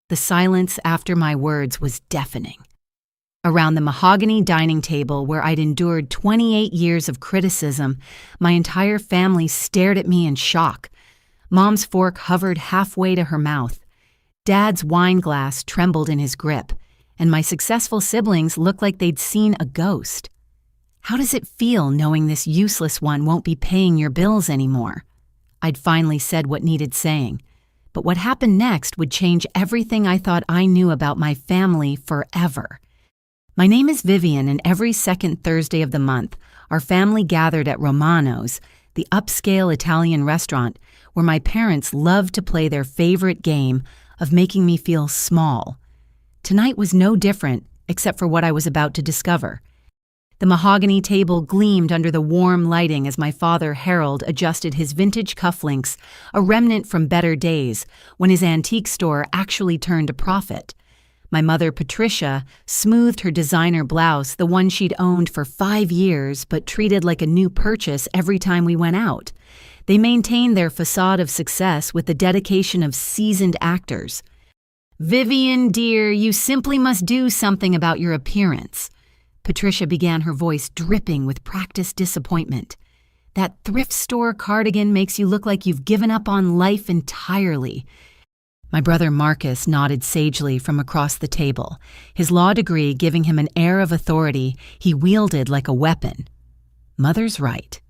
The silence after my words was deafening. Around the mahogany dining table where I'd endured 28 years of criticism, my entire family stared at me in shock. Mom's fork hovered halfway to her mouth. Dad's wine glass trembled in his grip, and my successful siblings looked like they'd seen a ghost. How does it feel knowing this useless one won't be paying your bills anymore? I'd finally said what needed saying, but what happened next would change everything I thought I knew about my family forever. My name is Vivian, and every second Thursday of the month, our family gathered at Romano's, the upscale Italian restaurant where my parents loved to play their favorite game of making me feel small. Tonight was no different, except for what I was about to discover. The mahogany table gleamed under the warm lighting as my father, Harold, adjusted his vintage cufflinks, a remnant from better days, when his antique store actually turned a profit. My mother, Patricia, smoothed her designer blouse, the one she'd owned for 5 years but treated like a new purchase every time we went out. They maintained their facade of success with the dedication of seasoned actors. "Vivian, dear, you simply must do something about your appearance." Patricia began, her voice dripping with practiced disappointment. "That thrift store cardigan makes you look like you've given up on life entirely." My brother Marcus nodded sagely from across the table, his law degree giving him an air of authority he wielded like a weapon. Mother's right.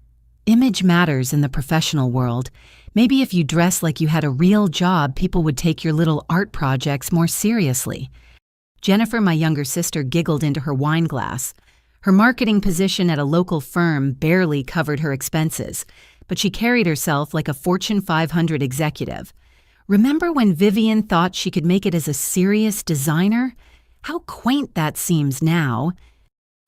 Image matters in the professional world. Maybe if you dress like you had a real job, people would take your little art projects more seriously. Jennifer, my younger sister, giggled into her wine glass. Her marketing position at a local firm barely covered her expenses, but she carried herself like a Fortune 500 executive. Remember when Vivian thought she could make it as a serious designer? How quaint that seems now.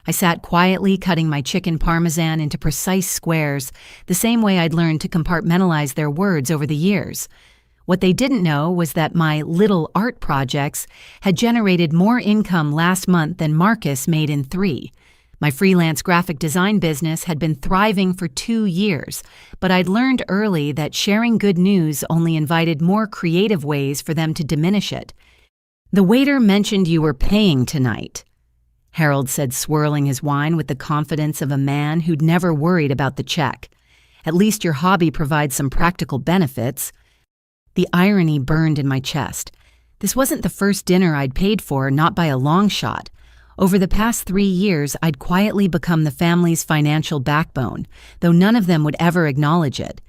I sat quietly cutting my chicken parmesan into precise squares, the same way I'd learned to compartmentalize their words over the years. What they didn't know was that my little art projects had generated more income last month than Marcus made in 3. My freelance graphic design business had been thriving for 2 years, but I'd learned early that sharing good news only invited more creative ways for them to diminish it. "The waiter mentioned you were paying tonight," Harold said, swirling his wine with the confidence of a man who'd never worried about the check. "At least your hobby provides some practical benefits." The irony burned in my chest. This wasn't the first dinner I'd paid for, not by a long shot. Over the past 3 years, I'd quietly become the family's financial backbone, though none of them would ever acknowledge it.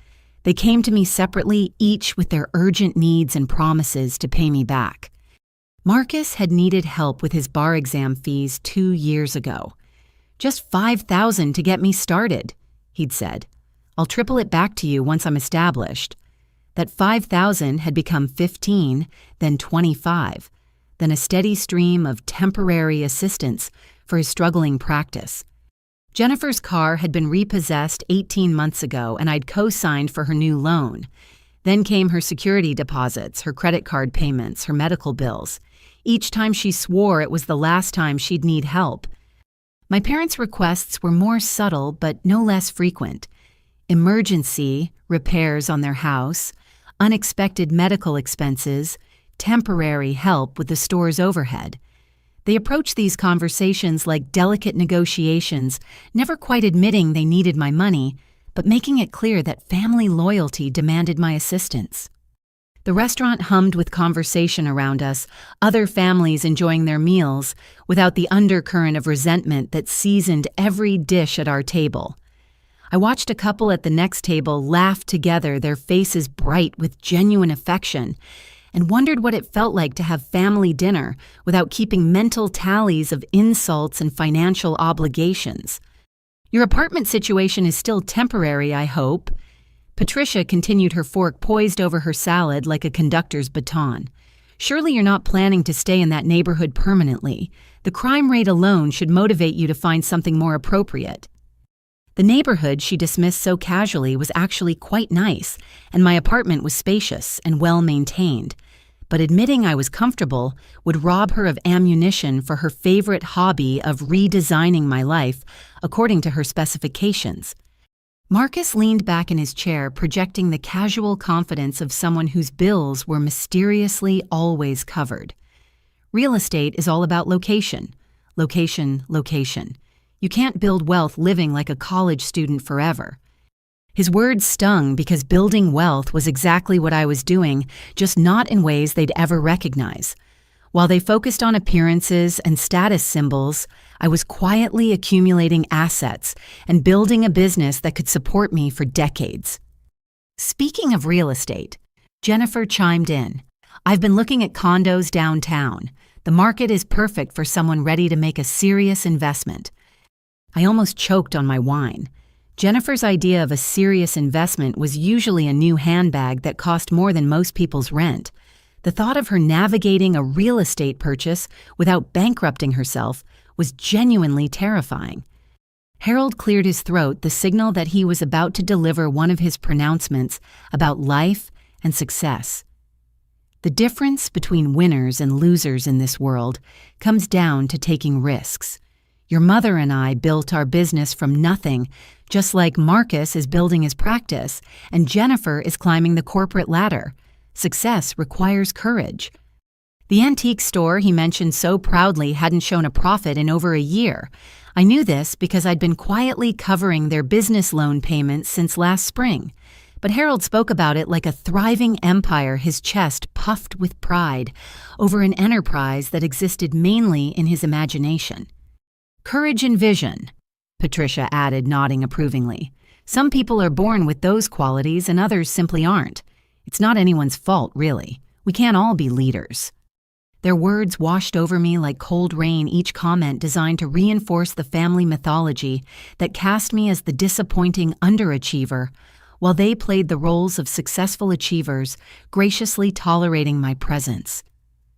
They came to me separately, each with their urgent needs and promises to pay me back. Marcus had needed help with his bar exam fees 2 years ago. "Just $5,000 to get me started," he'd said. "I'll triple it back to you once I'm established." That $5,000 had become 15, then 25. Then a steady stream of temporary assistance for his struggling practice. Jennifer's car had been repossessed 18 months ago, and I'd co-signed for her new loan. Then came her security deposits, her credit card payments, her medical bills. Each time she swore it was the last time she'd need help. My parents' requests were more subtle but no less frequent. Emergency, repairs on their house, unexpected medical expenses, temporary help with the store's overhead. They approached these conversations like delicate negotiations, never quite admitting they needed my money, but making it clear that family loyalty demanded my assistance. The restaurant hummed with conversation around us, other families enjoying their meals, without the undercurrent of resentment that seasoned every dish at our table. I watched a couple at the next table laugh together, their faces bright with genuine affection, and wondered what it felt like to have family dinner without keeping mental tallies of insults and financial obligations. "Your apartment situation is still temporary, I hope." Patricia continued, her fork poised over her salad like a conductor's baton. "Surely you're not planning to stay in that neighborhood permanently. The crime rate alone should motivate you to find something more appropriate." The neighborhood she dismissed so casually was actually quite nice, and my apartment was spacious and well-maintained. But admitting I was comfortable would rob her of ammunition for her favorite hobby of redesigning my life according to her specifications. Marcus leaned back in his chair, projecting the casual confidence of someone whose bills were mysteriously always covered. Real estate is all about location. Location, location. You can't build wealth living like a college student forever. His words stung because building wealth was exactly what I was doing, just not in ways they'd ever recognize. While they focused on appearances and status symbols, I was quietly accumulating assets and building a business that could support me for decades. Speaking of real estate, Jennifer chimed in. I've been looking at condos downtown. The market is perfect for someone ready to make a serious investment. I almost choked on my wine. Jennifer's idea of a serious investment was usually a new handbag that cost more than most people's rent. The thought of her navigating a real estate purchase without bankrupting herself was genuinely terrifying. Harold cleared his throat, the signal that he was about to deliver one of his pronouncements about life and success. The difference between winners and losers in this world comes down to taking risks. Your mother and I built our business from nothing, just like Marcus is building his practice and Jennifer is climbing the corporate ladder. Success requires courage. The antique store he mentioned so proudly hadn't shown a profit in over a year. I knew this because I'd been quietly covering their business loan payments since last spring. But Harold spoke about it like a thriving empire, his chest puffed with pride over an enterprise that existed mainly in his imagination. Courage and vision, Patricia added, nodding approvingly. Some people are born with those qualities and others simply aren't. It's not anyone's fault, really. We can't all be leaders. Their words washed over me like cold rain, each comment designed to reinforce the family mythology that cast me as the disappointing underachiever, while they played the roles of successful achievers, graciously tolerating my presence.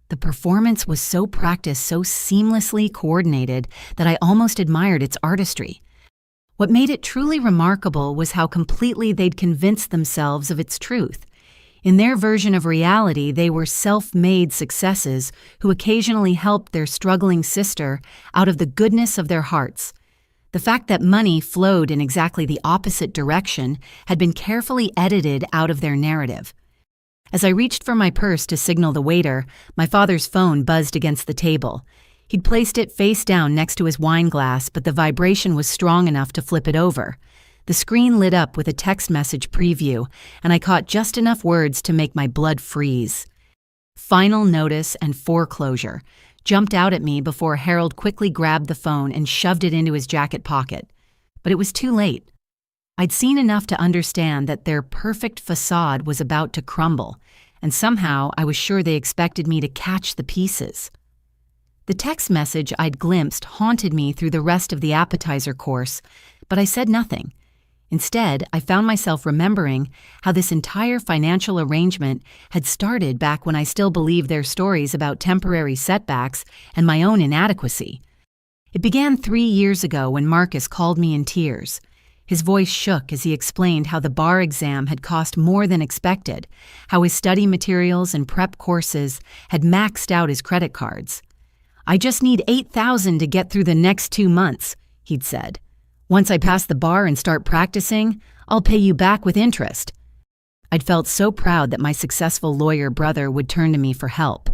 The performance was so practiced, so seamlessly coordinated, that I almost admired its artistry. What made it truly remarkable was how completely they'd convinced themselves of its truth. In their version of reality, they were self-made successes who occasionally helped their struggling sister out of the goodness of their hearts. The fact that money flowed in exactly the opposite direction had been carefully edited out of their narrative. As I reached for my purse to signal the waiter, my father's phone buzzed against the table. He'd placed it face down next to his wine glass, but the vibration was strong enough to flip it over. The screen lit up with a text message preview, and I caught just enough words to make my blood freeze. Final notice and foreclosure jumped out at me before Harold quickly grabbed the phone and shoved it into his jacket pocket. But it was too late. I'd seen enough to understand that their perfect facade was about to crumble, and somehow I was sure they expected me to catch the pieces. The text message I'd glimpsed haunted me through the rest of the appetizer course, but I said nothing. Instead, I found myself remembering how this entire financial arrangement had started back when I still believed their stories about temporary setbacks and my own inadequacy. It began 3 years ago when Marcus called me in tears. His voice shook as he explained how the bar exam had cost more than expected, how his study materials and prep courses had maxed out his credit cards. "I just need $8,000 to get through the next 2 months," he'd said. "Once I pass the bar and start practicing, I'll pay you back with interest." I'd felt so proud that my successful lawyer brother would turn to me for help.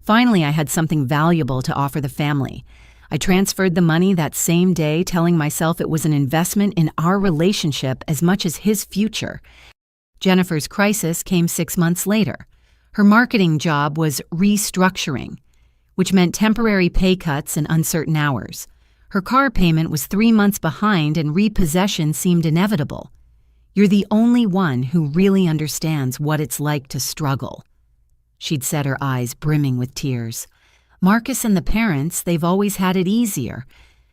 Finally, I had something valuable to offer the family. I transferred the money that same day, telling myself it was an investment in our relationship as much as his future. Jennifer's crisis came 6 months later. Her marketing job was restructuring, which meant temporary pay cuts and uncertain hours. Her car payment was 3 months behind and repossession seemed inevitable. "You're the only one who really understands what it's like to struggle," she'd said, her eyes brimming with tears. "Marcus and the parents, they've always had it easier,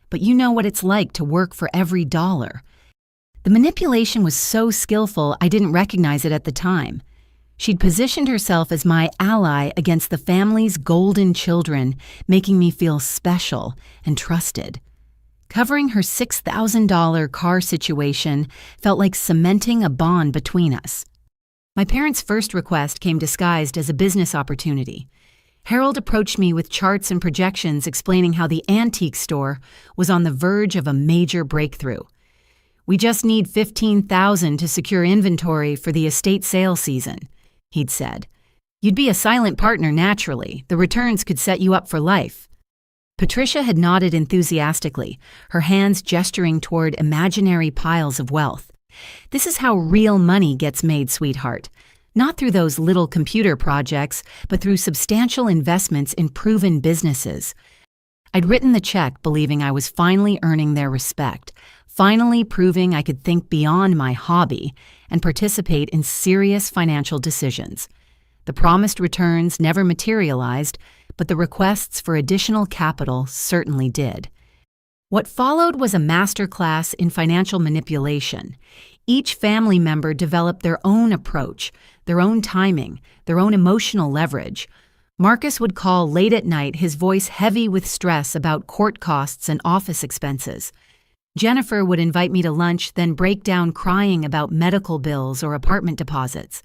but you know what it's like to work for every dollar." The manipulation was so skillful I didn't recognize it at the time. She'd positioned herself as my ally against the family's golden children, making me feel special and trusted. Covering her $6,000 car situation felt like cementing a bond between us. My parents' first request came disguised as a business opportunity. Harold approached me with charts and projections explaining how the antique store was on the verge of a major breakthrough. "We just need $15,000 to secure inventory for the estate sale season," he'd said. "You'd be a silent partner naturally. The returns could set you up for life." Patricia had nodded enthusiastically, her hands gesturing toward imaginary piles of wealth. "This is how real money gets made, sweetheart. Not through those little computer projects, but through substantial investments in proven businesses." I'd written the check believing I was finally earning their respect, finally proving I could think beyond my hobby and participate in serious financial decisions. The promised returns never materialized, but the requests for additional capital certainly did. What followed was a masterclass in financial manipulation. Each family member developed their own approach, their own timing, their own emotional leverage. Marcus would call late at night, his voice heavy with stress about court costs and office expenses. Jennifer would invite me to lunch, then break down crying about medical bills or apartment deposits.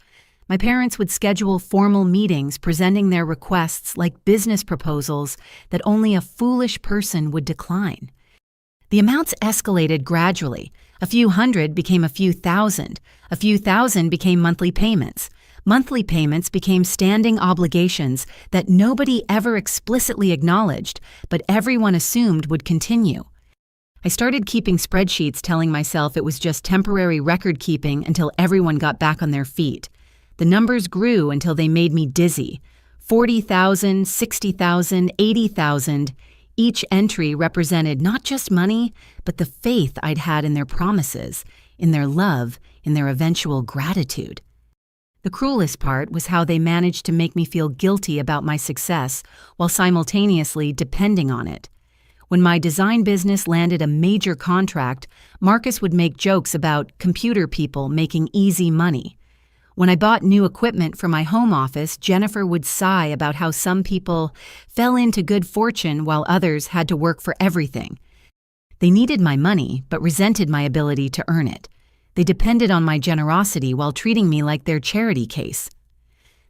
My parents would schedule formal meetings presenting their requests like business proposals that only a foolish person would decline. The amounts escalated gradually. A few hundred became a few thousand became monthly payments. Monthly payments became standing obligations that nobody ever explicitly acknowledged, but everyone assumed would continue. I started keeping spreadsheets telling myself it was just temporary record keeping until everyone got back on their feet. The numbers grew until they made me dizzy. 40,000, 60,000, 80,000. Each entry represented not just money, but the faith I'd had in their promises, in their love, in their eventual gratitude. The cruelest part was how they managed to make me feel guilty about my success while simultaneously depending on it. When my design business landed a major contract, Marcus would make jokes about computer people making easy money. When I bought new equipment for my home office, Jennifer would sigh about how some people fell into good fortune while others had to work for everything. They needed my money, but resented my ability to earn it. They depended on my generosity while treating me like their charity case.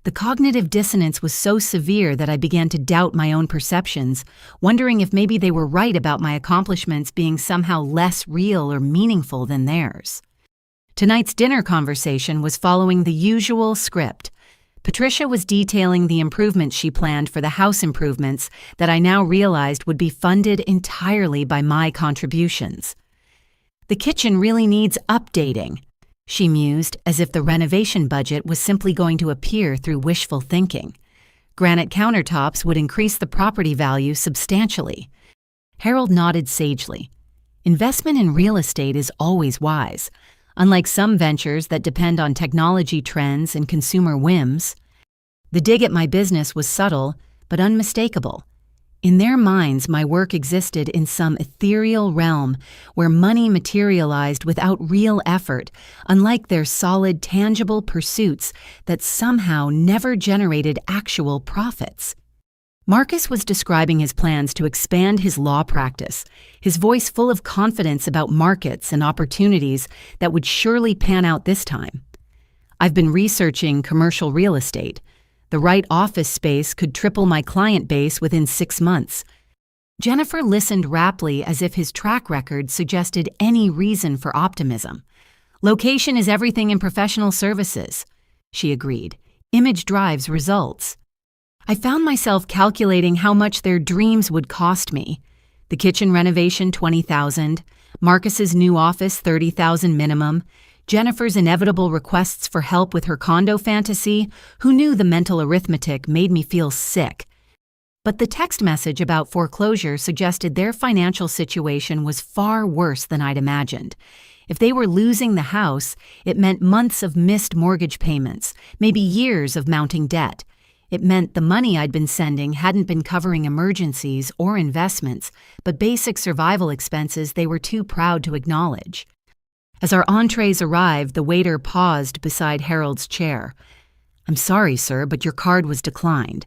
The cognitive dissonance was so severe that I began to doubt my own perceptions, wondering if maybe they were right about my accomplishments being somehow less real or meaningful than theirs. Tonight's dinner conversation was following the usual script. Patricia was detailing the improvements she planned for the house improvements that I now realized would be funded entirely by my contributions. "The kitchen really needs updating," she mused, as if the renovation budget was simply going to appear through wishful thinking. "Granite countertops would increase the property value substantially." Harold nodded sagely. Investment in real estate is always wise. Unlike some ventures that depend on technology trends and consumer whims, the dig at my business was subtle but unmistakable. In their minds, my work existed in some ethereal realm where money materialized without real effort, unlike their solid, tangible pursuits that somehow never generated actual profits. Marcus was describing his plans to expand his law practice, his voice full of confidence about markets and opportunities that would surely pan out this time. "I've been researching commercial real estate. The right office space could triple my client base within 6 months." Jennifer listened raptly as if his track record suggested any reason for optimism. "Location is everything in professional services," she agreed. "Image drives results." I found myself calculating how much their dreams would cost me. The kitchen renovation, $20,000. Marcus's new office, $30,000 minimum. Jennifer's inevitable requests for help with her condo fantasy. Who knew the mental arithmetic made me feel sick? But the text message about foreclosure suggested their financial situation was far worse than I'd imagined. If they were losing the house, it meant months of missed mortgage payments, maybe years of mounting debt. It meant the money I'd been sending hadn't been covering emergencies or investments, but basic survival expenses they were too proud to acknowledge. As our entrees arrived, the waiter paused beside Harold's chair. "I'm sorry, sir, but your card was declined.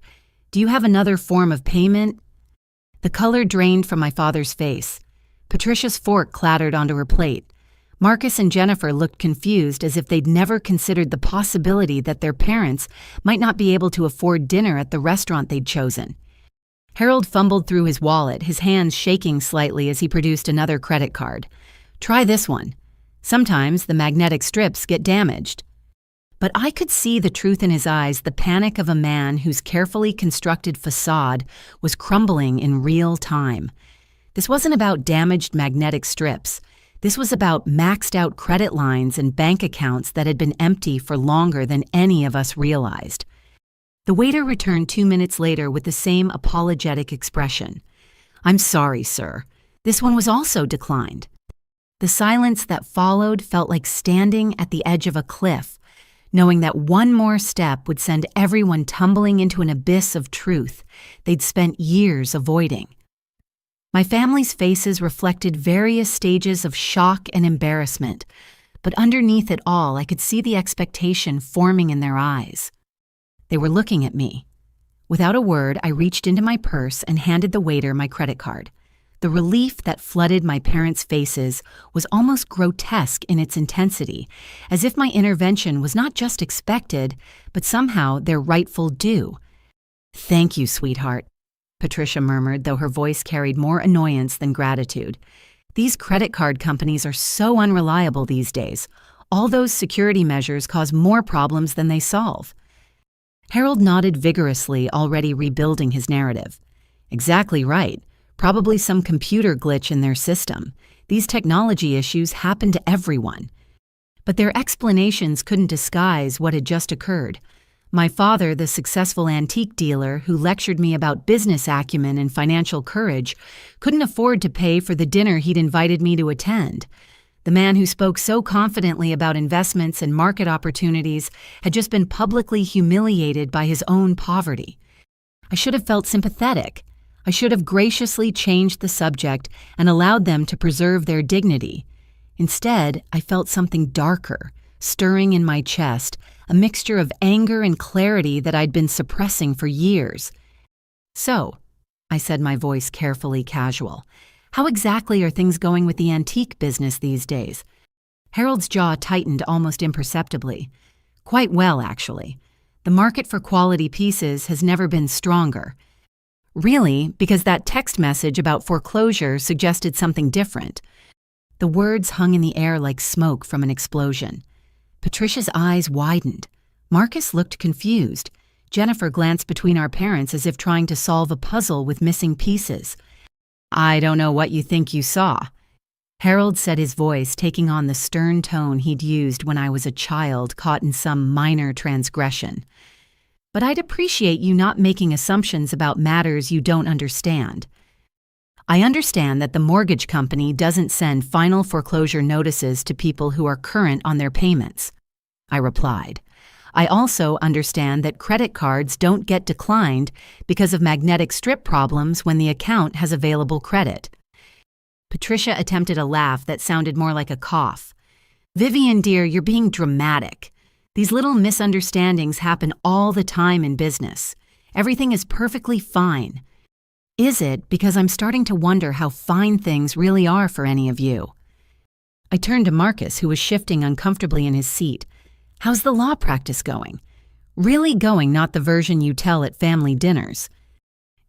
Do you have another form of payment?" The color drained from my father's face. Patricia's fork clattered onto her plate. Marcus and Jennifer looked confused, as if they'd never considered the possibility that their parents might not be able to afford dinner at the restaurant they'd chosen. Harold fumbled through his wallet, his hands shaking slightly as he produced another credit card. "Try this one." Sometimes the magnetic strips get damaged. But I could see the truth in his eyes, the panic of a man whose carefully constructed facade was crumbling in real time. This wasn't about damaged magnetic strips. This was about maxed-out credit lines and bank accounts that had been empty for longer than any of us realized. The waiter returned 2 minutes later with the same apologetic expression. "I'm sorry, sir. This one was also declined." The silence that followed felt like standing at the edge of a cliff, knowing that one more step would send everyone tumbling into an abyss of truth they'd spent years avoiding. My family's faces reflected various stages of shock and embarrassment, but underneath it all, I could see the expectation forming in their eyes. They were looking at me. Without a word, I reached into my purse and handed the waiter my credit card. The relief that flooded my parents' faces was almost grotesque in its intensity, as if my intervention was not just expected, but somehow their rightful due. "Thank you, sweetheart," Patricia murmured, though her voice carried more annoyance than gratitude. "These credit card companies are so unreliable these days. All those security measures cause more problems than they solve." Harold nodded vigorously, already rebuilding his narrative. "Exactly right. Probably some computer glitch in their system. These technology issues happen to everyone." But their explanations couldn't disguise what had just occurred. My father, the successful antique dealer who lectured me about business acumen and financial courage, couldn't afford to pay for the dinner he'd invited me to attend. The man who spoke so confidently about investments and market opportunities had just been publicly humiliated by his own poverty. I should have felt sympathetic. I should have graciously changed the subject and allowed them to preserve their dignity. Instead, I felt something darker, stirring in my chest, a mixture of anger and clarity that I'd been suppressing for years. "So," I said, my voice carefully casual, "how exactly are things going with the antique business these days?" Harold's jaw tightened almost imperceptibly. "Quite well, actually. The market for quality pieces has never been stronger." "Really? Because that text message about foreclosure suggested something different." The words hung in the air like smoke from an explosion. Patricia's eyes widened. Marcus looked confused. Jennifer glanced between our parents as if trying to solve a puzzle with missing pieces. "I don't know what you think you saw," Harold said, his voice taking on the stern tone he'd used when I was a child caught in some minor transgression. "But I'd appreciate you not making assumptions about matters you don't understand. I understand that the mortgage company doesn't send final foreclosure notices to people who are current on their payments," I replied. "I also understand that credit cards don't get declined because of magnetic strip problems when the account has available credit." Patricia attempted a laugh that sounded more like a cough. "Vivian, dear, you're being dramatic. These little misunderstandings happen all the time in business. Everything is perfectly fine." "Is it? Because I'm starting to wonder how fine things really are for any of you." I turned to Marcus, who was shifting uncomfortably in his seat. "How's the law practice going?" "Really going, not the version you tell at family dinners."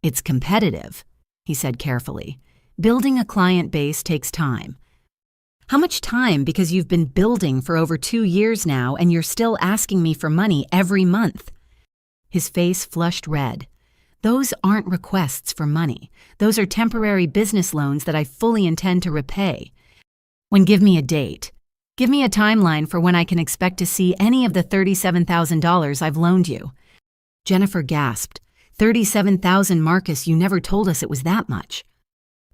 "It's competitive," he said carefully. "Building a client base takes time." "How much time? Because you've been building for over 2 years now and you're still asking me for money every month." His face flushed red. "Those aren't requests for money. Those are temporary business loans that I fully intend to repay." Give me a date. Give me a timeline for when I can expect to see any of the $37,000 I've loaned you." Jennifer gasped. $37,000, Marcus, you never told us it was that much."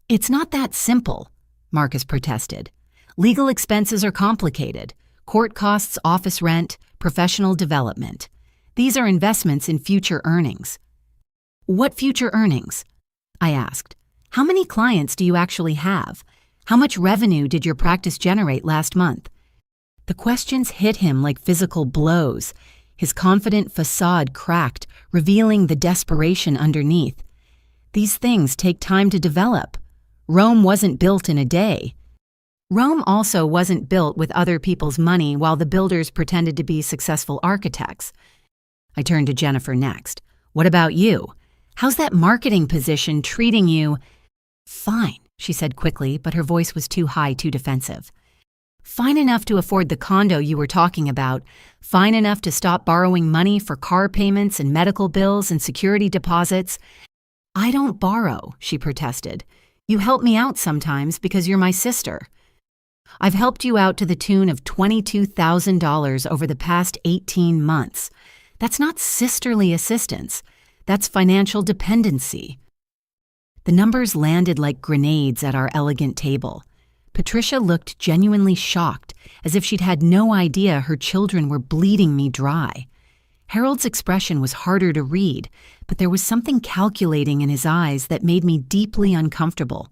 "It's not that simple," Marcus protested. "Legal expenses are complicated. Court costs, office rent, professional development. These are investments in future earnings." "What future earnings?" I asked. "How many clients do you actually have? How much revenue did your practice generate last month?" The questions hit him like physical blows. His confident facade cracked, revealing the desperation underneath. These things take time to develop. Rome wasn't built in a day. Rome also wasn't built with other people's money while the builders pretended to be successful architects. I turned to Jennifer next. "What about you? How's that marketing position treating you?" "Fine," she said quickly, but her voice was too high, too defensive. Fine enough to afford the condo you were talking about, fine enough to stop borrowing money for car payments and medical bills and security deposits. I don't borrow, she protested. You help me out sometimes because you're my sister. I've helped you out to the tune of $22,000 over the past 18 months. That's not sisterly assistance. That's financial dependency. The numbers landed like grenades at our elegant table. Patricia looked genuinely shocked, as if she'd had no idea her children were bleeding me dry. Harold's expression was harder to read, but there was something calculating in his eyes that made me deeply uncomfortable.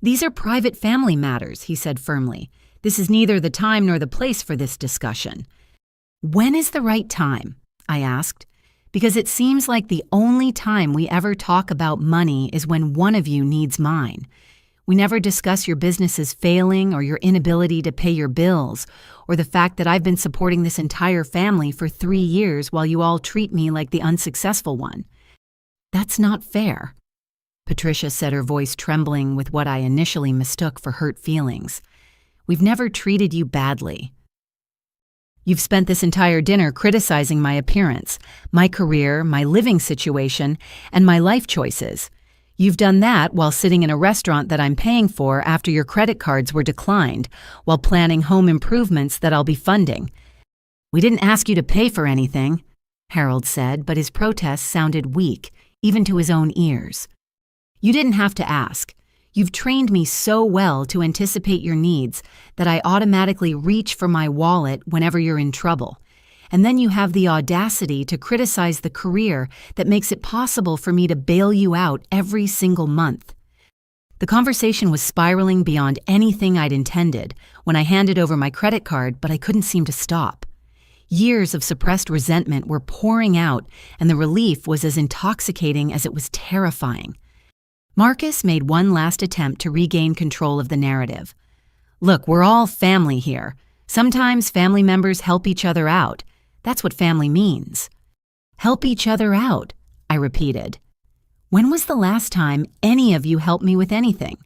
These are private family matters, he said firmly. This is neither the time nor the place for this discussion. When is the right time? I asked, because it seems like the only time we ever talk about money is when one of you needs mine. We never discuss your business's failing or your inability to pay your bills, or the fact that I've been supporting this entire family for 3 years while you all treat me like the unsuccessful one. That's not fair, Patricia said, her voice trembling with what I initially mistook for hurt feelings. We've never treated you badly. You've spent this entire dinner criticizing my appearance, my career, my living situation, and my life choices. You've done that while sitting in a restaurant that I'm paying for after your credit cards were declined, while planning home improvements that I'll be funding. We didn't ask you to pay for anything, Harold said, but his protest sounded weak, even to his own ears. You didn't have to ask. You've trained me so well to anticipate your needs that I automatically reach for my wallet whenever you're in trouble. And then you have the audacity to criticize the career that makes it possible for me to bail you out every single month. The conversation was spiraling beyond anything I'd intended when I handed over my credit card, but I couldn't seem to stop. Years of suppressed resentment were pouring out, and the relief was as intoxicating as it was terrifying. Marcus made one last attempt to regain control of the narrative. Look, we're all family here. Sometimes family members help each other out. That's what family means. Help each other out, I repeated. When was the last time any of you helped me with anything?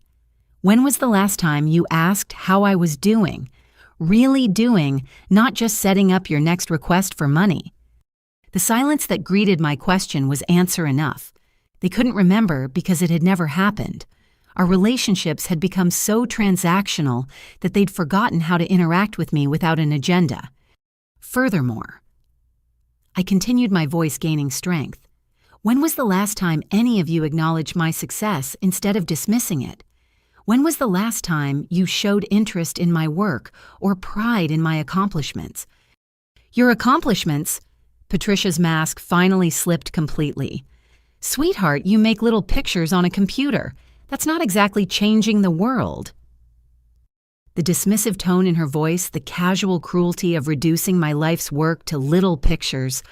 When was the last time you asked how I was doing? Really doing, not just setting up your next request for money. The silence that greeted my question was answer enough. They couldn't remember because it had never happened. Our relationships had become so transactional that they'd forgotten how to interact with me without an agenda. Furthermore, I continued, my voice gaining strength. When was the last time any of you acknowledged my success instead of dismissing it? When was the last time you showed interest in my work or pride in my accomplishments? Your accomplishments? Patricia's mask finally slipped completely. Sweetheart, you make little pictures on a computer. That's not exactly changing the world. The dismissive tone in her voice, the casual cruelty of reducing my life's work to little pictures,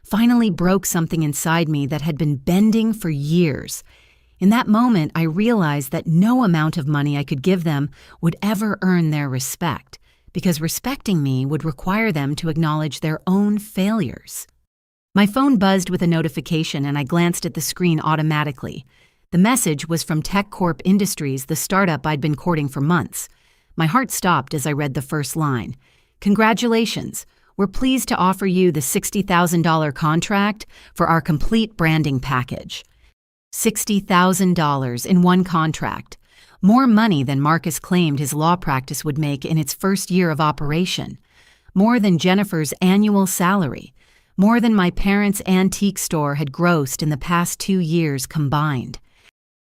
finally broke something inside me that had been bending for years. In that moment, I realized that no amount of money I could give them would ever earn their respect, because respecting me would require them to acknowledge their own failures. My phone buzzed with a notification, and I glanced at the screen automatically. The message was from TechCorp Industries, the startup I'd been courting for months. My heart stopped as I read the first line. Congratulations. We're pleased to offer you the $60,000 contract for our complete branding package. $60,000 in one contract. More money than Marcus claimed his law practice would make in its first year of operation. More than Jennifer's annual salary. More than my parents' antique store had grossed in the past 2 years combined.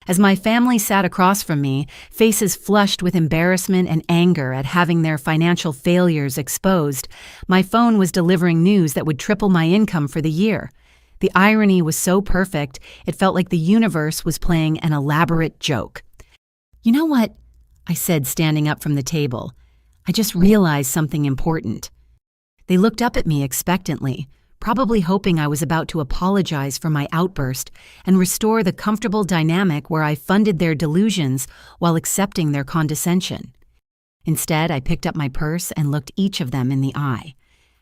As my family sat across from me, faces flushed with embarrassment and anger at having their financial failures exposed, my phone was delivering news that would triple my income for the year. The irony was so perfect, it felt like the universe was playing an elaborate joke. You know what? I said, standing up from the table. I just realized something important. They looked up at me expectantly, probably hoping I was about to apologize for my outburst and restore the comfortable dynamic where I funded their delusions while accepting their condescension. Instead, I picked up my purse and looked each of them in the eye.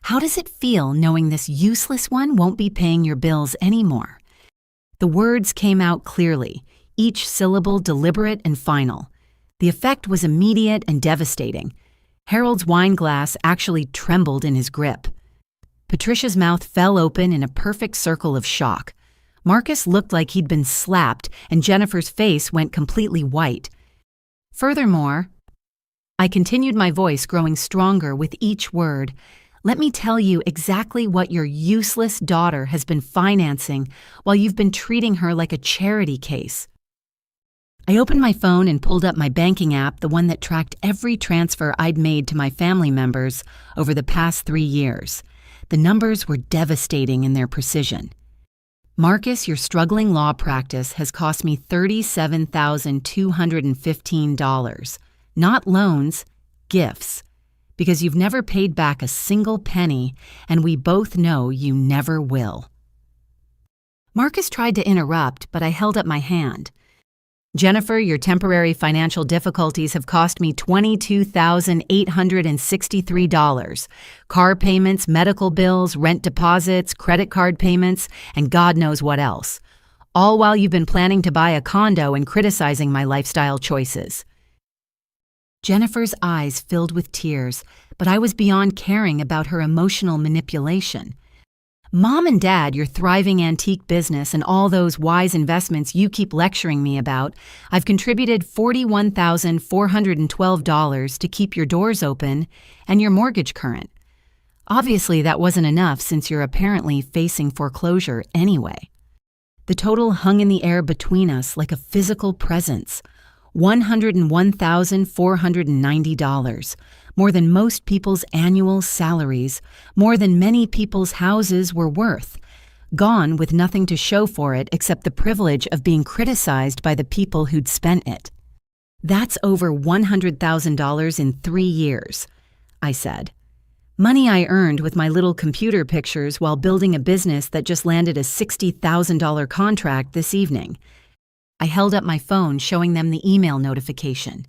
How does it feel knowing this useless one won't be paying your bills anymore? The words came out clearly, each syllable deliberate and final. The effect was immediate and devastating. Harold's wine glass actually trembled in his grip. Patricia's mouth fell open in a perfect circle of shock. Marcus looked like he'd been slapped, and Jennifer's face went completely white. Furthermore, I continued, my voice growing stronger with each word, let me tell you exactly what your useless daughter has been financing while you've been treating her like a charity case. I opened my phone and pulled up my banking app, the one that tracked every transfer I'd made to my family members over the past 3 years. The numbers were devastating in their precision. Marcus, your struggling law practice has cost me $37,215. Not loans, gifts. Because you've never paid back a single penny, and we both know you never will. Marcus tried to interrupt, but I held up my hand. Jennifer, your temporary financial difficulties have cost me $22,863. Car payments, medical bills, rent deposits, credit card payments, and God knows what else. All while you've been planning to buy a condo and criticizing my lifestyle choices. Jennifer's eyes filled with tears, but I was beyond caring about her emotional manipulation. Mom and Dad, your thriving antique business and all those wise investments you keep lecturing me about, I've contributed $41,412 to keep your doors open and your mortgage current. Obviously, that wasn't enough since you're apparently facing foreclosure anyway. The total hung in the air between us like a physical presence. $101,490, more than most people's annual salaries, more than many people's houses were worth, gone with nothing to show for it except the privilege of being criticized by the people who'd spent it. That's over $100,000 in 3 years, I said. Money I earned with my little computer pictures while building a business that just landed a $60,000 contract this evening. I held up my phone, showing them the email notification.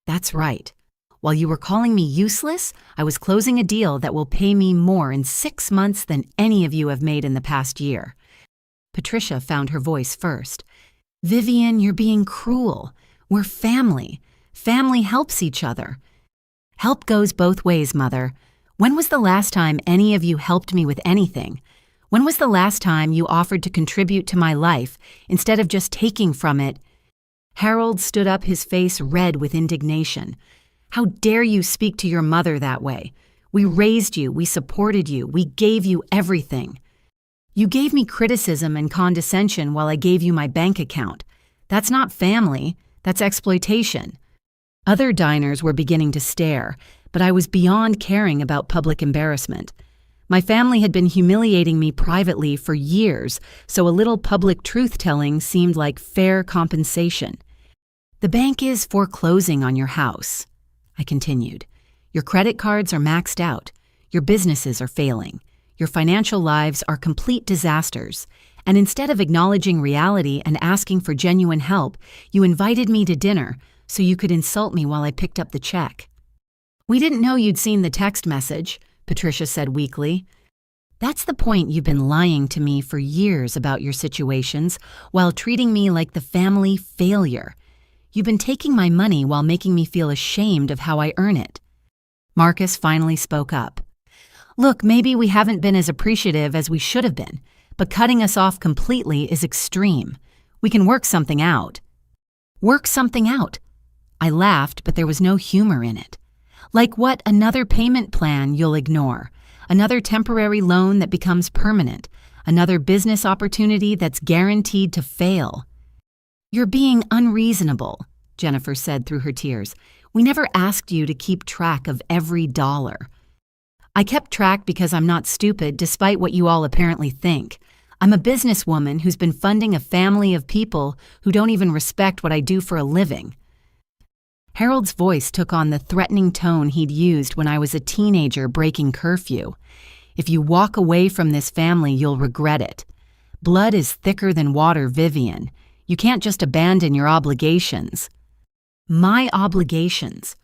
That's right. While you were calling me useless, I was closing a deal that will pay me more in 6 months than any of you have made in the past year. Patricia found her voice first. Vivian, you're being cruel. We're family. Family helps each other. Help goes both ways, Mother. When was the last time any of you helped me with anything? When was the last time you offered to contribute to my life instead of just taking from it? Harold stood up, his face red with indignation. How dare you speak to your mother that way? We raised you, we supported you, we gave you everything. You gave me criticism and condescension while I gave you my bank account. That's not family, that's exploitation. Other diners were beginning to stare, but I was beyond caring about public embarrassment. My family had been humiliating me privately for years, so a little public truth-telling seemed like fair compensation. The bank is foreclosing on your house, I continued. Your credit cards are maxed out. Your businesses are failing. Your financial lives are complete disasters. And instead of acknowledging reality and asking for genuine help, you invited me to dinner so you could insult me while I picked up the check. We didn't know you'd seen the text message, Patricia said weakly. That's the point. You've been lying to me for years about your situations while treating me like the family failure. You've been taking my money while making me feel ashamed of how I earn it. Marcus finally spoke up. Look, maybe we haven't been as appreciative as we should have been, but cutting us off completely is extreme. We can work something out. Work something out. I laughed, but there was no humor in it. Like what? Another payment plan you'll ignore. Another temporary loan that becomes permanent. Another business opportunity that's guaranteed to fail. You're being unreasonable, Jennifer said through her tears. We never asked you to keep track of every dollar. I kept track because I'm not stupid, despite what you all apparently think. I'm a businesswoman who's been funding a family of people who don't even respect what I do for a living. Harold's voice took on the threatening tone he'd used when I was a teenager breaking curfew. If you walk away from this family, you'll regret it. Blood is thicker than water, Vivian. You can't just abandon your obligations. My obligations.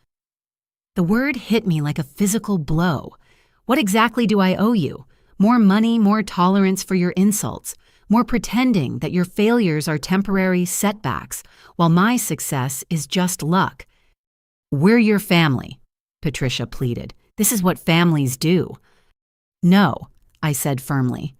The word hit me like a physical blow. What exactly do I owe you? More money, more tolerance for your insults, more pretending that your failures are temporary setbacks, while my success is just luck. We're your family. Patricia pleaded. "This is what families do." "No," I said firmly.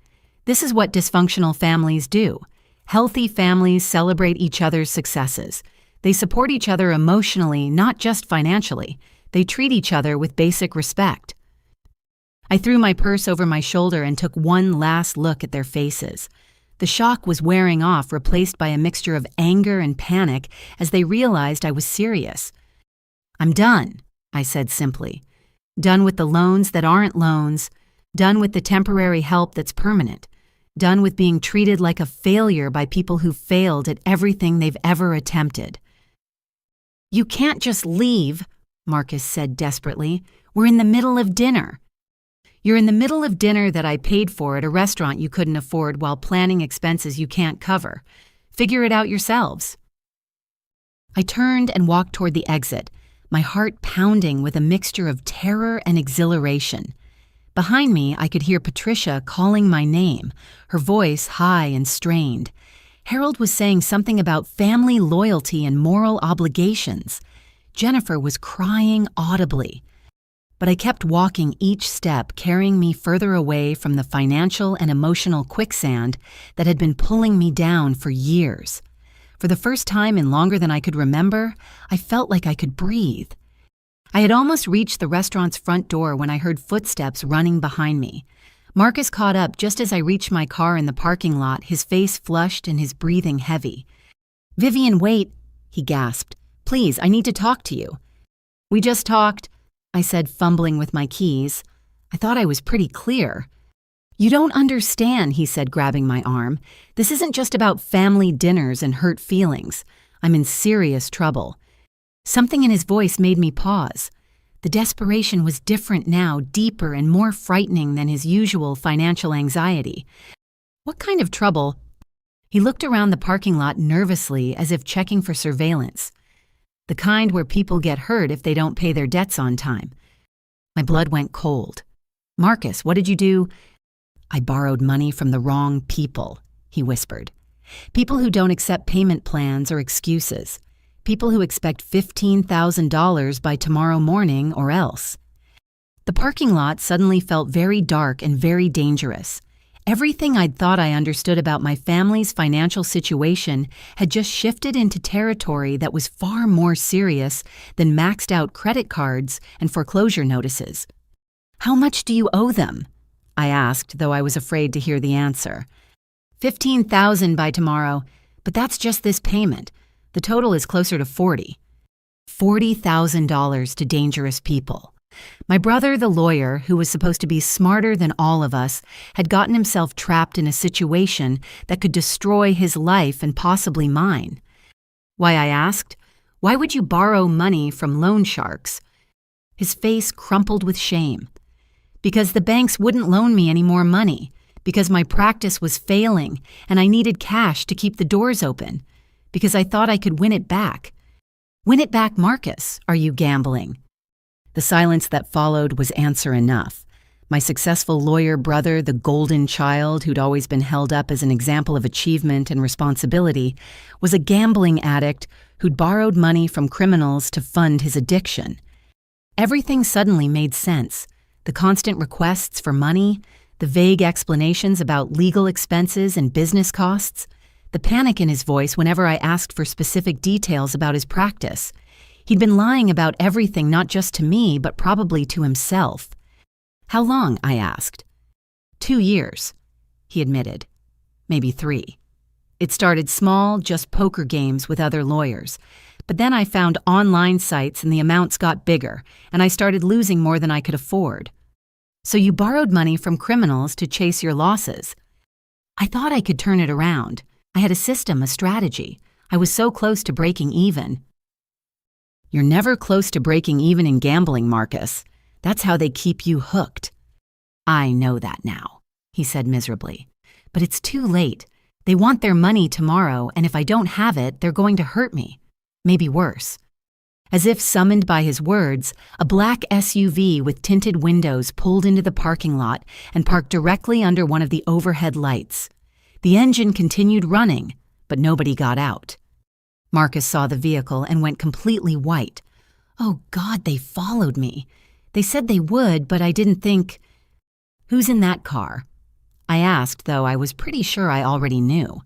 "This is what dysfunctional families do. Healthy families celebrate each other's successes. They support each other emotionally, not just financially. They treat each other with basic respect." I threw my purse over my shoulder and took one last look at their faces. The shock was wearing off, replaced by a mixture of anger and panic as they realized I was serious. "I'm done," I said simply. "Done with the loans that aren't loans. Done with the temporary help that's permanent. Done with being treated like a failure by people who failed at everything they've ever attempted." "You can't just leave," Marcus said desperately. "We're in the middle of dinner." "You're in the middle of dinner that I paid for at a restaurant you couldn't afford while planning expenses you can't cover. Figure it out yourselves." I turned and walked toward the exit, my heart pounding with a mixture of terror and exhilaration. Behind me, I could hear Patricia calling my name, her voice high and strained. Harold was saying something about family loyalty and moral obligations. Jennifer was crying audibly. But I kept walking each step, carrying me further away from the financial and emotional quicksand that had been pulling me down for years. For the first time in longer than I could remember, I felt like I could breathe. I had almost reached the restaurant's front door when I heard footsteps running behind me. Marcus caught up just as I reached my car in the parking lot, his face flushed and his breathing heavy. "Vivian, wait," he gasped. "Please, I need to talk to you." "We just talked," I said, fumbling with my keys. I thought I was pretty clear. "You don't understand," he said, grabbing my arm. "This isn't just about family dinners and hurt feelings. I'm in serious trouble." Something in his voice made me pause. The desperation was different now, deeper and more frightening than his usual financial anxiety. "What kind of trouble?" He looked around the parking lot nervously, as if checking for surveillance. "The kind where people get hurt if they don't pay their debts on time." My blood went cold. "Marcus, what did you do?" "I borrowed money from the wrong people," he whispered. "People who don't accept payment plans or excuses. People who expect $15,000 by tomorrow morning or else." The parking lot suddenly felt very dark and very dangerous. Everything I'd thought I understood about my family's financial situation had just shifted into territory that was far more serious than maxed-out credit cards and foreclosure notices. "How much do you owe them?" I asked, though I was afraid to hear the answer. $15,000 by tomorrow, but that's just this payment. The total is closer to 40. $40,000 to dangerous people. My brother, the lawyer, who was supposed to be smarter than all of us, had gotten himself trapped in a situation that could destroy his life and possibly mine. Why, I asked, why would you borrow money from loan sharks? His face crumpled with shame. Because the banks wouldn't loan me any more money. Because my practice was failing and I needed cash to keep the doors open. Because I thought I could win it back. Win it back, Marcus, are you gambling? The silence that followed was answer enough. My successful lawyer brother, the golden child who'd always been held up as an example of achievement and responsibility, was a gambling addict who'd borrowed money from criminals to fund his addiction. Everything suddenly made sense. The constant requests for money, the vague explanations about legal expenses and business costs, the panic in his voice whenever I asked for specific details about his practice. He'd been lying about everything, not just to me, but probably to himself. "How long?" I asked. 2 years, he admitted. Maybe 3. It started small, just poker games with other lawyers. But then I found online sites and the amounts got bigger, and I started losing more than I could afford. "So you borrowed money from criminals to chase your losses." I thought I could turn it around. I had a system, a strategy. I was so close to breaking even. "You're never close to breaking even in gambling, Marcus. That's how they keep you hooked." "I know that now," he said miserably. "But it's too late. They want their money tomorrow, and if I don't have it, they're going to hurt me. Maybe worse." As if summoned by his words, a black SUV with tinted windows pulled into the parking lot and parked directly under one of the overhead lights. The engine continued running, but nobody got out. Marcus saw the vehicle and went completely white. Oh God, they followed me. They said they would, but I didn't think. Who's in that car? I asked, though I was pretty sure I already knew.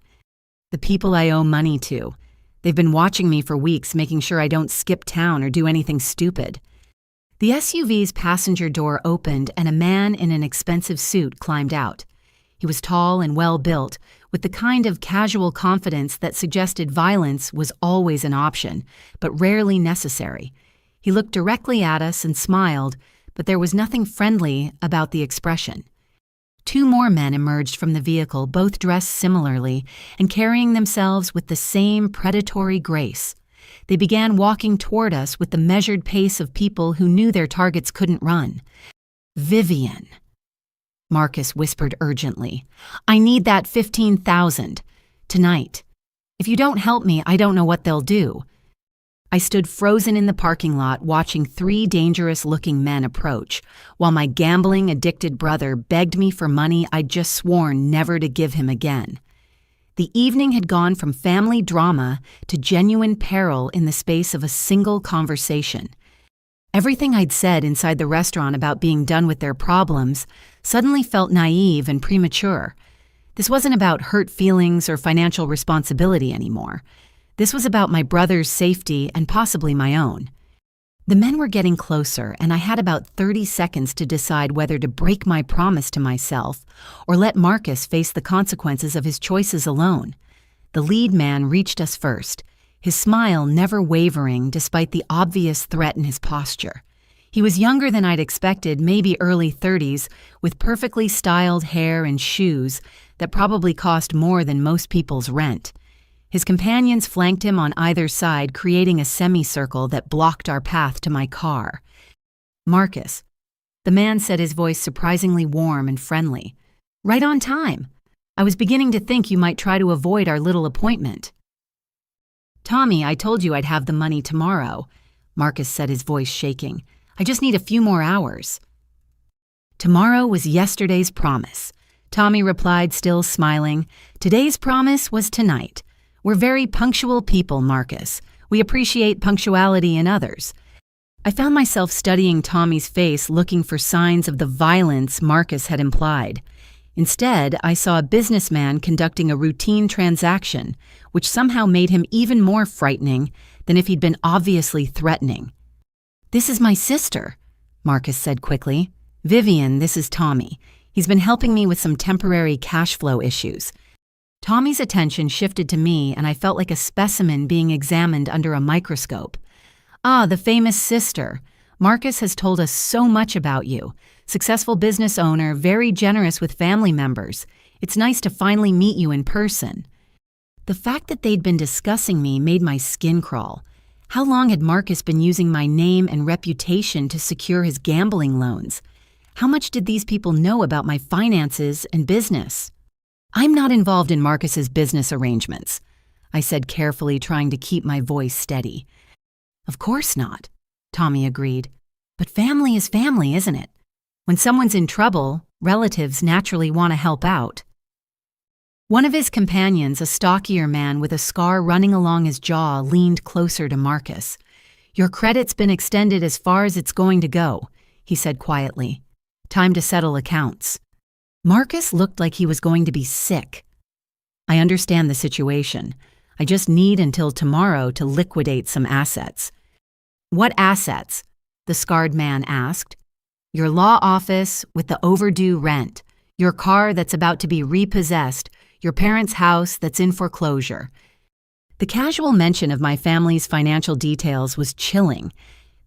The people I owe money to. They've been watching me for weeks, making sure I don't skip town or do anything stupid. The SUV's passenger door opened and a man in an expensive suit climbed out. He was tall and well-built, with the kind of casual confidence that suggested violence was always an option, but rarely necessary. He looked directly at us and smiled, but there was nothing friendly about the expression. Two more men emerged from the vehicle, both dressed similarly and carrying themselves with the same predatory grace. They began walking toward us with the measured pace of people who knew their targets couldn't run. "Vivian," Marcus whispered urgently. "I need that 15,000. Tonight. If you don't help me, I don't know what they'll do." I stood frozen in the parking lot watching three dangerous-looking men approach, while my gambling-addicted brother begged me for money I'd just sworn never to give him again. The evening had gone from family drama to genuine peril in the space of a single conversation. Everything I'd said inside the restaurant about being done with their problems suddenly felt naive and premature. This wasn't about hurt feelings or financial responsibility anymore. This was about my brother's safety and possibly my own. The men were getting closer, and I had about 30 seconds to decide whether to break my promise to myself or let Marcus face the consequences of his choices alone. The lead man reached us first, his smile never wavering despite the obvious threat in his posture. He was younger than I'd expected, maybe early 30s, with perfectly styled hair and shoes that probably cost more than most people's rent. His companions flanked him on either side, creating a semicircle that blocked our path to my car. "Marcus," the man said, his voice surprisingly warm and friendly. "Right on time. I was beginning to think you might try to avoid our little appointment." "Tommy, I told you I'd have the money tomorrow," Marcus said, his voice shaking. "I just need a few more hours." "Tomorrow was yesterday's promise," Tommy replied, still smiling. "Today's promise was tonight. We're very punctual people, Marcus. We appreciate punctuality in others." I found myself studying Tommy's face, looking for signs of the violence Marcus had implied. Instead, I saw a businessman conducting a routine transaction, which somehow made him even more frightening than if he'd been obviously threatening. "This is my sister," Marcus said quickly. "Vivian, this is Tommy. He's been helping me with some temporary cash flow issues." Tommy's attention shifted to me, and I felt like a specimen being examined under a microscope. "Ah, the famous sister. Marcus has told us so much about you. Successful business owner, very generous with family members. It's nice to finally meet you in person." The fact that they'd been discussing me made my skin crawl. How long had Marcus been using my name and reputation to secure his gambling loans? How much did these people know about my finances and business? "I'm not involved in Marcus's business arrangements," I said carefully, trying to keep my voice steady. "Of course not," Tommy agreed. "But family is family, isn't it? When someone's in trouble, relatives naturally want to help out." One of his companions, a stockier man with a scar running along his jaw, leaned closer to Marcus. "Your credit's been extended as far as it's going to go," he said quietly. "Time to settle accounts." Marcus looked like he was going to be sick. "I understand the situation. I just need until tomorrow to liquidate some assets." "What assets?" the scarred man asked. "Your law office with the overdue rent, your car that's about to be repossessed, your parents' house that's in foreclosure." The casual mention of my family's financial details was chilling.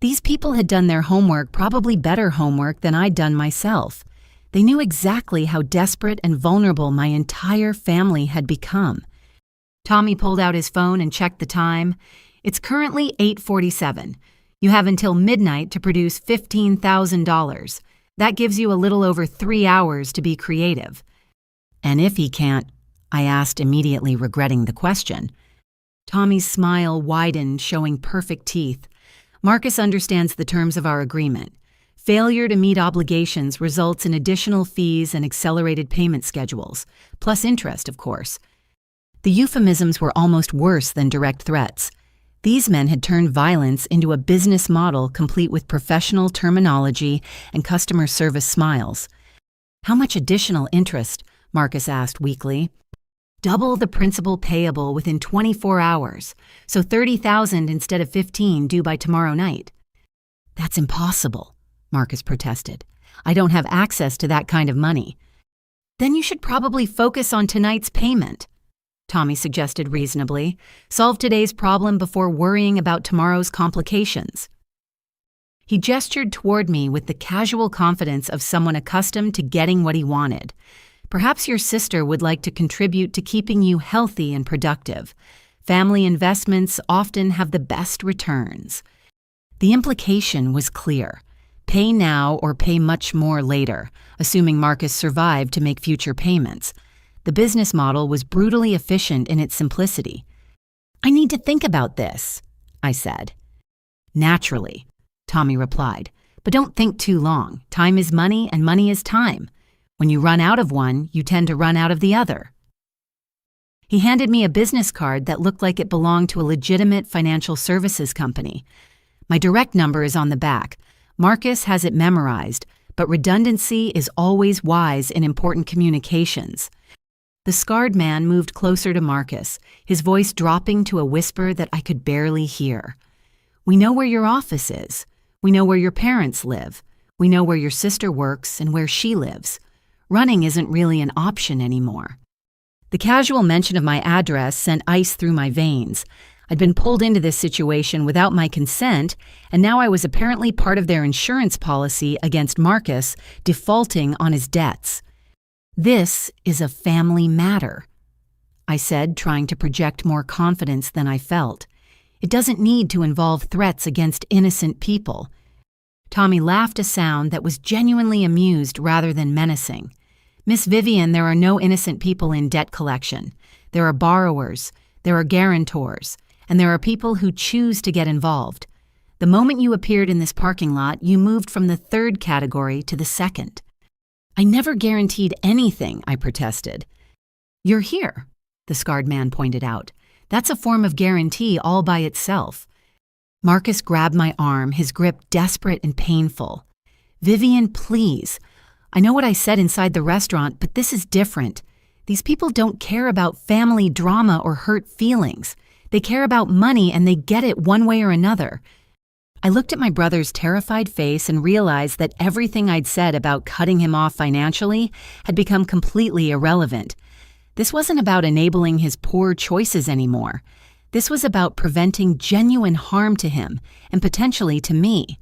These people had done their homework, probably better homework than I'd done myself. They knew exactly how desperate and vulnerable my entire family had become. Tommy pulled out his phone and checked the time. "It's currently 8:47. You have until midnight to produce $15,000. That gives you a little over 3 hours to be creative." "And if he can't?" I asked, immediately regretting the question. Tommy's smile widened, showing perfect teeth. "Marcus understands the terms of our agreement. Failure to meet obligations results in additional fees and accelerated payment schedules, plus interest, of course." The euphemisms were almost worse than direct threats. These men had turned violence into a business model complete with professional terminology and customer service smiles. "How much additional interest?" Marcus asked weakly. "Double the principal payable within 24 hours, so $30,000 instead of 15 due by tomorrow night." "That's impossible," Marcus protested. "I don't have access to that kind of money." "Then you should probably focus on tonight's payment," Tommy suggested reasonably. "Solve today's problem before worrying about tomorrow's complications." He gestured toward me with the casual confidence of someone accustomed to getting what he wanted. "Perhaps your sister would like to contribute to keeping you healthy and productive. Family investments often have the best returns." The implication was clear. Pay now or pay much more later, assuming Marcus survived to make future payments. The business model was brutally efficient in its simplicity. "I need to think about this," I said. "Naturally," Tommy replied, "but don't think too long. Time is money and money is time. When you run out of one, you tend to run out of the other." He handed me a business card that looked like it belonged to a legitimate financial services company. "My direct number is on the back. Marcus has it memorized, but redundancy is always wise in important communications." The scarred man moved closer to Marcus, his voice dropping to a whisper that I could barely hear. "We know where your office is. We know where your parents live. We know where your sister works and where she lives. Running isn't really an option anymore." The casual mention of my address sent ice through my veins. I'd been pulled into this situation without my consent, and now I was apparently part of their insurance policy against Marcus defaulting on his debts. "This is a family matter," I said, trying to project more confidence than I felt. "It doesn't need to involve threats against innocent people." Tommy laughed a sound that was genuinely amused rather than menacing. "Miss Vivian, there are no innocent people in debt collection. There are borrowers, there are guarantors, and there are people who choose to get involved. The moment you appeared in this parking lot, you moved from the third category to the second." "I never guaranteed anything," I protested. "You're here," the scarred man pointed out. "That's a form of guarantee all by itself." Marcus grabbed my arm, his grip desperate and painful. "Vivian, please. I know what I said inside the restaurant, but this is different. These people don't care about family drama or hurt feelings. They care about money, and they get it one way or another." I looked at my brother's terrified face and realized that everything I'd said about cutting him off financially had become completely irrelevant. This wasn't about enabling his poor choices anymore. This was about preventing genuine harm to him and potentially to me.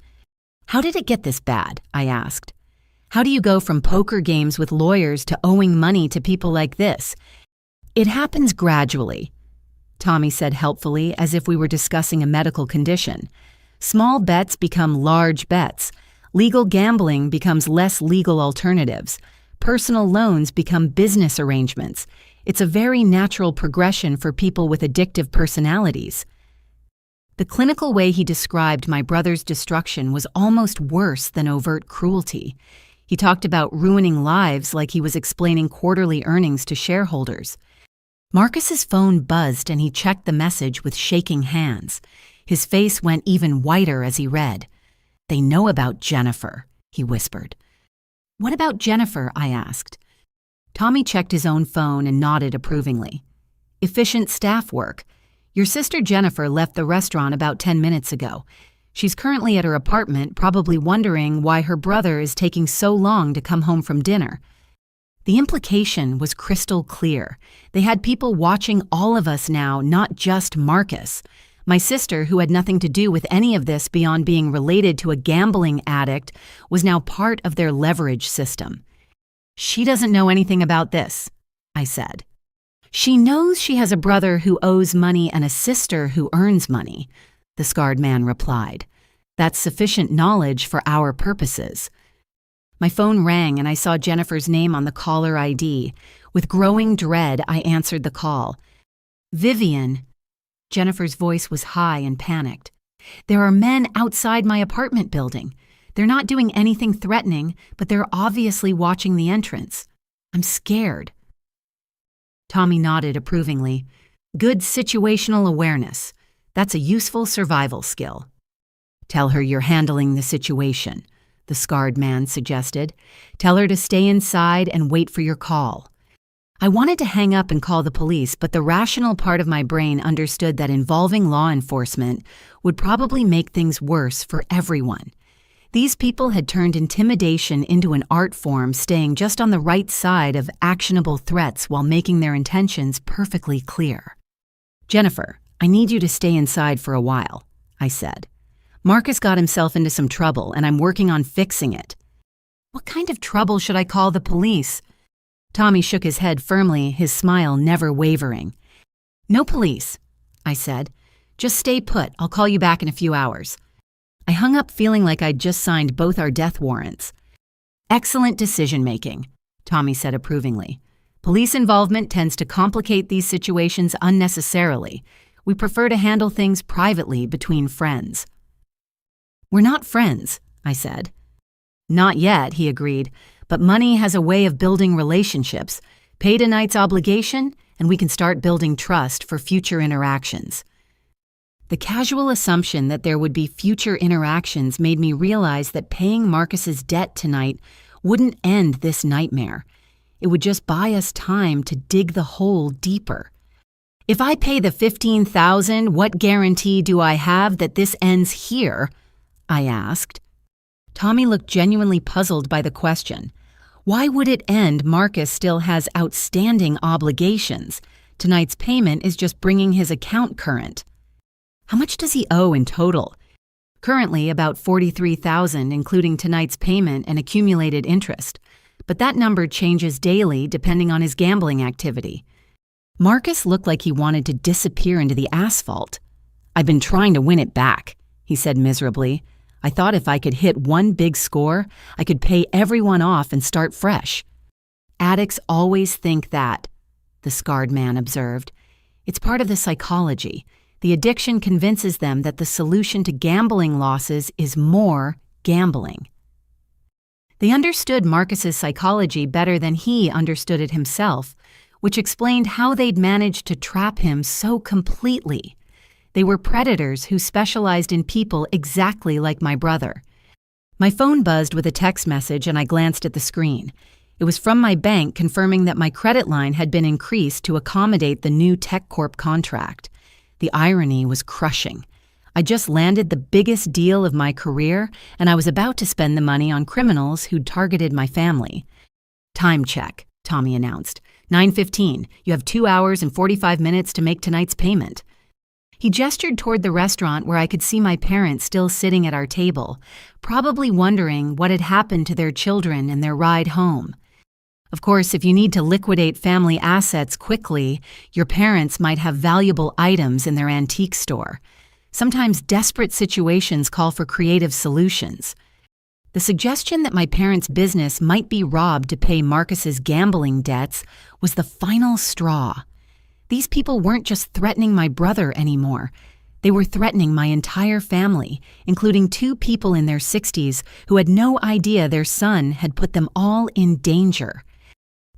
"How did it get this bad?" I asked. "How do you go from poker games with lawyers to owing money to people like this?" "It happens gradually," Tommy said helpfully, as if we were discussing a medical condition. "Small bets become large bets. Legal gambling becomes less legal alternatives. Personal loans become business arrangements. It's a very natural progression for people with addictive personalities." The clinical way he described my brother's destruction was almost worse than overt cruelty. He talked about ruining lives like he was explaining quarterly earnings to shareholders. Marcus's phone buzzed and he checked the message with shaking hands. His face went even whiter as he read. "They know about Jennifer," he whispered. "What about Jennifer?" I asked. Tommy checked his own phone and nodded approvingly. "Efficient staff work. Your sister Jennifer left the restaurant about 10 minutes ago. She's currently at her apartment, probably wondering why her brother is taking so long to come home from dinner." The implication was crystal clear. They had people watching all of us now, not just Marcus. My sister, who had nothing to do with any of this beyond being related to a gambling addict, was now part of their leverage system. "She doesn't know anything about this," I said. "She knows she has a brother who owes money and a sister who earns money," the scarred man replied. "That's sufficient knowledge for our purposes." My phone rang and I saw Jennifer's name on the caller ID. With growing dread, I answered the call. "Vivian." Jennifer's voice was high and panicked. "There are men outside my apartment building. They're not doing anything threatening, but they're obviously watching the entrance. I'm scared." Tommy nodded approvingly. "Good situational awareness. That's a useful survival skill. Tell her you're handling the situation, the scarred man suggested. Tell her to stay inside and wait for your call. I wanted to hang up and call the police, but the rational part of my brain understood that involving law enforcement would probably make things worse for everyone. These people had turned intimidation into an art form, staying just on the right side of actionable threats while making their intentions perfectly clear. Jennifer, I need you to stay inside for a while, I said. Marcus got himself into some trouble, and I'm working on fixing it. What kind of trouble should I call the police? Tommy shook his head firmly, his smile never wavering. No police, I said. Just stay put. I'll call you back in a few hours. I hung up feeling like I'd just signed both our death warrants. Excellent decision-making, Tommy said approvingly. Police involvement tends to complicate these situations unnecessarily. We prefer to handle things privately between friends. We're not friends, I said. Not yet, he agreed, but money has a way of building relationships. Pay tonight's obligation, and we can start building trust for future interactions. The casual assumption that there would be future interactions made me realize that paying Marcus's debt tonight wouldn't end this nightmare. It would just buy us time to dig the hole deeper. If I pay the $15,000, what guarantee do I have that this ends here? I asked. Tommy looked genuinely puzzled by the question. Why would it end? Marcus still has outstanding obligations. Tonight's payment is just bringing his account current. How much does he owe in total? Currently about $43,000, including tonight's payment and accumulated interest. But that number changes daily depending on his gambling activity. Marcus looked like he wanted to disappear into the asphalt. I've been trying to win it back, he said miserably. I thought if I could hit one big score, I could pay everyone off and start fresh. Addicts always think that, the scarred man observed. It's part of the psychology. The addiction convinces them that the solution to gambling losses is more gambling. They understood Marcus's psychology better than he understood it himself, which explained how they'd managed to trap him so completely. They were predators who specialized in people exactly like my brother. My phone buzzed with a text message and I glanced at the screen. It was from my bank confirming that my credit line had been increased to accommodate the new TechCorp contract. The irony was crushing. I just landed the biggest deal of my career, and I was about to spend the money on criminals who'd targeted my family. Time check, Tommy announced. 9:15. You have 2 hours and 45 minutes to make tonight's payment. He gestured toward the restaurant where I could see my parents still sitting at our table, probably wondering what had happened to their children and their ride home. Of course, if you need to liquidate family assets quickly, your parents might have valuable items in their antique store. Sometimes desperate situations call for creative solutions. The suggestion that my parents' business might be robbed to pay Marcus's gambling debts was the final straw. These people weren't just threatening my brother anymore. They were threatening my entire family, including 2 people in their 60s who had no idea their son had put them all in danger.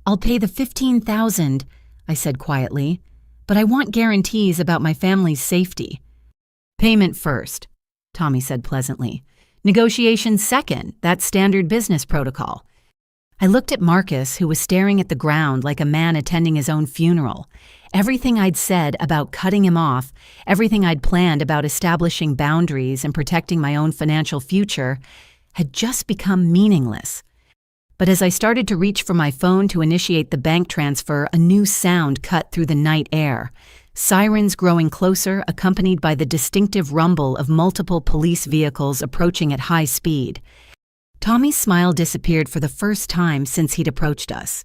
I'll pay the $15,000, I said quietly, but I want guarantees about my family's safety. Payment first, Tommy said pleasantly. Negotiations second, that's standard business protocol. I looked at Marcus, who was staring at the ground like a man attending his own funeral. Everything I'd said about cutting him off, everything I'd planned about establishing boundaries and protecting my own financial future, had just become meaningless. But as I started to reach for my phone to initiate the bank transfer, a new sound cut through the night air. Sirens growing closer, accompanied by the distinctive rumble of multiple police vehicles approaching at high speed. Tommy's smile disappeared for the first time since he'd approached us.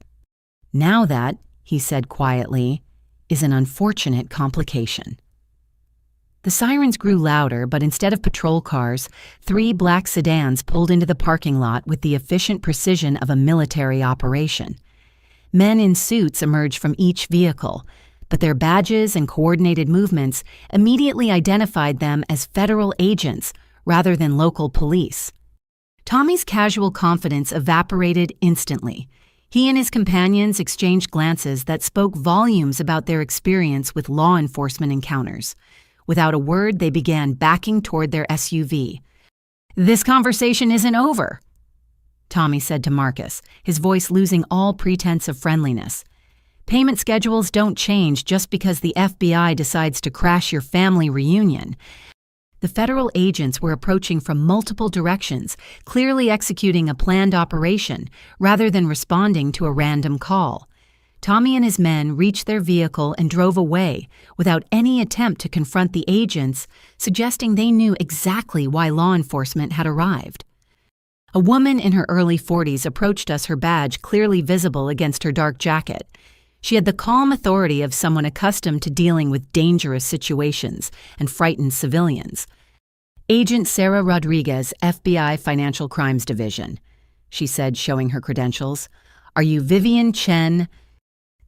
Now that, he said quietly, is an unfortunate complication. The sirens grew louder, but instead of patrol cars, 3 black sedans pulled into the parking lot with the efficient precision of a military operation. Men in suits emerged from each vehicle, but their badges and coordinated movements immediately identified them as federal agents rather than local police. Tommy's casual confidence evaporated instantly. He and his companions exchanged glances that spoke volumes about their experience with law enforcement encounters. Without a word, they began backing toward their SUV. "This conversation isn't over," Tommy said to Marcus, his voice losing all pretense of friendliness. "Payment schedules don't change just because the FBI decides to crash your family reunion." The federal agents were approaching from multiple directions, clearly executing a planned operation rather than responding to a random call. Tommy and his men reached their vehicle and drove away without any attempt to confront the agents, suggesting they knew exactly why law enforcement had arrived. A woman in her early 40s approached us, her badge clearly visible against her dark jacket. She had the calm authority of someone accustomed to dealing with dangerous situations and frightened civilians. "Agent Sarah Rodriguez, FBI Financial Crimes Division," she said, showing her credentials. "Are you Vivian Chen?"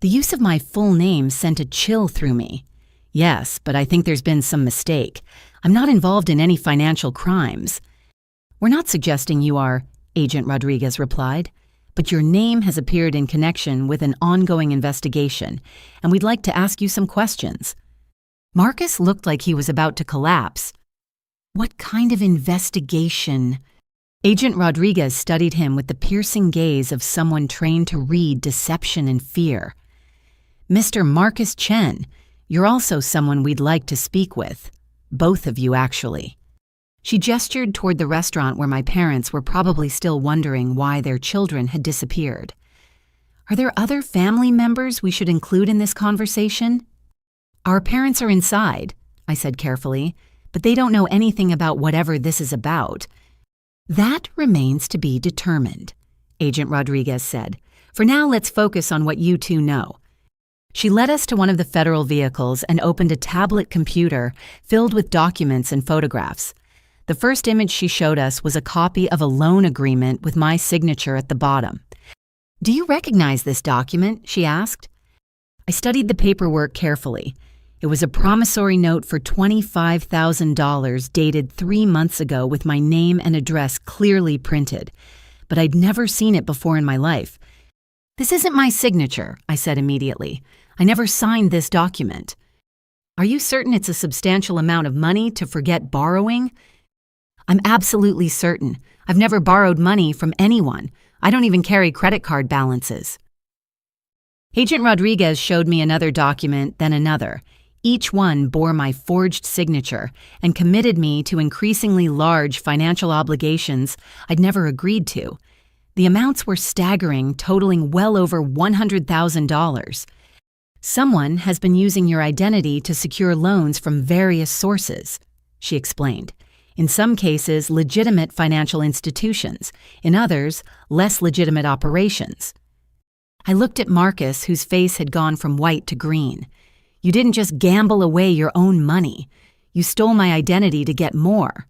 The use of my full name sent a chill through me. "Yes, but I think there's been some mistake. I'm not involved in any financial crimes." "We're not suggesting you are," Agent Rodriguez replied, "but your name has appeared in connection with an ongoing investigation, and we'd like to ask you some questions." Marcus looked like he was about to collapse. "What kind of investigation?" Agent Rodriguez studied him with the piercing gaze of someone trained to read deception and fear. "Mr. Marcus Chen, you're also someone we'd like to speak with. Both of you, actually." She gestured toward the restaurant where my parents were probably still wondering why their children had disappeared. "Are there other family members we should include in this conversation?" "Our parents are inside," I said carefully, "but they don't know anything about whatever this is about." "That remains to be determined," Agent Rodriguez said. "For now, let's focus on what you two know." She led us to one of the federal vehicles and opened a tablet computer filled with documents and photographs. The first image she showed us was a copy of a loan agreement with my signature at the bottom. "Do you recognize this document?" she asked. I studied the paperwork carefully. It was a promissory note for $25,000 dated 3 months ago with my name and address clearly printed, but I'd never seen it before in my life. "This isn't my signature," I said immediately. "I never signed this document." "Are you certain it's a substantial amount of money to forget borrowing?" "I'm absolutely certain. I've never borrowed money from anyone. I don't even carry credit card balances." Agent Rodriguez showed me another document, then another. Each one bore my forged signature and committed me to increasingly large financial obligations I'd never agreed to. The amounts were staggering, totaling well over $100,000. "Someone has been using your identity to secure loans from various sources," she explained. "In some cases, legitimate financial institutions. In others, less legitimate operations." I looked at Marcus, whose face had gone from white to green. "You didn't just gamble away your own money. You stole my identity to get more."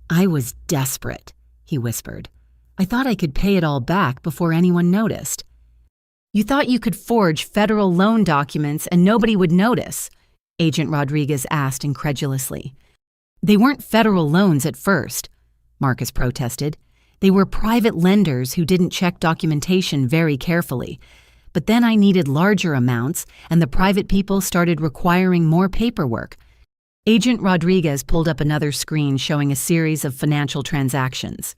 "I was desperate," he whispered. "I thought I could pay it all back before anyone noticed." "You thought you could forge federal loan documents and nobody would notice?" Agent Rodriguez asked incredulously. "They weren't federal loans at first," Marcus protested. "They were private lenders who didn't check documentation very carefully. But then I needed larger amounts, and the private people started requiring more paperwork." Agent Rodriguez pulled up another screen showing a series of financial transactions.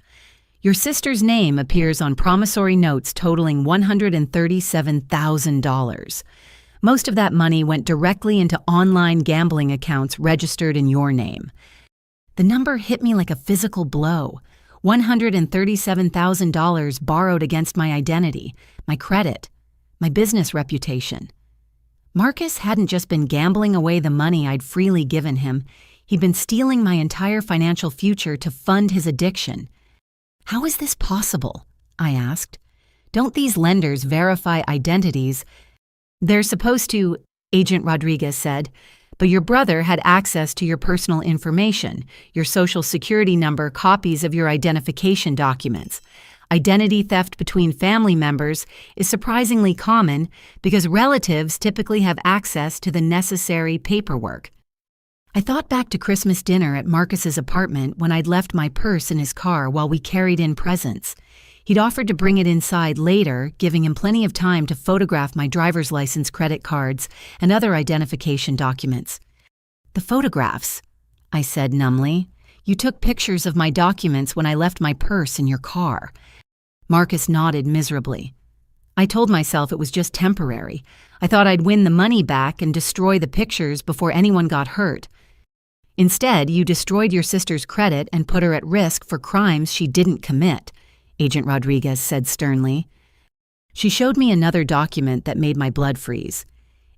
"Your sister's name appears on promissory notes totaling $137,000. Most of that money went directly into online gambling accounts registered in your name." The number hit me like a physical blow. $137,000 borrowed against my identity, my credit, my business reputation. Marcus hadn't just been gambling away the money I'd freely given him. He'd been stealing my entire financial future to fund his addiction. "How is this possible?" I asked. "Don't these lenders verify identities?" "They're supposed to," Agent Rodriguez said, "but your brother had access to your personal information, your social security number, copies of your identification documents. Identity theft between family members is surprisingly common because relatives typically have access to the necessary paperwork." I thought back to Christmas dinner at Marcus's apartment when I'd left my purse in his car while we carried in presents. He'd offered to bring it inside later, giving him plenty of time to photograph my driver's license, credit cards, and other identification documents. "The photographs," I said numbly. "You took pictures of my documents when I left my purse in your car." Marcus nodded miserably. "I told myself it was just temporary. I thought I'd win the money back and destroy the pictures before anyone got hurt. Instead, you destroyed your sister's credit and put her at risk for crimes she didn't commit," Agent Rodriguez said sternly. She showed me another document that made my blood freeze.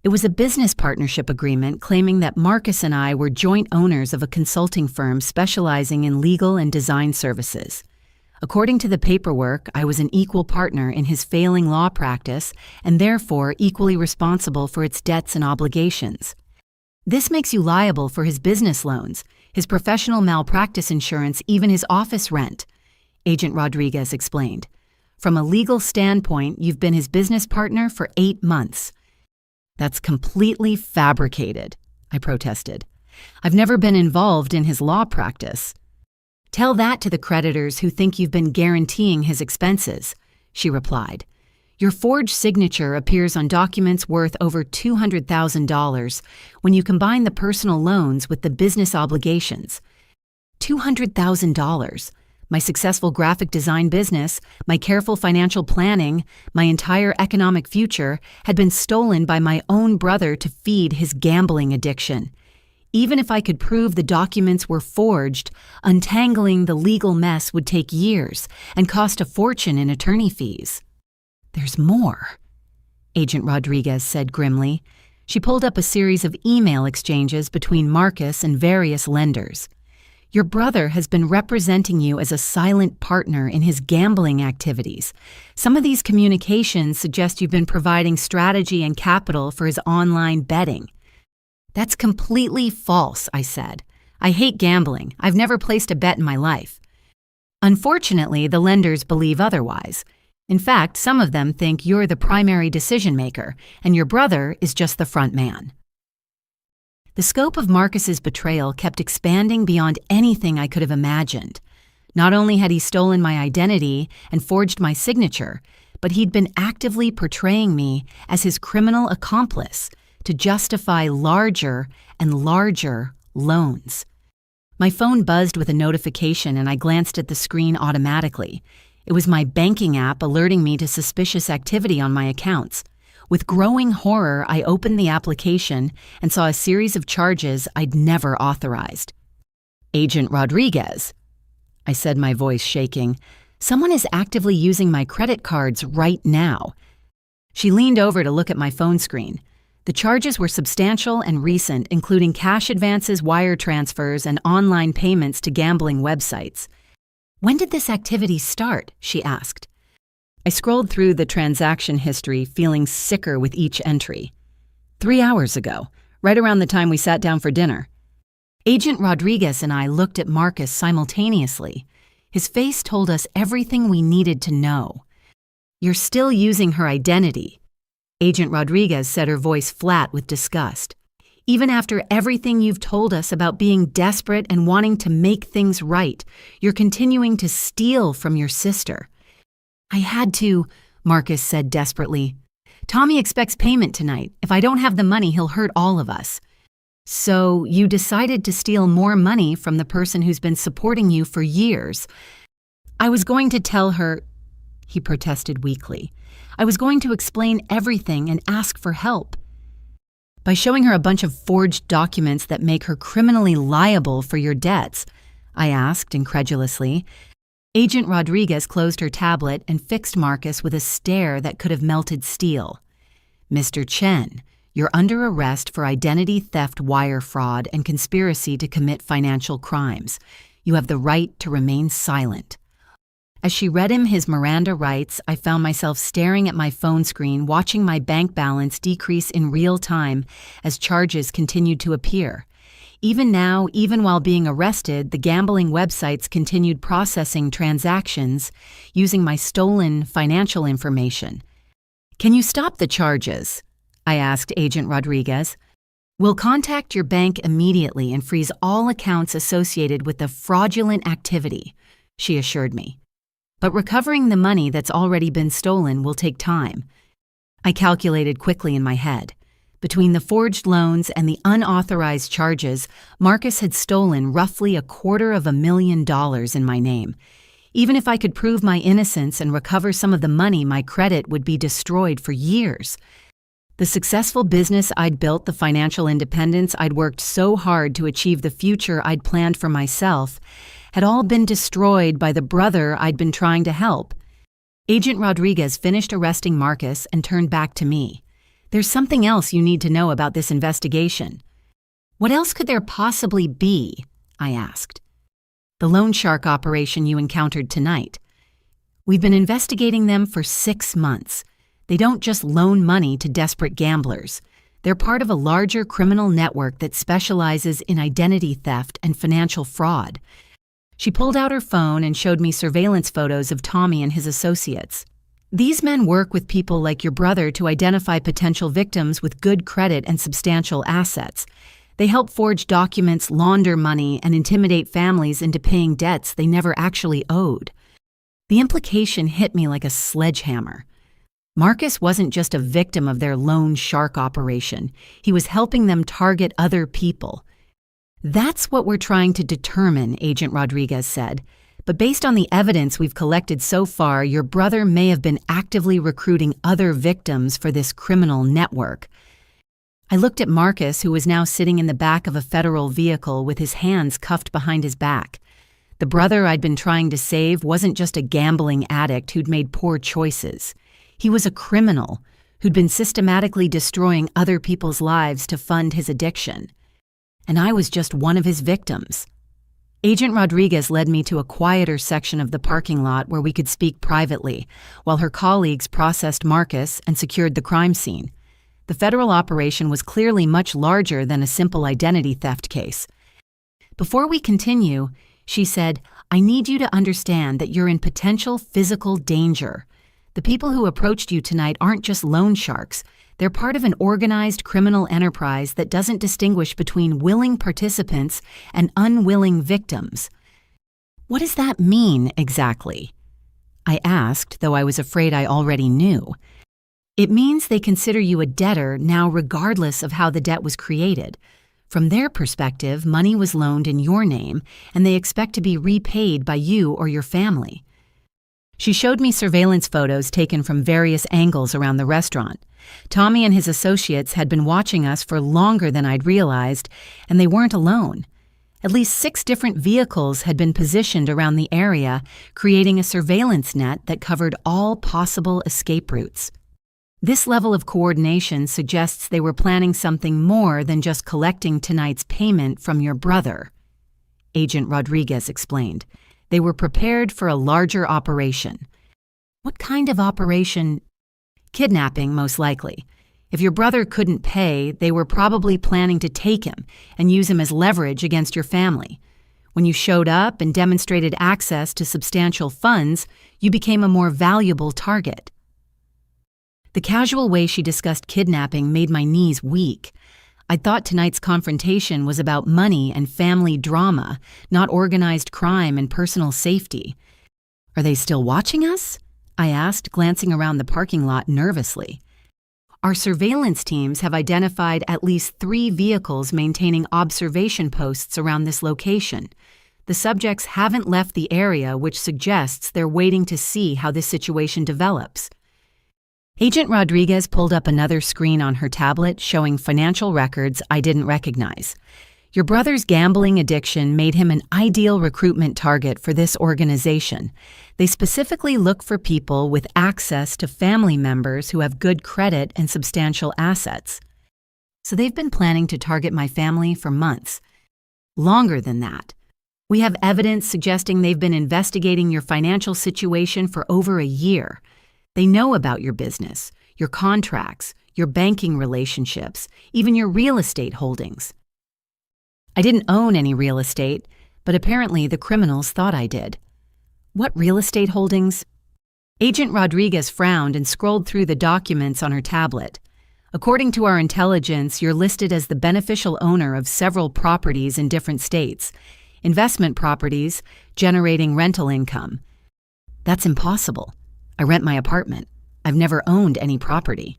It was a business partnership agreement claiming that Marcus and I were joint owners of a consulting firm specializing in legal and design services. According to the paperwork, I was an equal partner in his failing law practice and therefore equally responsible for its debts and obligations. "This makes you liable for his business loans, his professional malpractice insurance, even his office rent," Agent Rodriguez explained. "From a legal standpoint, you've been his business partner for 8 months. "That's completely fabricated," I protested. "I've never been involved in his law practice." "Tell that to the creditors who think you've been guaranteeing his expenses," she replied. "Your forged signature appears on documents worth over $200,000 when you combine the personal loans with the business obligations. $200,000. My successful graphic design business, my careful financial planning, my entire economic future had been stolen by my own brother to feed his gambling addiction. Even if I could prove the documents were forged, untangling the legal mess would take years and cost a fortune in attorney fees." "There's more," Agent Rodriguez said grimly. She pulled up a series of email exchanges between Marcus and various lenders. "Your brother has been representing you as a silent partner in his gambling activities. Some of these communications suggest you've been providing strategy and capital for his online betting." "That's completely false," I said. "I hate gambling. I've never placed a bet in my life." Unfortunately, the lenders believe otherwise. In fact, some of them think you're the primary decision maker, and your brother is just the front man. The scope of Marcus's betrayal kept expanding beyond anything I could have imagined. Not only had he stolen my identity and forged my signature, but he'd been actively portraying me as his criminal accomplice to justify larger and larger loans. My phone buzzed with a notification and I glanced at the screen automatically. It was my banking app alerting me to suspicious activity on my accounts. With growing horror, I opened the application and saw a series of charges I'd never authorized. "Agent Rodriguez," I said, my voice shaking, "someone is actively using my credit cards right now." She leaned over to look at my phone screen. The charges were substantial and recent, including cash advances, wire transfers, and online payments to gambling websites. "When did this activity start?" she asked. I scrolled through the transaction history, feeling sicker with each entry. 3 hours ago, right around the time we sat down for dinner." Agent Rodriguez and I looked at Marcus simultaneously. His face told us everything we needed to know. "You're still using her identity," Agent Rodriguez said, her voice flat with disgust. "Even after everything you've told us about being desperate and wanting to make things right, you're continuing to steal from your sister." "I had to," Marcus said desperately. "Tommy expects payment tonight. If I don't have the money, he'll hurt all of us." "So you decided to steal more money from the person who's been supporting you for years." "I was going to tell her," he protested weakly. "I was going to explain everything and ask for help." "By showing her a bunch of forged documents that make her criminally liable for your debts?" I asked incredulously. Agent Rodriguez closed her tablet and fixed Marcus with a stare that could have melted steel. "Mr. Chen, you're under arrest for identity theft, wire fraud, and conspiracy to commit financial crimes. You have the right to remain silent." As she read him his Miranda rights, I found myself staring at my phone screen, watching my bank balance decrease in real time as charges continued to appear. Even now, even while being arrested, the gambling websites continued processing transactions using my stolen financial information. "Can you stop the charges?" I asked Agent Rodriguez. "We'll contact your bank immediately and freeze all accounts associated with the fraudulent activity," she assured me. "But recovering the money that's already been stolen will take time." I calculated quickly in my head. Between the forged loans and the unauthorized charges, Marcus had stolen roughly $250,000 in my name. Even if I could prove my innocence and recover some of the money, my credit would be destroyed for years. The successful business I'd built, the financial independence I'd worked so hard to achieve, the future I'd planned for myself, had all been destroyed by the brother I'd been trying to help. Agent Rodriguez finished arresting Marcus and turned back to me. "There's something else you need to know about this investigation." "What else could there possibly be?" I asked. "The loan shark operation you encountered tonight. We've been investigating them for 6 months. They don't just loan money to desperate gamblers. They're part of a larger criminal network that specializes in identity theft and financial fraud." She pulled out her phone and showed me surveillance photos of Tommy and his associates. "These men work with people like your brother to identify potential victims with good credit and substantial assets. They help forge documents, launder money, and intimidate families into paying debts they never actually owed." The implication hit me like a sledgehammer. Marcus wasn't just a victim of their loan shark operation. He was helping them target other people. "That's what we're trying to determine," Agent Rodriguez said. "But based on the evidence we've collected so far, your brother may have been actively recruiting other victims for this criminal network." I looked at Marcus, who was now sitting in the back of a federal vehicle with his hands cuffed behind his back. The brother I'd been trying to save wasn't just a gambling addict who'd made poor choices. He was a criminal who'd been systematically destroying other people's lives to fund his addiction. And I was just one of his victims. Agent Rodriguez led me to a quieter section of the parking lot where we could speak privately, while her colleagues processed Marcus and secured the crime scene. The federal operation was clearly much larger than a simple identity theft case. "Before we continue," she said, "I need you to understand that you're in potential physical danger. The people who approached you tonight aren't just loan sharks. They're part of an organized criminal enterprise that doesn't distinguish between willing participants and unwilling victims." "What does that mean exactly?" I asked, though I was afraid I already knew. "It means they consider you a debtor now regardless of how the debt was created. From their perspective, money was loaned in your name, and they expect to be repaid by you or your family." She showed me surveillance photos taken from various angles around the restaurant. Tommy and his associates had been watching us for longer than I'd realized, and they weren't alone. At least 6 different vehicles had been positioned around the area, creating a surveillance net that covered all possible escape routes. This level of coordination suggests they were planning something more than just collecting tonight's payment from your brother, Agent Rodriguez explained. They were prepared for a larger operation. "What kind of operation?" "Kidnapping, most likely. If your brother couldn't pay, they were probably planning to take him and use him as leverage against your family. When you showed up and demonstrated access to substantial funds, you became a more valuable target." The casual way she discussed kidnapping made my knees weak. I thought tonight's confrontation was about money and family drama, not organized crime and personal safety. "Are they still watching us?" I asked, glancing around the parking lot nervously. "Our surveillance teams have identified at least 3 vehicles maintaining observation posts around this location. The subjects haven't left the area, which suggests they're waiting to see how this situation develops." Agent Rodriguez pulled up another screen on her tablet showing financial records I didn't recognize. "Your brother's gambling addiction made him an ideal recruitment target for this organization. They specifically look for people with access to family members who have good credit and substantial assets. So they've been planning to target my family for months. Longer than that. We have evidence suggesting they've been investigating your financial situation for over a year. They know about your business, your contracts, your banking relationships, even your real estate holdings." I didn't own any real estate, but apparently the criminals thought I did. "What real estate holdings?" Agent Rodriguez frowned and scrolled through the documents on her tablet. "According to our intelligence, you're listed as the beneficial owner of several properties in different states, investment properties generating rental income." "That's impossible. I rent my apartment. I've never owned any property."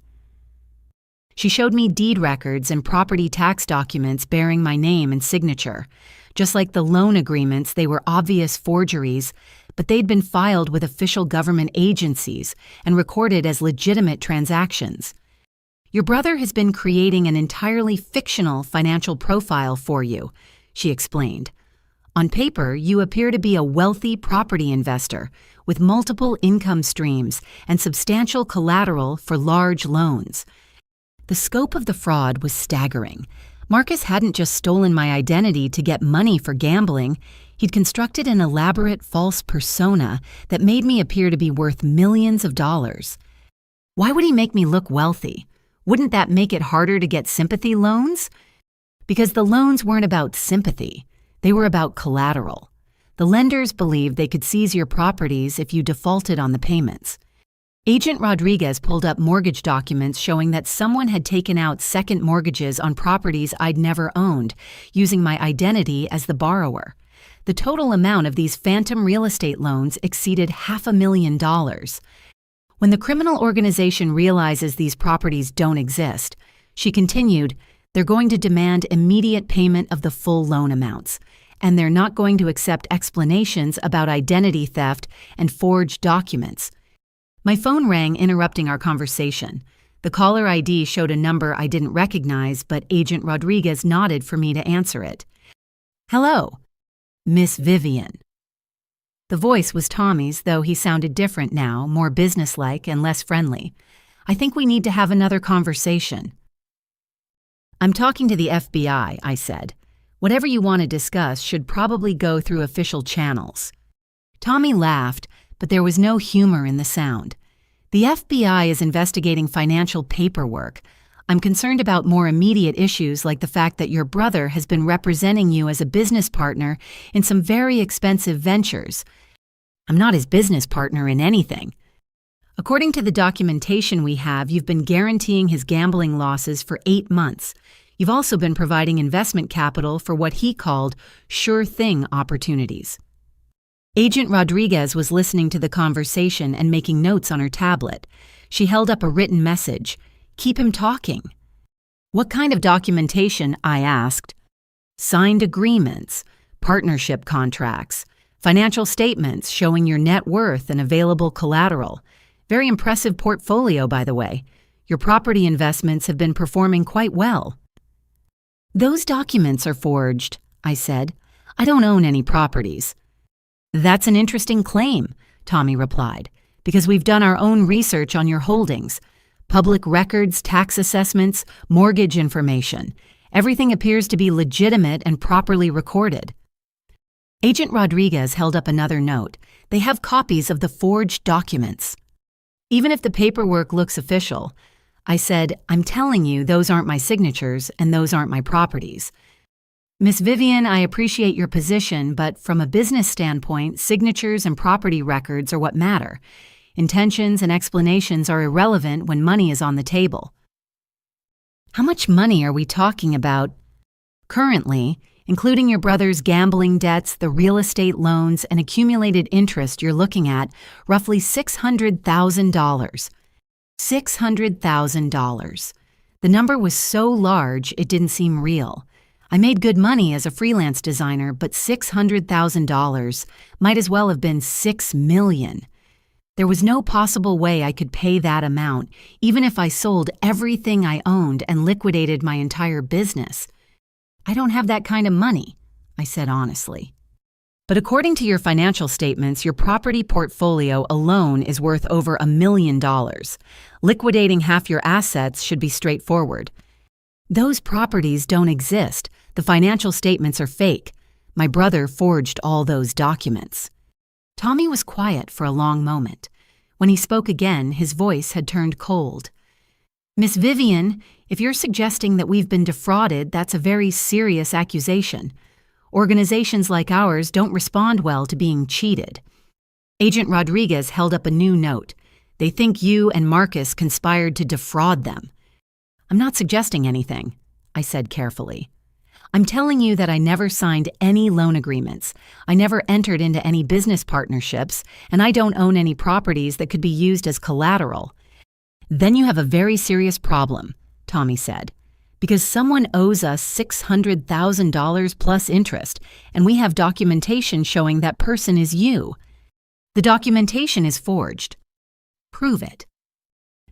She showed me deed records and property tax documents bearing my name and signature. Just like the loan agreements, they were obvious forgeries, but they'd been filed with official government agencies and recorded as legitimate transactions. Your brother has been creating an entirely fictional financial profile for you, she explained. On paper, you appear to be a wealthy property investor with multiple income streams and substantial collateral for large loans. The scope of the fraud was staggering. Marcus hadn't just stolen my identity to get money for gambling. He'd constructed an elaborate false persona that made me appear to be worth millions of dollars. Why would he make me look wealthy? Wouldn't that make it harder to get sympathy loans? Because the loans weren't about sympathy. They were about collateral. The lenders believed they could seize your properties if you defaulted on the payments. Agent Rodriguez pulled up mortgage documents showing that someone had taken out second mortgages on properties I'd never owned, using my identity as the borrower. The total amount of these phantom real estate loans exceeded $500,000. When the criminal organization realizes these properties don't exist, she continued, they're going to demand immediate payment of the full loan amounts, and they're not going to accept explanations about identity theft and forged documents. My phone rang, interrupting our conversation. The caller ID showed a number I didn't recognize, but Agent Rodriguez nodded for me to answer it. Hello, Miss Vivian. The voice was Tommy's, though he sounded different now, more businesslike and less friendly. I think we need to have another conversation. I'm talking to the FBI, I said. Whatever you want to discuss should probably go through official channels. Tommy laughed, but there was no humor in the sound. The FBI is investigating financial paperwork. I'm concerned about more immediate issues like the fact that your brother has been representing you as a business partner in some very expensive ventures. I'm not his business partner in anything. According to the documentation we have, you've been guaranteeing his gambling losses for 8 months. You've also been providing investment capital for what he called sure thing opportunities. Agent Rodriguez was listening to the conversation and making notes on her tablet. She held up a written message. Keep him talking. What kind of documentation? I asked. Signed agreements, partnership contracts, financial statements showing your net worth and available collateral. Very impressive portfolio, by the way. Your property investments have been performing quite well. Those documents are forged, I said. I don't own any properties. That's an interesting claim, Tommy replied, because we've done our own research on your holdings. Public records, tax assessments, mortgage information. Everything appears to be legitimate and properly recorded. Agent Rodriguez held up another note. They have copies of the forged documents. Even if the paperwork looks official, I said, I'm telling you those aren't my signatures and those aren't my properties. Miss Vivian, I appreciate your position, but from a business standpoint, signatures and property records are what matter. Intentions and explanations are irrelevant when money is on the table. How much money are we talking about? Currently, including your brother's gambling debts, the real estate loans, and accumulated interest, you're looking at roughly $600,000. $600,000. The number was so large it didn't seem real. I made good money as a freelance designer, but $600,000 might as well have been $6 million. There was no possible way I could pay that amount, even if I sold everything I owned and liquidated my entire business. I don't have that kind of money, I said honestly. But according to your financial statements, your property portfolio alone is worth over $1 million. Liquidating half your assets should be straightforward. Those properties don't exist. The financial statements are fake. My brother forged all those documents. Tommy was quiet for a long moment. When he spoke again, his voice had turned cold. Miss Vivian, if you're suggesting that we've been defrauded, that's a very serious accusation. Organizations like ours don't respond well to being cheated. Agent Rodriguez held up a new note. They think you and Marcus conspired to defraud them. I'm not suggesting anything, I said carefully. I'm telling you that I never signed any loan agreements. I never entered into any business partnerships, and I don't own any properties that could be used as collateral. Then you have a very serious problem. Tommy said, because someone owes us $600,000 plus interest, and we have documentation showing that person is you. The documentation is forged. Prove it.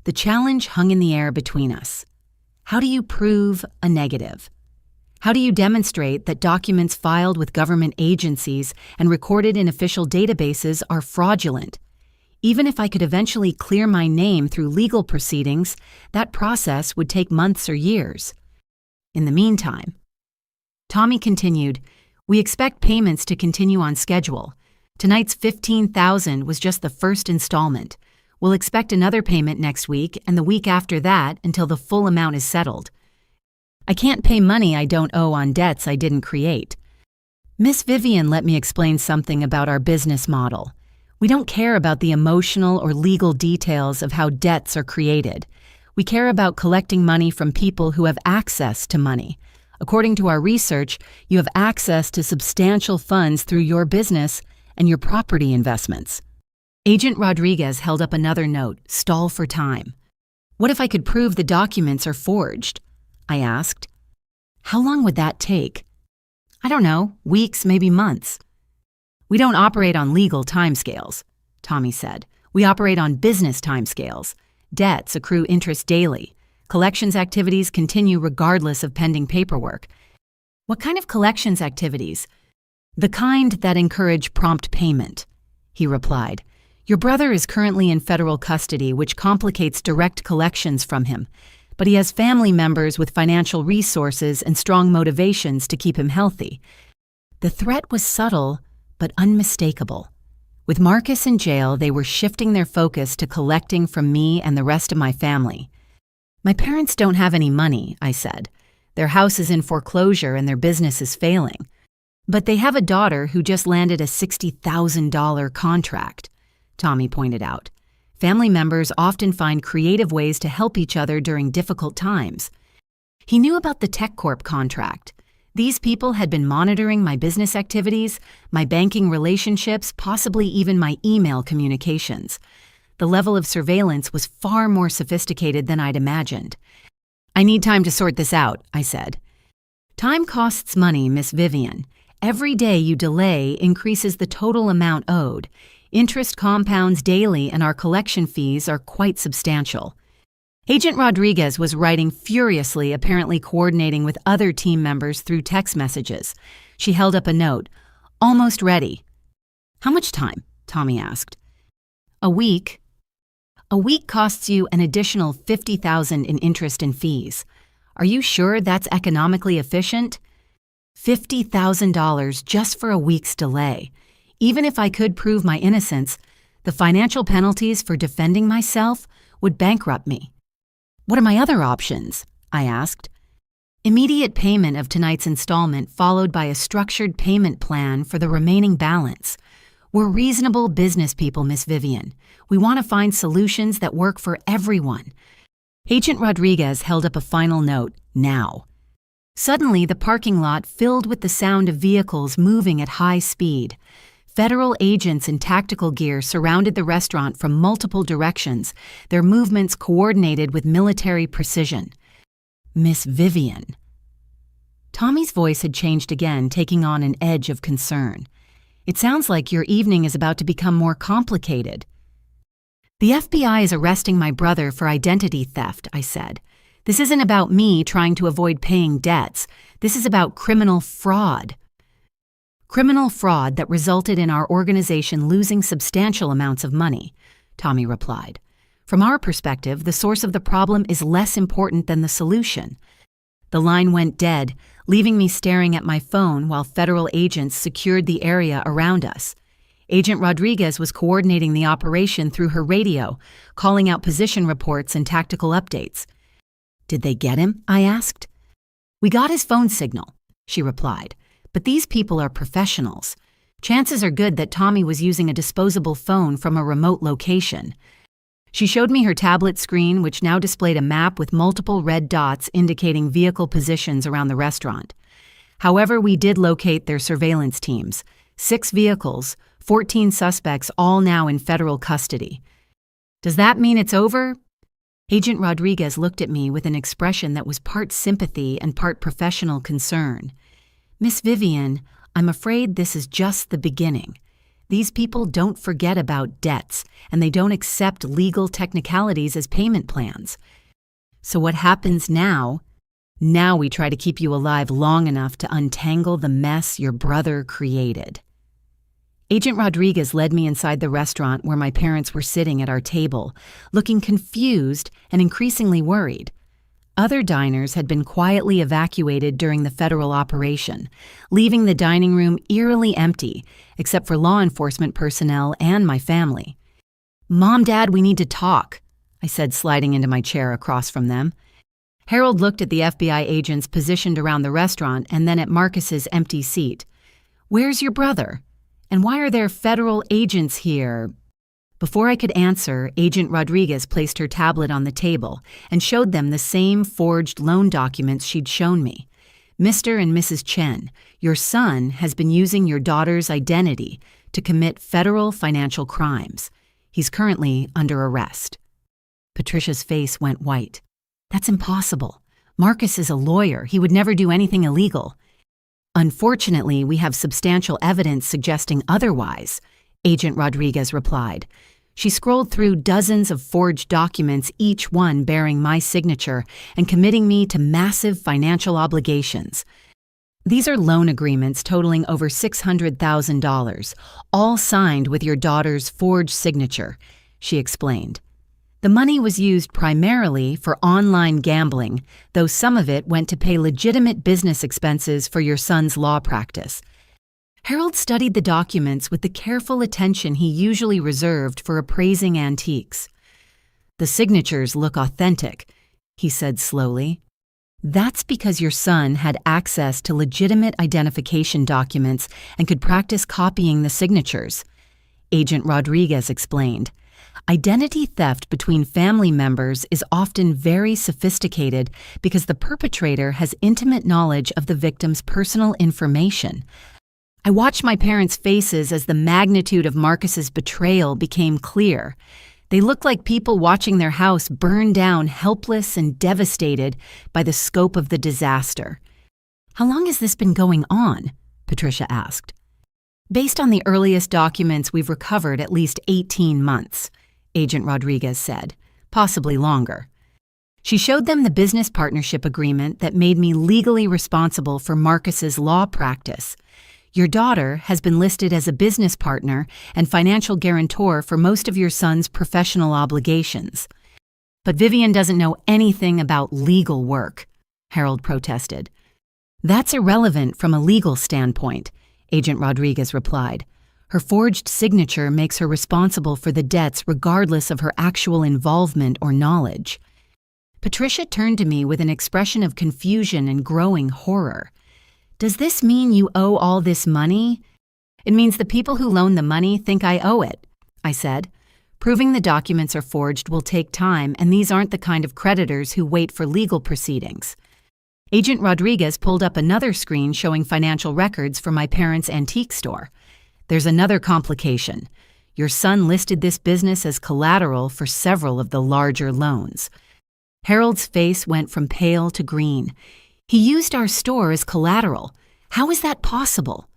The challenge hung in the air between us. How do you prove a negative? How do you demonstrate that documents filed with government agencies and recorded in official databases are fraudulent? Even if I could eventually clear my name through legal proceedings, that process would take months or years. In the meantime, Tommy continued, we expect payments to continue on schedule. Tonight's $15,000 was just the first installment. We'll expect another payment next week and the week after that until the full amount is settled. I can't pay money I don't owe on debts I didn't create. Miss Vivian let me explain something about our business model. We don't care about the emotional or legal details of how debts are created. We care about collecting money from people who have access to money. According to our research, you have access to substantial funds through your business and your property investments. Agent Rodriguez held up another note, stall for time. What if I could prove the documents are forged? I asked. How long would that take? I don't know, weeks, maybe months. We don't operate on legal timescales, Tommy said. We operate on business timescales. Debts accrue interest daily. Collections activities continue regardless of pending paperwork. What kind of collections activities? The kind that encourage prompt payment, he replied. Your brother is currently in federal custody, which complicates direct collections from him. But he has family members with financial resources and strong motivations to keep him healthy. The threat was subtle, but unmistakable. With Marcus in jail, they were shifting their focus to collecting from me and the rest of my family. My parents don't have any money, I said. Their house is in foreclosure and their business is failing. But they have a daughter who just landed a $60,000 contract, Tommy pointed out. Family members often find creative ways to help each other during difficult times. He knew about the TechCorp contract. These people had been monitoring my business activities, my banking relationships, possibly even my email communications. The level of surveillance was far more sophisticated than I'd imagined. I need time to sort this out, I said. Time costs money, Miss Vivian. Every day you delay increases the total amount owed. Interest compounds daily and our collection fees are quite substantial. Agent Rodriguez was writing furiously, apparently coordinating with other team members through text messages. She held up a note. Almost ready. How much time? Tommy asked. A week. A week costs you an additional $50,000 in interest and fees. Are you sure that's economically efficient? $50,000 just for a week's delay. Even if I could prove my innocence, the financial penalties for defending myself would bankrupt me. What are my other options? I asked. Immediate payment of tonight's installment followed by a structured payment plan for the remaining balance. We're reasonable business people, Miss Vivian. We want to find solutions that work for everyone. Agent Rodriguez held up a final note, now. Suddenly, the parking lot filled with the sound of vehicles moving at high speed. Federal agents in tactical gear surrounded the restaurant from multiple directions, their movements coordinated with military precision. Miss Vivian. Tommy's voice had changed again, taking on an edge of concern. It sounds like your evening is about to become more complicated. The FBI is arresting my brother for identity theft, I said. This isn't about me trying to avoid paying debts. This is about criminal fraud. Criminal fraud that resulted in our organization losing substantial amounts of money, Tommy replied. From our perspective, the source of the problem is less important than the solution. The line went dead, leaving me staring at my phone while federal agents secured the area around us. Agent Rodriguez was coordinating the operation through her radio, calling out position reports and tactical updates. Did they get him? I asked. We got his phone signal, she replied. But these people are professionals. Chances are good that Tommy was using a disposable phone from a remote location. She showed me her tablet screen, which now displayed a map with multiple red dots indicating vehicle positions around the restaurant. However, we did locate their surveillance teams. 6 vehicles, 14 suspects, all now in federal custody. Does that mean it's over? Agent Rodriguez looked at me with an expression that was part sympathy and part professional concern. Miss Vivian, I'm afraid this is just the beginning. These people don't forget about debts, and they don't accept legal technicalities as payment plans. So what happens now? Now we try to keep you alive long enough to untangle the mess your brother created. Agent Rodriguez led me inside the restaurant where my parents were sitting at our table, looking confused and increasingly worried. Other diners had been quietly evacuated during the federal operation, leaving the dining room eerily empty, except for law enforcement personnel and my family. "Mom, Dad, we need to talk," I said, sliding into my chair across from them. Harold looked at the FBI agents positioned around the restaurant and then at Marcus's empty seat. "Where's your brother? And why are there federal agents here?" Before I could answer, Agent Rodriguez placed her tablet on the table and showed them the same forged loan documents she'd shown me. "Mr. and Mrs. Chen, your son has been using your daughter's identity to commit federal financial crimes. He's currently under arrest." Patricia's face went white. "That's impossible. Marcus is a lawyer. He would never do anything illegal." "Unfortunately, we have substantial evidence suggesting otherwise," Agent Rodriguez replied. She scrolled through dozens of forged documents, each one bearing my signature and committing me to massive financial obligations. "These are loan agreements totaling over $600,000, all signed with your daughter's forged signature," she explained. "The money was used primarily for online gambling, though some of it went to pay legitimate business expenses for your son's law practice." Harold studied the documents with the careful attention he usually reserved for appraising antiques. "The signatures look authentic," he said slowly. "That's because your son had access to legitimate identification documents and could practice copying the signatures," Agent Rodriguez explained. "Identity theft between family members is often very sophisticated because the perpetrator has intimate knowledge of the victim's personal information." I watched my parents' faces as the magnitude of Marcus's betrayal became clear. They looked like people watching their house burn down, helpless and devastated by the scope of the disaster. "How long has this been going on?" Patricia asked. "Based on the earliest documents we've recovered, at least 18 months, Agent Rodriguez said, "possibly longer." She showed them the business partnership agreement that made me legally responsible for Marcus's law practice. "Your daughter has been listed as a business partner and financial guarantor for most of your son's professional obligations." "But Vivian doesn't know anything about legal work," Harold protested. "That's irrelevant from a legal standpoint," Agent Rodriguez replied. "Her forged signature makes her responsible for the debts regardless of her actual involvement or knowledge." Patricia turned to me with an expression of confusion and growing horror. "Does this mean you owe all this money?" "It means the people who loan the money think I owe it," I said. "Proving the documents are forged will take time, and these aren't the kind of creditors who wait for legal proceedings." Agent Rodriguez pulled up another screen showing financial records for my parents' antique store. "There's another complication. Your son listed this business as collateral for several of the larger loans." Harold's face went from pale to green. "He used our store as collateral. How is that possible?"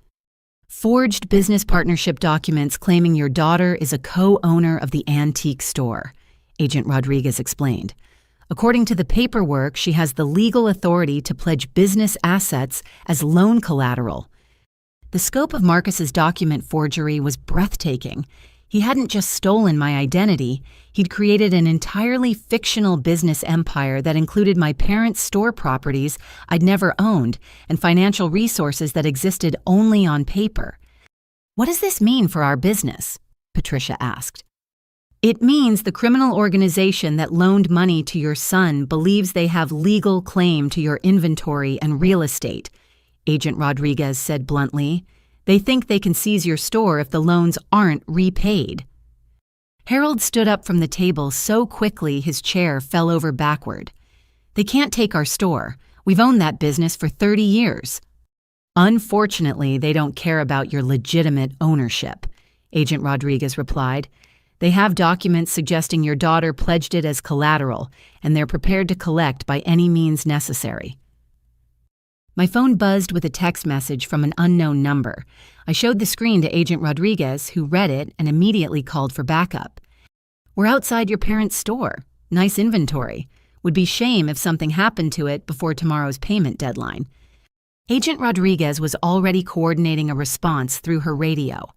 "Forged business partnership documents claiming your daughter is a co-owner of the antique store," Agent Rodriguez explained. "According to the paperwork, she has the legal authority to pledge business assets as loan collateral." The scope of Marcus's document forgery was breathtaking. He hadn't just stolen my identity, he'd created an entirely fictional business empire that included my parents' store properties I'd never owned and financial resources that existed only on paper. "What does this mean for our business?" Patricia asked. "It means the criminal organization that loaned money to your son believes they have legal claim to your inventory and real estate," Agent Rodriguez said bluntly. "They think they can seize your store if the loans aren't repaid." Harold stood up from the table so quickly his chair fell over backward. "They can't take our store. We've owned that business for 30 years. "Unfortunately, they don't care about your legitimate ownership," Agent Rodriguez replied. They have documents suggesting your daughter pledged it as collateral, and they're prepared to collect by any means necessary. My phone buzzed with a text message from an unknown number. I showed the screen to Agent Rodriguez, who read it and immediately called for backup. "We're outside your parents' store. Nice inventory. Would be shame if something happened to it before tomorrow's payment deadline." Agent Rodriguez was already coordinating a response through her radio.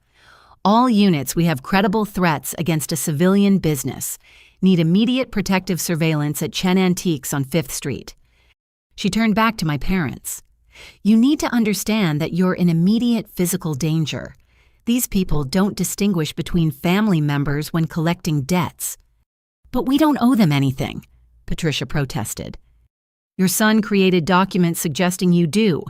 "All units, we have credible threats against a civilian business. Need immediate protective surveillance at Chen Antiques on 5th Street. She turned back to my parents. "You need to understand that you're in immediate physical danger. These people don't distinguish between family members when collecting debts." "But we don't owe them anything," Patricia protested. "Your son created documents suggesting you do,"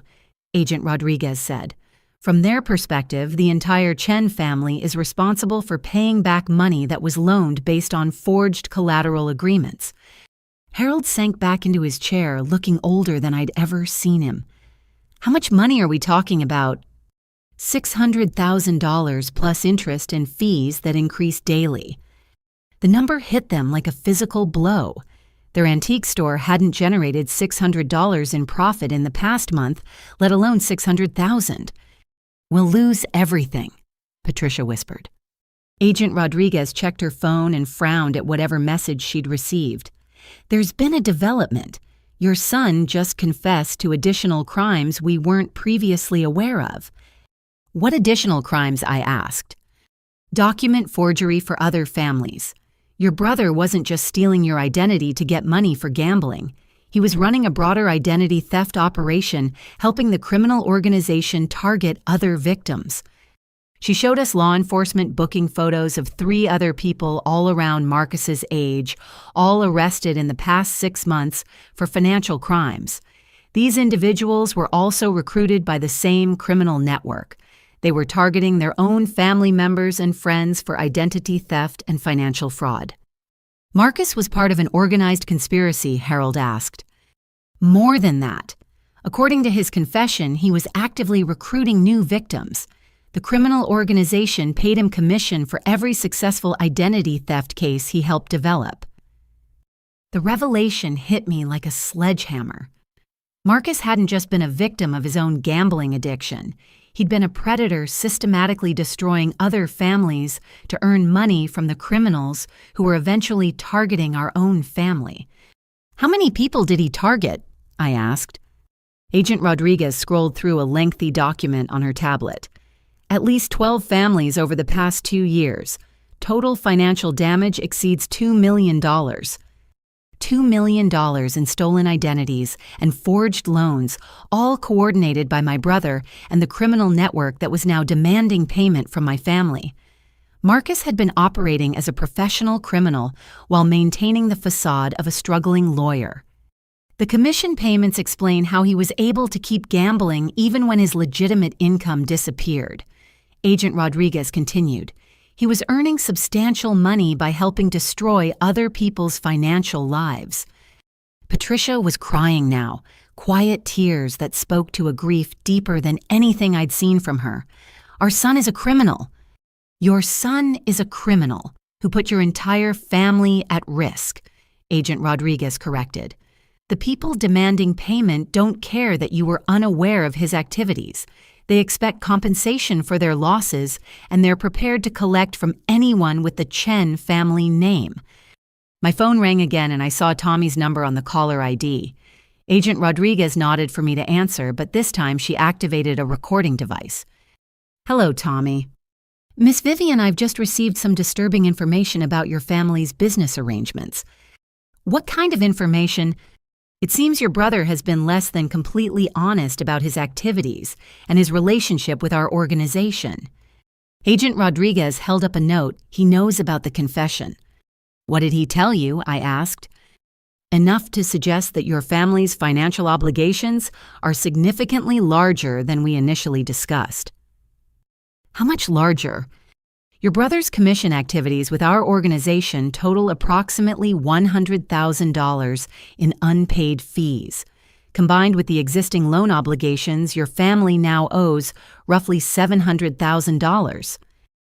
Agent Rodriguez said. "From their perspective, the entire Chen family is responsible for paying back money that was loaned based on forged collateral agreements." Harold sank back into his chair, looking older than I'd ever seen him. "How much money are we talking about?" $600,000 plus interest and fees that increase daily. The number hit them like a physical blow. Their antique store hadn't generated $600 in profit in the past month, let alone $600,000. "We'll lose everything," Patricia whispered. Agent Rodriguez checked her phone and frowned at whatever message she'd received. "There's been a development. Your son just confessed to additional crimes we weren't previously aware of." "What additional crimes?" I asked. "Document forgery for other families. Your brother wasn't just stealing your identity to get money for gambling. He was running a broader identity theft operation, helping the criminal organization target other victims." She showed us law enforcement booking photos of 3 other people all around Marcus's age, all arrested in the past 6 months for financial crimes. These individuals were also recruited by the same criminal network. They were targeting their own family members and friends for identity theft and financial fraud. "Marcus was part of an organized conspiracy," Harold asked. "More than that. According to his confession, he was actively recruiting new victims. The criminal organization paid him commission for every successful identity theft case he helped develop." The revelation hit me like a sledgehammer. Marcus hadn't just been a victim of his own gambling addiction. He'd been a predator systematically destroying other families to earn money from the criminals who were eventually targeting our own family. "How many people did he target?" I asked. Agent Rodriguez scrolled through a lengthy document on her tablet. "At least 12 families over the past 2 years. Total financial damage exceeds $2 million. $2 million in stolen identities and forged loans, all coordinated by my brother and the criminal network that was now demanding payment from my family. Marcus had been operating as a professional criminal while maintaining the facade of a struggling lawyer. The commission payments explain how he was able to keep gambling even when his legitimate income disappeared." Agent Rodriguez continued. "He was earning substantial money by helping destroy other people's financial lives." Patricia was crying now, quiet tears that spoke to a grief deeper than anything I'd seen from her. "Our son is a criminal." "Your son is a criminal who put your entire family at risk," Agent Rodriguez corrected. "The people demanding payment don't care that you were unaware of his activities. They expect compensation for their losses, and they're prepared to collect from anyone with the Chen family name." My phone rang again, and I saw Tommy's number on the caller ID. Agent Rodriguez nodded for me to answer, but this time she activated a recording device. "Hello, Tommy. Miss Vivian, I've just received some disturbing information about your family's business arrangements." "What kind of information?" "It seems your brother has been less than completely honest about his activities and his relationship with our organization." Agent Rodriguez held up a note. "He knows about the confession." "What did he tell you?" I asked. "Enough to suggest that your family's financial obligations are significantly larger than we initially discussed." "How much larger?" "Your brother's commission activities with our organization total approximately $100,000 in unpaid fees. Combined with the existing loan obligations, your family now owes roughly $700,000.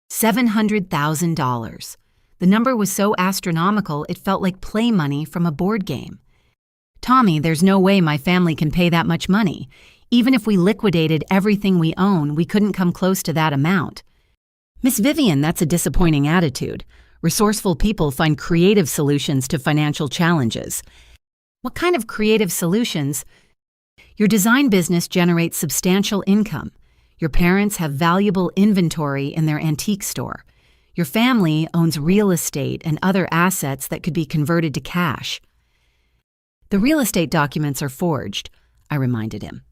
$700,000. The number was so astronomical it felt like play money from a board game. Tommy, there's no way my family can pay that much money. Even if we liquidated everything we own, we couldn't come close to that amount. Miss Vivian, that's a disappointing attitude. Resourceful people find creative solutions to financial challenges. What kind of creative solutions? Your design business generates substantial income. Your parents have valuable inventory in their antique store. Your family owns real estate and other assets that could be converted to cash. The real estate documents are forged, I reminded him.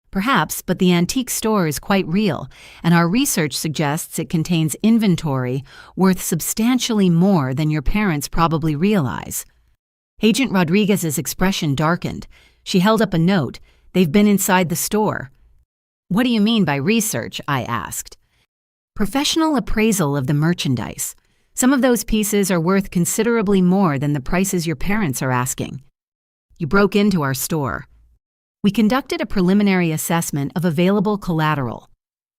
Perhaps, but the antique store is quite real, and our research suggests it contains inventory worth substantially more than your parents probably realize. Agent Rodriguez's expression darkened. She held up a note. They've been inside the store. What do you mean by research? I asked. Professional appraisal of the merchandise. Some of those pieces are worth considerably more than the prices your parents are asking. You broke into our store. We conducted a preliminary assessment of available collateral.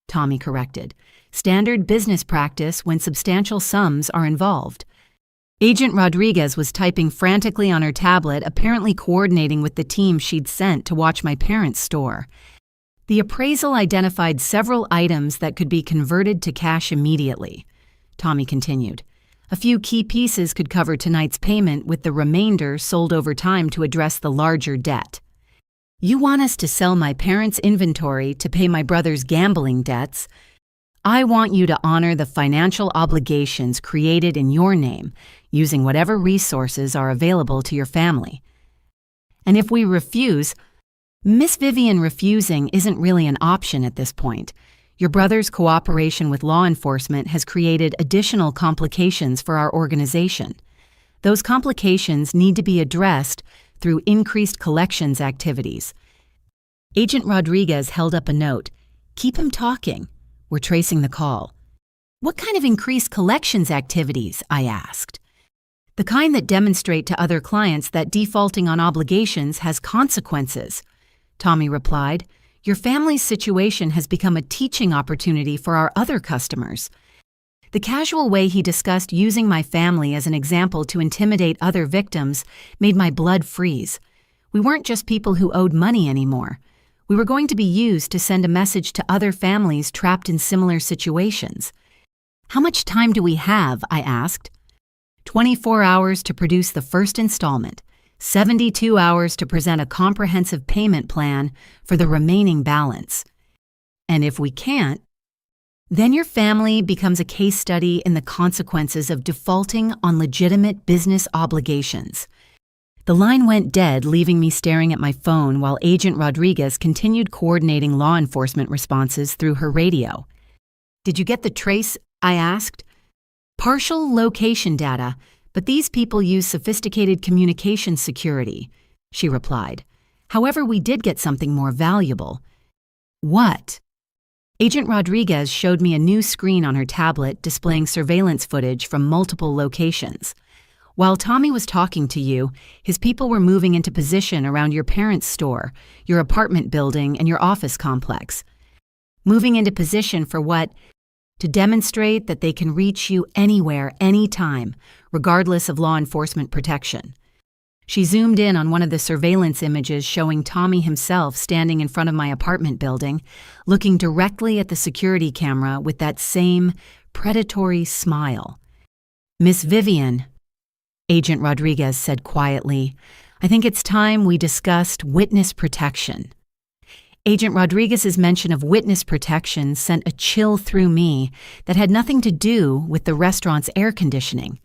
Tommy corrected. Standard business practice when substantial sums are involved. Agent Rodriguez was typing frantically on her tablet, apparently coordinating with the team she'd sent to watch my parents' store. The appraisal identified several items that could be converted to cash immediately. Tommy continued. A few key pieces could cover tonight's payment, with the remainder sold over time to address the larger debt. You want us to sell my parents' inventory to pay my brother's gambling debts? I want you to honor the financial obligations created in your name, using whatever resources are available to your family. And if we refuse, Miss Vivian, refusing isn't really an option at this point. Your brother's cooperation with law enforcement has created additional complications for our organization. Those complications need to be addressed through increased collections activities. Agent Rodriguez held up a note. Keep him talking. We're tracing the call. What kind of increased collections activities? I asked. The kind that demonstrate to other clients that defaulting on obligations has consequences. Tommy replied. Your family's situation has become a teaching opportunity for our other customers. The casual way he discussed using my family as an example to intimidate other victims made my blood freeze. We weren't just people who owed money anymore. We were going to be used to send a message to other families trapped in similar situations. How much time do we have? I asked. 24 hours to produce the first installment, 72 hours to present a comprehensive payment plan for the remaining balance. And if we can't, then your family becomes a case study in the consequences of defaulting on legitimate business obligations. The line went dead, leaving me staring at my phone while Agent Rodriguez continued coordinating law enforcement responses through her radio. Did you get the trace? I asked. Partial location data, but these people use sophisticated communication security, she replied. However, we did get something more valuable. What? Agent Rodriguez showed me a new screen on her tablet displaying surveillance footage from multiple locations. While Tommy was talking to you, his people were moving into position around your parents' store, your apartment building, and your office complex. Moving into position for what? To demonstrate that they can reach you anywhere, anytime, regardless of law enforcement protection. She zoomed in on one of the surveillance images showing Tommy himself standing in front of my apartment building, looking directly at the security camera with that same predatory smile. Miss Vivian, Agent Rodriguez said quietly, I think it's time we discussed witness protection. Agent Rodriguez's mention of witness protection sent a chill through me that had nothing to do with the restaurant's air conditioning.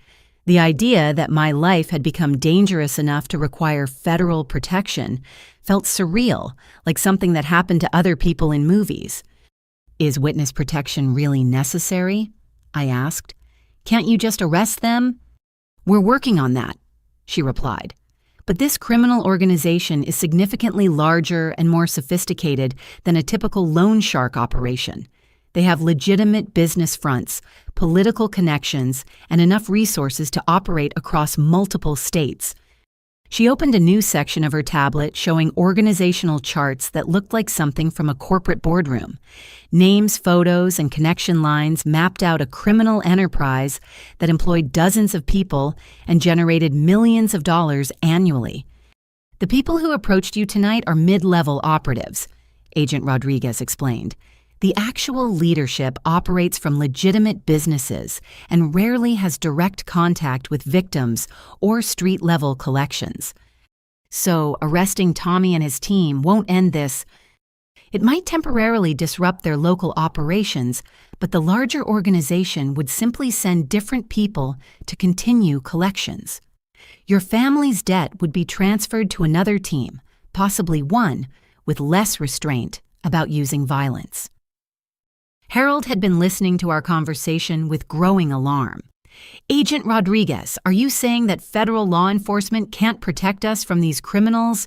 The idea that my life had become dangerous enough to require federal protection felt surreal, like something that happened to other people in movies. Is witness protection really necessary? I asked. Can't you just arrest them? We're working on that, she replied. But this criminal organization is significantly larger and more sophisticated than a typical loan shark operation. They have legitimate business fronts, political connections, and enough resources to operate across multiple states. She opened a new section of her tablet showing organizational charts that looked like something from a corporate boardroom. Names, photos, and connection lines mapped out a criminal enterprise that employed dozens of people and generated millions of dollars annually. "The people who approached you tonight are mid-level operatives," Agent Rodriguez explained. "The actual leadership operates from legitimate businesses and rarely has direct contact with victims or street-level collections. So, arresting Tommy and his team won't end this. It might temporarily disrupt their local operations, but the larger organization would simply send different people to continue collections. Your family's debt would be transferred to another team, possibly one with less restraint about using violence." Harold had been listening to our conversation with growing alarm. "Agent Rodriguez, are you saying that federal law enforcement can't protect us from these criminals?"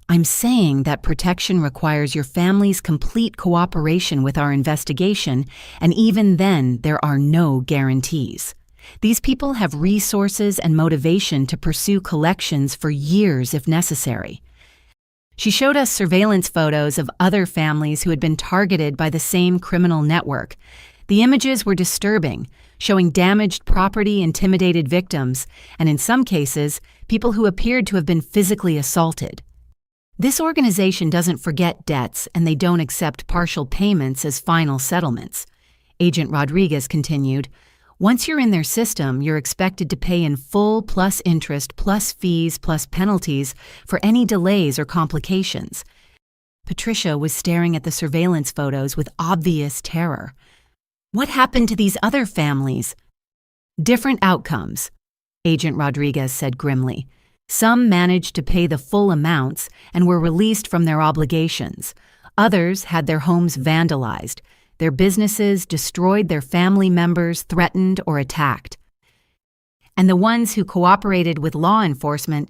"I'm saying that protection requires your family's complete cooperation with our investigation, and even then, there are no guarantees. These people have resources and motivation to pursue collections for years if necessary." She showed us surveillance photos of other families who had been targeted by the same criminal network. The images were disturbing, showing damaged property, intimidated victims, and in some cases, people who appeared to have been physically assaulted. "This organization doesn't forget debts, and they don't accept partial payments as final settlements," Agent Rodriguez continued. "Once you're in their system, you're expected to pay in full plus interest plus fees plus penalties for any delays or complications." Patricia was staring at the surveillance photos with obvious terror. "What happened to these other families?" "Different outcomes," Agent Rodriguez said grimly. "Some managed to pay the full amounts and were released from their obligations. Others had their homes vandalized, their businesses destroyed, their family members threatened or attacked. And the ones who cooperated with law enforcement,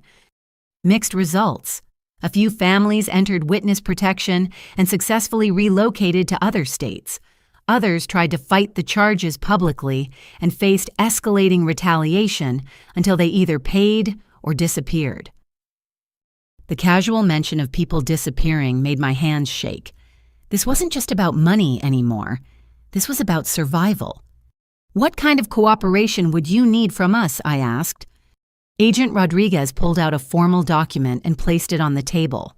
mixed results. A few families entered witness protection and successfully relocated to other states. Others tried to fight the charges publicly and faced escalating retaliation until they either paid or disappeared." The casual mention of people disappearing made my hands shake. This wasn't just about money anymore. This was about survival. "What kind of cooperation would you need from us?" I asked. Agent Rodriguez pulled out a formal document and placed it on the table.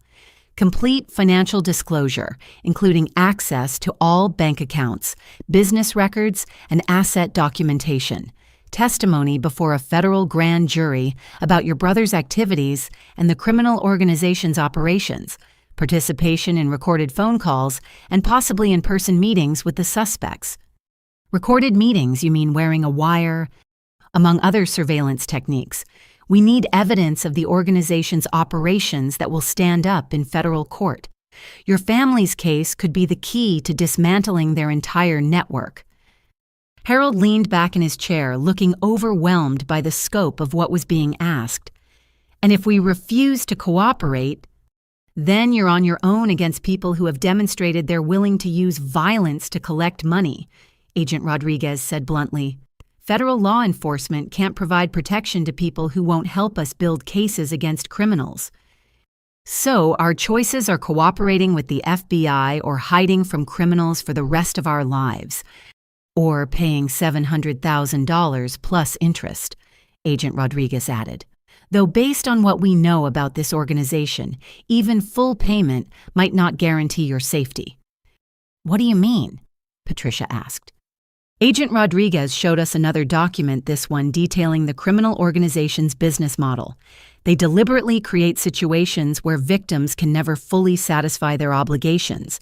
"Complete financial disclosure, including access to all bank accounts, business records, and asset documentation. Testimony before a federal grand jury about your brother's activities and the criminal organization's operations. Participation in recorded phone calls, and possibly in-person meetings with the suspects." "Recorded meetings, you mean wearing a wire?" "Among other surveillance techniques. We need evidence of the organization's operations that will stand up in federal court. Your family's case could be the key to dismantling their entire network." Harold leaned back in his chair, looking overwhelmed by the scope of what was being asked. "And if we refuse to cooperate, then you're on your own against people who have demonstrated they're willing to use violence to collect money," Agent Rodriguez said bluntly. "Federal law enforcement can't provide protection to people who won't help us build cases against criminals. So our choices are cooperating with the FBI or hiding from criminals for the rest of our lives. Or paying $700,000 plus interest," Agent Rodriguez added. "Though based on what we know about this organization, even full payment might not guarantee your safety." "What do you mean?" Patricia asked. Agent Rodriguez showed us another document, this one detailing the criminal organization's business model. They deliberately create situations where victims can never fully satisfy their obligations.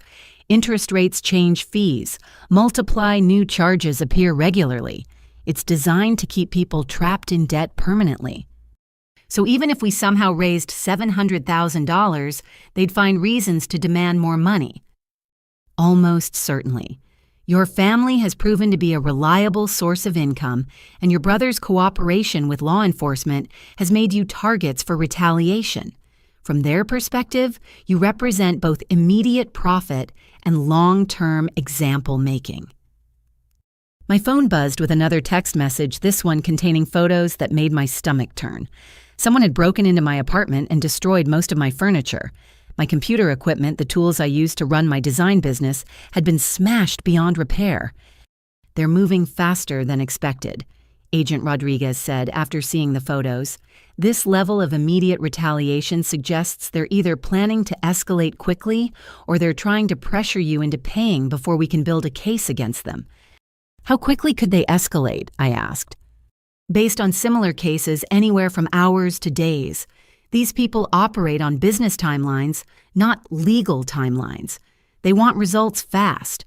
Interest rates change fees, multiply new charges appear regularly. It's designed to keep people trapped in debt permanently. So even if we somehow raised $700,000, they'd find reasons to demand more money. Almost certainly. Your family has proven to be a reliable source of income, and your brother's cooperation with law enforcement has made you targets for retaliation. From their perspective, you represent both immediate profit and long-term example making. My phone buzzed with another text message, this one containing photos that made my stomach turn. Someone had broken into my apartment and destroyed most of my furniture. My computer equipment, the tools I used to run my design business, had been smashed beyond repair. They're moving faster than expected, Agent Rodriguez said after seeing the photos. This level of immediate retaliation suggests they're either planning to escalate quickly or they're trying to pressure you into paying before we can build a case against them. How quickly could they escalate? I asked. Based on similar cases, anywhere from hours to days. These people operate on business timelines, not legal timelines. They want results fast.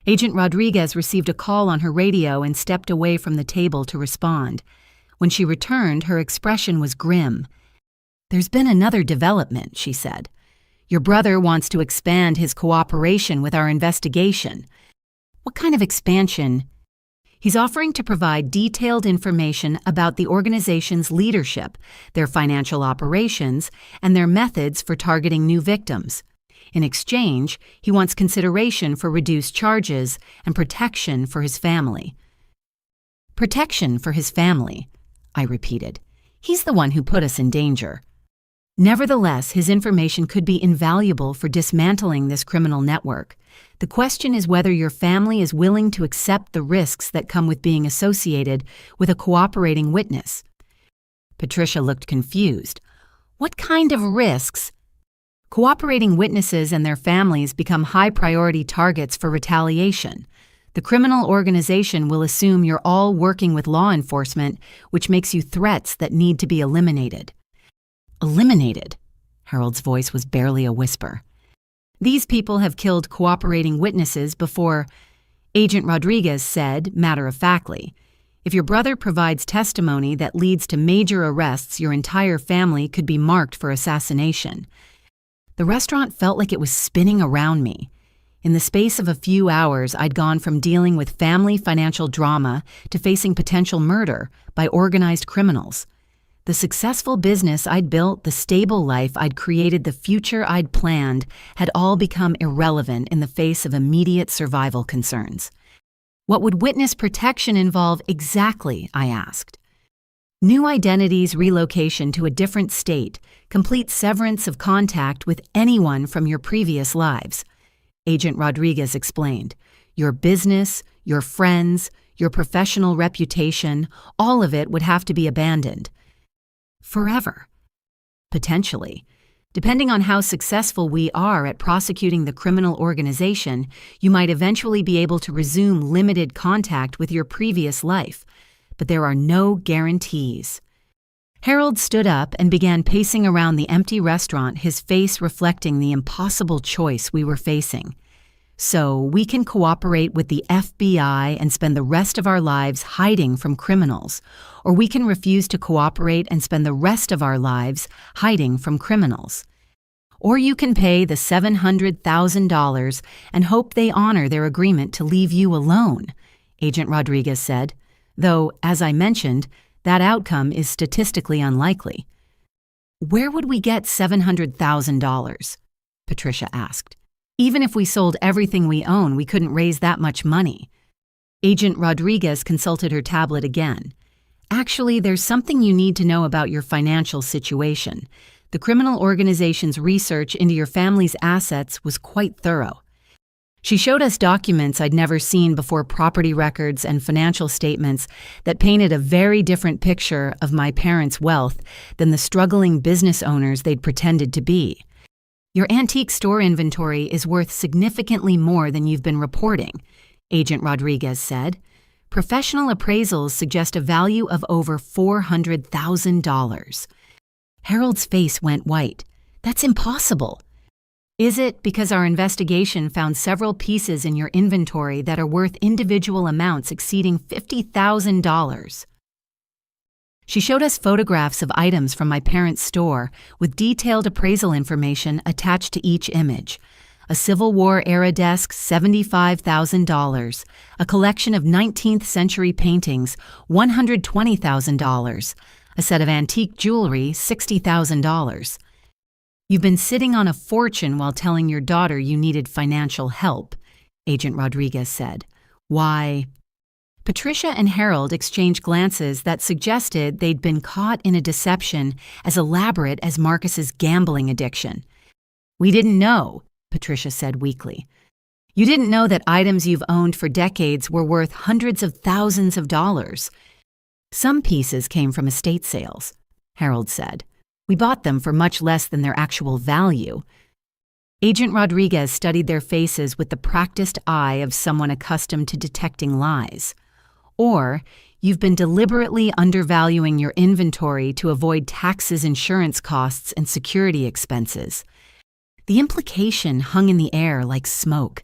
Agent Rodriguez received a call on her radio and stepped away from the table to respond. When she returned, her expression was grim. "There's been another development," she said. "Your brother wants to expand his cooperation with our investigation." "What kind of expansion?" "He's offering to provide detailed information about the organization's leadership, their financial operations, and their methods for targeting new victims. In exchange, he wants consideration for reduced charges and protection for his family." "Protection for his family," I repeated. "He's the one who put us in danger." Nevertheless, his information could be invaluable for dismantling this criminal network. The question is whether your family is willing to accept the risks that come with being associated with a cooperating witness. Patricia looked confused. "What kind of risks?" "Cooperating witnesses and their families become high-priority targets for retaliation. The criminal organization will assume you're all working with law enforcement, which makes you threats that need to be eliminated." "Eliminated?" Harold's voice was barely a whisper. "These people have killed cooperating witnesses before," Agent Rodriguez said, matter-of-factly. "If your brother provides testimony that leads to major arrests, your entire family could be marked for assassination." The restaurant felt like it was spinning around me. In the space of a few hours, I'd gone from dealing with family financial drama to facing potential murder by organized criminals. The successful business I'd built, the stable life I'd created, the future I'd planned had all become irrelevant in the face of immediate survival concerns. "What would witness protection involve exactly?" I asked. "New identities, relocation to a different state, complete severance of contact with anyone from your previous lives," Agent Rodriguez explained. "Your business, your friends, your professional reputation, all of it would have to be abandoned." "Forever?" "Potentially. Depending on how successful we are at prosecuting the criminal organization, you might eventually be able to resume limited contact with your previous life. But there are no guarantees." Harold stood up and began pacing around the empty restaurant, his face reflecting the impossible choice we were facing. "So, we can cooperate with the FBI and spend the rest of our lives hiding from criminals, or we can refuse to cooperate and spend the rest of our lives hiding from criminals. Or you can pay the $700,000 and hope they honor their agreement to leave you alone," Agent Rodriguez said, though, as I mentioned, that outcome is statistically unlikely. "Where would we get $700,000? Patricia asked. "Even if we sold everything we own, we couldn't raise that much money." Agent Rodriguez consulted her tablet again. "Actually, there's something you need to know about your financial situation. The criminal organization's research into your family's assets was quite thorough." She showed us documents I'd never seen before, property records and financial statements that painted a very different picture of my parents' wealth than the struggling business owners they'd pretended to be. "Your antique store inventory is worth significantly more than you've been reporting," Agent Rodriguez said. "Professional appraisals suggest a value of over $400,000. Harold's face went white. "That's impossible." "Is it because our investigation found several pieces in your inventory that are worth individual amounts exceeding $50,000? She showed us photographs of items from my parents' store with detailed appraisal information attached to each image. A Civil War-era desk, $75,000. A collection of 19th century paintings, $120,000. A set of antique jewelry, $60,000. "You've been sitting on a fortune while telling your daughter you needed financial help," Agent Rodriguez said. "Why?" Patricia and Harold exchanged glances that suggested they'd been caught in a deception as elaborate as Marcus's gambling addiction. "We didn't know," Patricia said weakly. "You didn't know that items you've owned for decades were worth hundreds of thousands of dollars." "Some pieces came from estate sales," Harold said. "We bought them for much less than their actual value." Agent Rodriguez studied their faces with the practiced eye of someone accustomed to detecting lies. "Or, you've been deliberately undervaluing your inventory to avoid taxes, insurance costs, and security expenses." The implication hung in the air like smoke.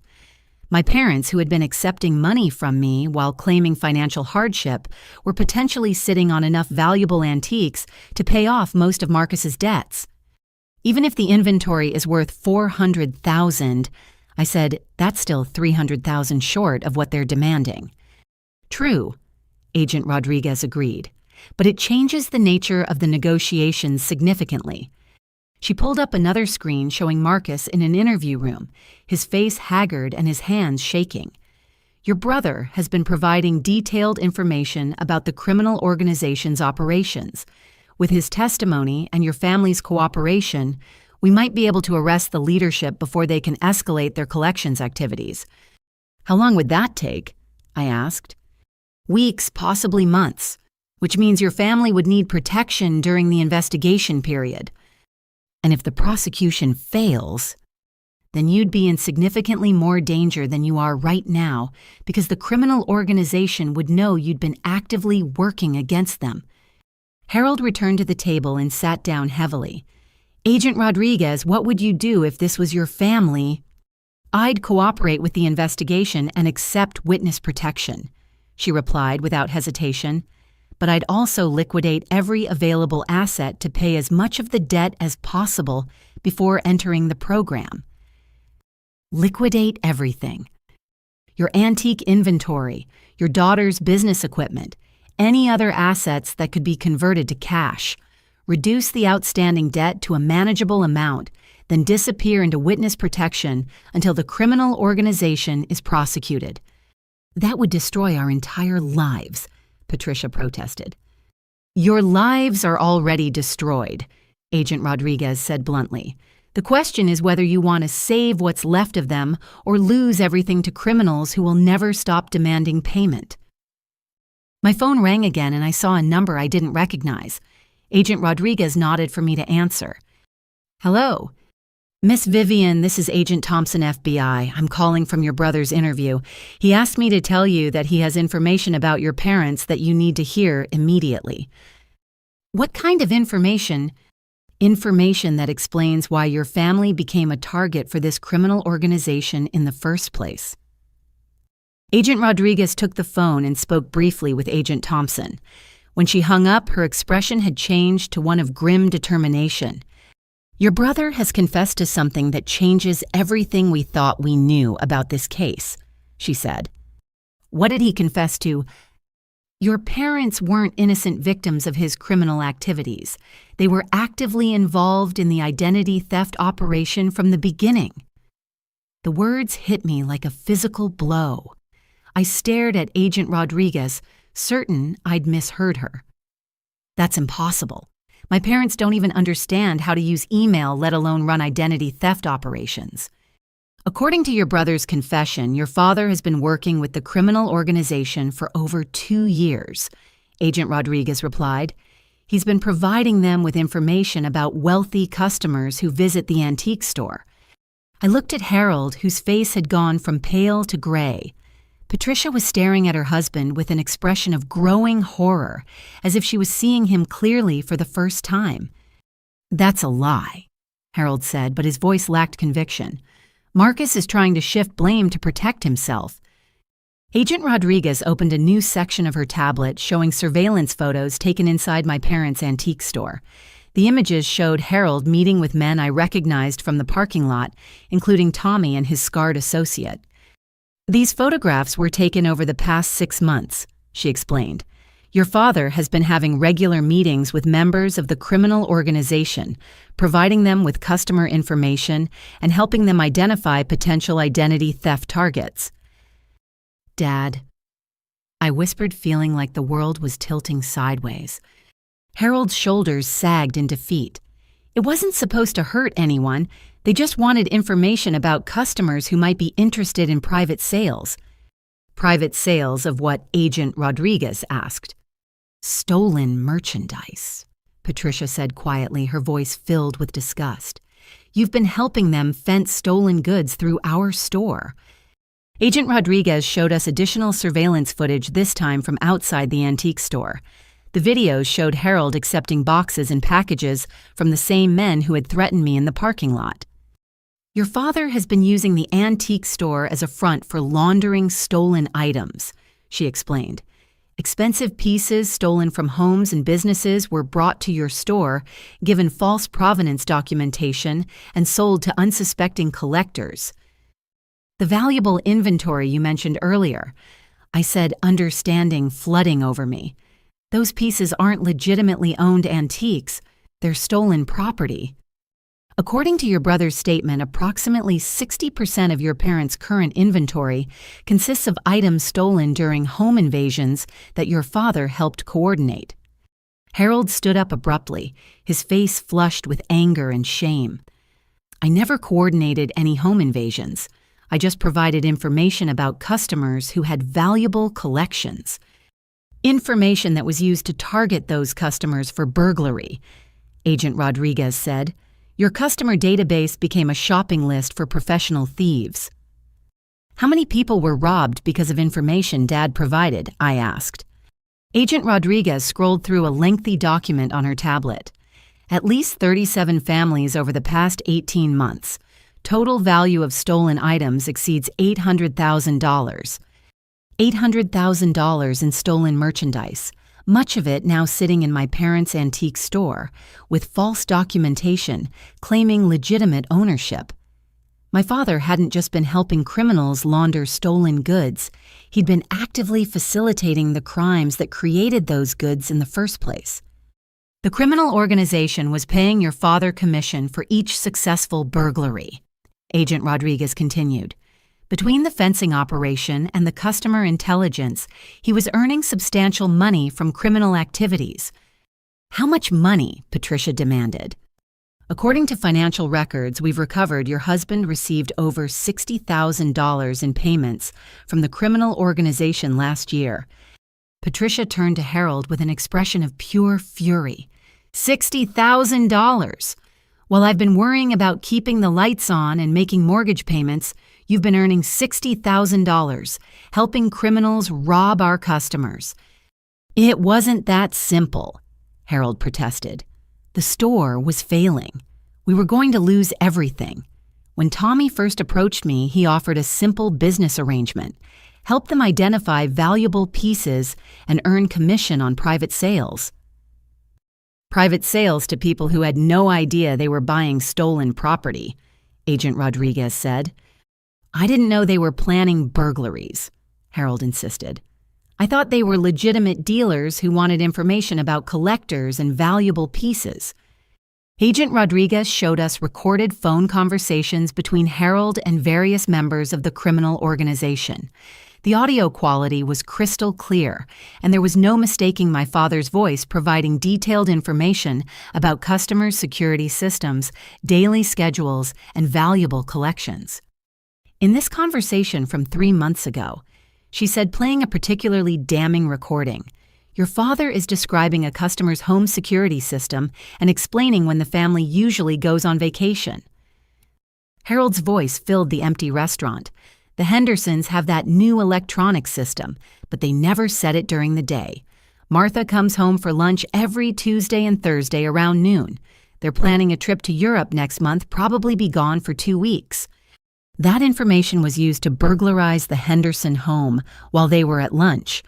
My parents, who had been accepting money from me while claiming financial hardship, were potentially sitting on enough valuable antiques to pay off most of Marcus's debts. "Even if the inventory is worth $400,000, I said, "that's still $300,000 short of what they're demanding." "True," Agent Rodriguez agreed, "but it changes the nature of the negotiations significantly." She pulled up another screen showing Marcus in an interview room, his face haggard and his hands shaking. "Your brother has been providing detailed information about the criminal organization's operations. With his testimony and your family's cooperation, we might be able to arrest the leadership before they can escalate their collections activities." "How long would that take?" I asked. "Weeks, possibly months, which means your family would need protection during the investigation period. And if the prosecution fails, then you'd be in significantly more danger than you are right now because the criminal organization would know you'd been actively working against them." Harold returned to the table and sat down heavily. "Agent Rodriguez, what would you do if this was your family?" "I'd cooperate with the investigation and accept witness protection," she replied without hesitation. "But I'd also liquidate every available asset to pay as much of the debt as possible before entering the program." Liquidate everything. Your antique inventory, your daughter's business equipment, any other assets that could be converted to cash. Reduce the outstanding debt to a manageable amount, then disappear into witness protection until the criminal organization is prosecuted. "That would destroy our entire lives," Patricia protested. "Your lives are already destroyed," Agent Rodriguez said bluntly. "The question is whether you want to save what's left of them or lose everything to criminals who will never stop demanding payment." My phone rang again and I saw a number I didn't recognize. Agent Rodriguez nodded for me to answer. "Hello. Miss Vivian, this is Agent Thompson, FBI. I'm calling from your brother's interview. He asked me to tell you that he has information about your parents that you need to hear immediately." "What kind of information?" "Information that explains why your family became a target for this criminal organization in the first place." Agent Rodriguez took the phone and spoke briefly with Agent Thompson. When she hung up, her expression had changed to one of grim determination. "Your brother has confessed to something that changes everything we thought we knew about this case," she said. "What did he confess to?" "Your parents weren't innocent victims of his criminal activities. They were actively involved in the identity theft operation from the beginning." The words hit me like a physical blow. I stared at Agent Rodriguez, certain I'd misheard her. "That's impossible. My parents don't even understand how to use email, let alone run identity theft operations." "According to your brother's confession, your father has been working with the criminal organization for over 2 years," Agent Rodriguez replied. "He's been providing them with information about wealthy customers who visit the antique store." I looked at Harold, whose face had gone from pale to gray. Patricia was staring at her husband with an expression of growing horror, as if she was seeing him clearly for the first time. "That's a lie," Harold said, but his voice lacked conviction. "Marcus is trying to shift blame to protect himself." Agent Rodriguez opened a new section of her tablet showing surveillance photos taken inside my parents' antique store. The images showed Harold meeting with men I recognized from the parking lot, including Tommy and his scarred associate. "These photographs were taken over the past 6 months," she explained. "Your father has been having regular meetings with members of the criminal organization, providing them with customer information and helping them identify potential identity theft targets." "Dad, I whispered, feeling like the world was tilting sideways. Harold's shoulders sagged in defeat. It wasn't supposed to hurt anyone. They just wanted information about customers who might be interested in private sales. Private sales of what? Agent Rodriguez asked. Stolen merchandise, Patricia said quietly, her voice filled with disgust. You've been helping them fence stolen goods through our store. Agent Rodriguez showed us additional surveillance footage, this time from outside the antique store. The videos showed Harold accepting boxes and packages from the same men who had threatened me in the parking lot. Your father has been using the antique store as a front for laundering stolen items, she explained. Expensive pieces stolen from homes and businesses were brought to your store, given false provenance documentation, and sold to unsuspecting collectors. The valuable inventory you mentioned earlier, I said, understanding flooding over me. Those pieces aren't legitimately owned antiques, they're stolen property. According to your brother's statement, approximately 60% of your parents' current inventory consists of items stolen during home invasions that your father helped coordinate. Harold stood up abruptly, his face flushed with anger and shame. I never coordinated any home invasions. I just provided information about customers who had valuable collections. Information that was used to target those customers for burglary, Agent Rodriguez said. Your customer database became a shopping list for professional thieves. How many people were robbed because of information Dad provided? I asked. Agent Rodriguez scrolled through a lengthy document on her tablet. At least 37 families over the past 18 months. Total value of stolen items exceeds $800,000. $800,000 in stolen merchandise, much of it now sitting in my parents' antique store, with false documentation claiming legitimate ownership. My father hadn't just been helping criminals launder stolen goods, he'd been actively facilitating the crimes that created those goods in the first place. The criminal organization was paying your father commission for each successful burglary, Agent Rodriguez continued. Between the fencing operation and the customer intelligence, he was earning substantial money from criminal activities. How much money? Patricia demanded. According to financial records we've recovered, your husband received over $60,000 in payments from the criminal organization last year. Patricia turned to Harold with an expression of pure fury. $60,000! While I've been worrying about keeping the lights on and making mortgage payments, you've been earning $60,000, helping criminals rob our customers. It wasn't that simple, Harold protested. The store was failing. We were going to lose everything. When Tommy first approached me, he offered a simple business arrangement. Help them identify valuable pieces and earn commission on private sales. Private sales to people who had no idea they were buying stolen property, Agent Rodriguez said. I didn't know they were planning burglaries, Harold insisted. I thought they were legitimate dealers who wanted information about collectors and valuable pieces. Agent Rodriguez showed us recorded phone conversations between Harold and various members of the criminal organization. The audio quality was crystal clear, and there was no mistaking my father's voice providing detailed information about customers' security systems, daily schedules, and valuable collections. In this conversation from 3 months ago, she said, playing a particularly damning recording, your father is describing a customer's home security system and explaining when the family usually goes on vacation. Harold's voice filled the empty restaurant. The Hendersons have that new electronic system, but they never set it during the day. Martha comes home for lunch every Tuesday and Thursday around noon. They're planning a trip to Europe next month, probably be gone for 2 weeks. That information was used to burglarize the Henderson home while they were at lunch,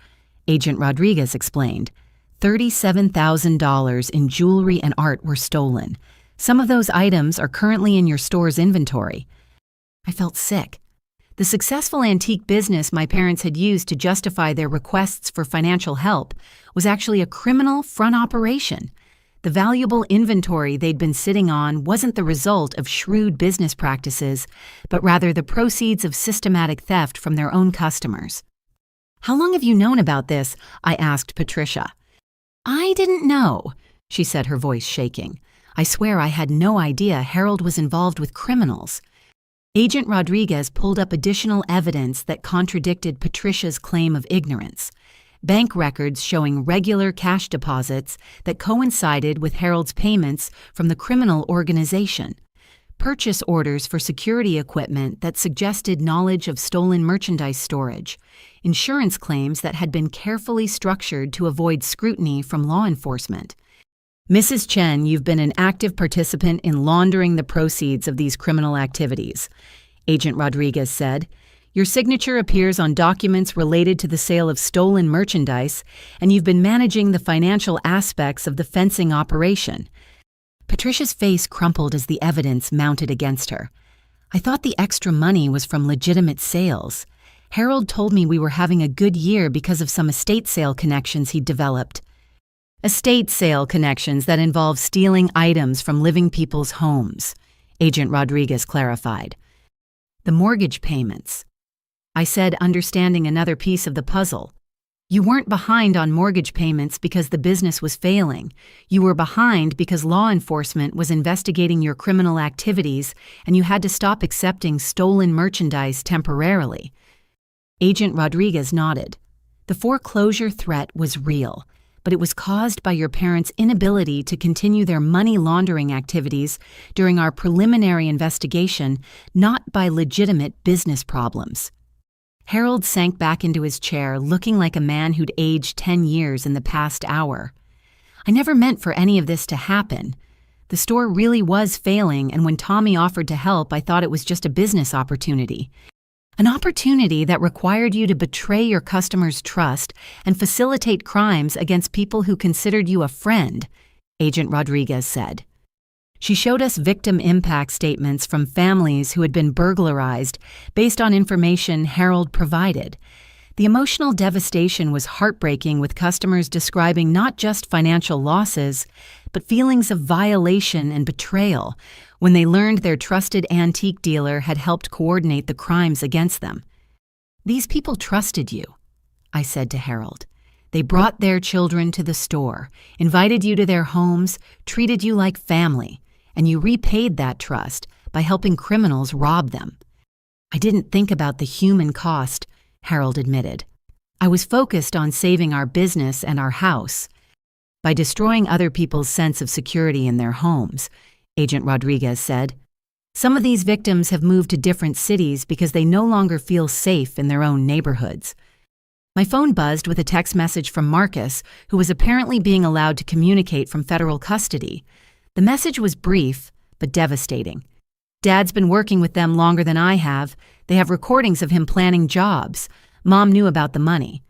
Agent Rodriguez explained. $37,000 in jewelry and art were stolen. Some of those items are currently in your store's inventory. I felt sick. The successful antique business my parents had used to justify their requests for financial help was actually a criminal front operation. The valuable inventory they'd been sitting on wasn't the result of shrewd business practices, but rather the proceeds of systematic theft from their own customers. "How long have you known about this?" I asked Patricia. "I didn't know," she said, her voice shaking. "I swear I had no idea Harold was involved with criminals." Agent Rodriguez pulled up additional evidence that contradicted Patricia's claim of ignorance. Bank records showing regular cash deposits that coincided with Harold's payments from the criminal organization. Purchase orders for security equipment that suggested knowledge of stolen merchandise storage. Insurance claims that had been carefully structured to avoid scrutiny from law enforcement. "Mrs. Chen, you've been an active participant in laundering the proceeds of these criminal activities," Agent Rodriguez said. "Your signature appears on documents related to the sale of stolen merchandise, and you've been managing the financial aspects of the fencing operation." Patricia's face crumpled as the evidence mounted against her. "I thought the extra money was from legitimate sales. Harold told me we were having a good year because of some estate sale connections he'd developed." "Estate sale connections that involve stealing items from living people's homes," Agent Rodriguez clarified. "The mortgage payments," I said, understanding another piece of the puzzle. "You weren't behind on mortgage payments because the business was failing. You were behind because law enforcement was investigating your criminal activities and you had to stop accepting stolen merchandise temporarily." Agent Rodriguez nodded. "The foreclosure threat was real, but it was caused by your parents' inability to continue their money laundering activities during our preliminary investigation, not by legitimate business problems." Harold sank back into his chair, looking like a man who'd aged 10 years in the past hour. "I never meant for any of this to happen. The store really was failing, and when Tommy offered to help, I thought it was just a business opportunity. An opportunity that required you to betray your customers' trust and facilitate crimes against people who considered you a friend," Agent Rodriguez said. She showed us victim impact statements from families who had been burglarized based on information Harold provided. The emotional devastation was heartbreaking, with customers describing not just financial losses, but feelings of violation and betrayal when they learned their trusted antique dealer had helped coordinate the crimes against them. "These people trusted you," I said to Harold. "They brought their children to the store, invited you to their homes, treated you like family, and you repaid that trust by helping criminals rob them." "I didn't think about the human cost," Harold admitted. "I was focused on saving our business and our house." "By destroying other people's sense of security in their homes," Agent Rodriguez said. "Some of these victims have moved to different cities because they no longer feel safe in their own neighborhoods." My phone buzzed with a text message from Marcus, who was apparently being allowed to communicate from federal custody. The message was brief, but devastating. "Dad's been working with them longer than I have. They have recordings of him planning jobs. Mom knew about the money."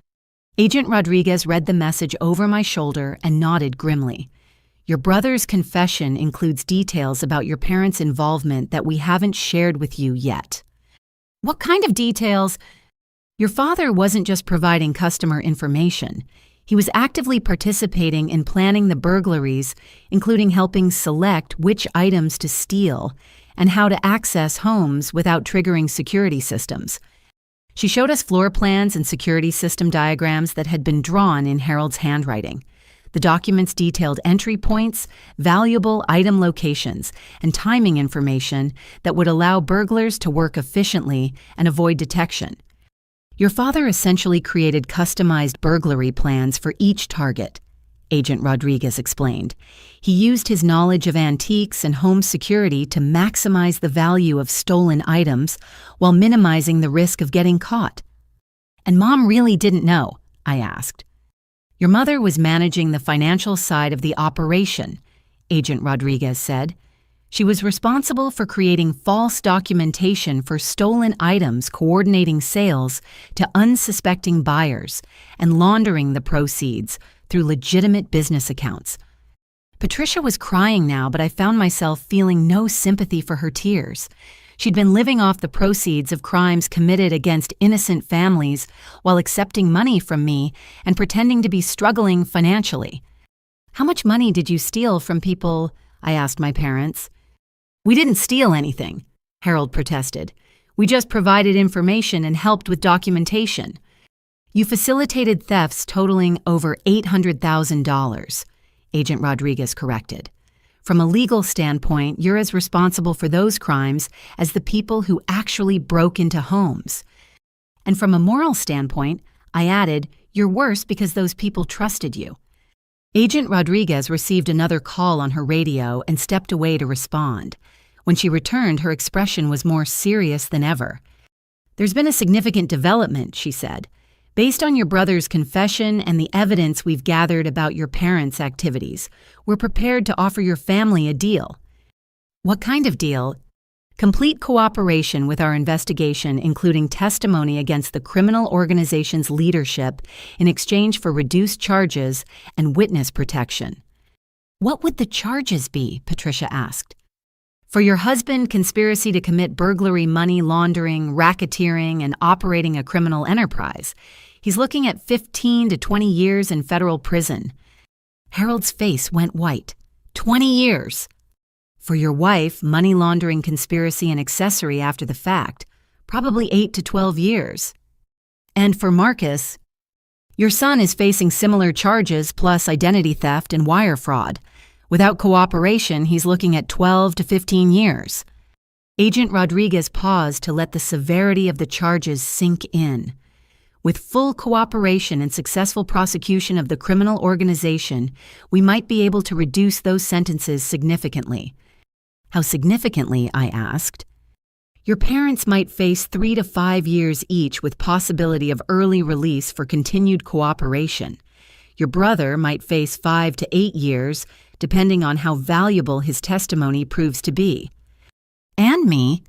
Agent Rodriguez read the message over my shoulder and nodded grimly. "Your brother's confession includes details about your parents' involvement that we haven't shared with you yet." "What kind of details?" "Your father wasn't just providing customer information. He was actively participating in planning the burglaries, including helping select which items to steal and how to access homes without triggering security systems." She showed us floor plans and security system diagrams that had been drawn in Harold's handwriting. The documents detailed entry points, valuable item locations, and timing information that would allow burglars to work efficiently and avoid detection. "Your father essentially created customized burglary plans for each target," Agent Rodriguez explained. "He used his knowledge of antiques and home security to maximize the value of stolen items while minimizing the risk of getting caught." "And Mom really didn't know?" I asked. "Your mother was managing the financial side of the operation," Agent Rodriguez said. "She was responsible for creating false documentation for stolen items, coordinating sales to unsuspecting buyers, and laundering the proceeds through legitimate business accounts." Patricia was crying now, but I found myself feeling no sympathy for her tears. She'd been living off the proceeds of crimes committed against innocent families while accepting money from me and pretending to be struggling financially. "How much money did you steal from people?" I asked my parents. "We didn't steal anything," Harold protested. "We just provided information and helped with documentation." You facilitated thefts totaling over $800,000, Agent Rodriguez corrected. From a legal standpoint, you're as responsible for those crimes as the people who actually broke into homes. And from a moral standpoint, I added, you're worse because those people trusted you. Agent Rodriguez received another call on her radio and stepped away to respond. When she returned, her expression was more serious than ever. There's been a significant development, she said. Based on your brother's confession and the evidence we've gathered about your parents' activities, we're prepared to offer your family a deal. What kind of deal? Complete cooperation with our investigation, including testimony against the criminal organization's leadership in exchange for reduced charges and witness protection. What would the charges be? Patricia asked. For your husband, conspiracy to commit burglary, money laundering, racketeering, and operating a criminal enterprise. He's looking at 15 to 20 years in federal prison. Harold's face went white. 20 years! For your wife, money laundering, conspiracy, and accessory after the fact, probably 8 to 12 years. And for Marcus, your son is facing similar charges plus identity theft and wire fraud. Without cooperation, he's looking at 12 to 15 years. Agent Rodriguez paused to let the severity of the charges sink in. With full cooperation and successful prosecution of the criminal organization, we might be able to reduce those sentences significantly. How significantly, I asked. Your parents might face 3 to 5 years each with possibility of early release for continued cooperation. Your brother might face 5 to 8 years, depending on how valuable his testimony proves to be. And me.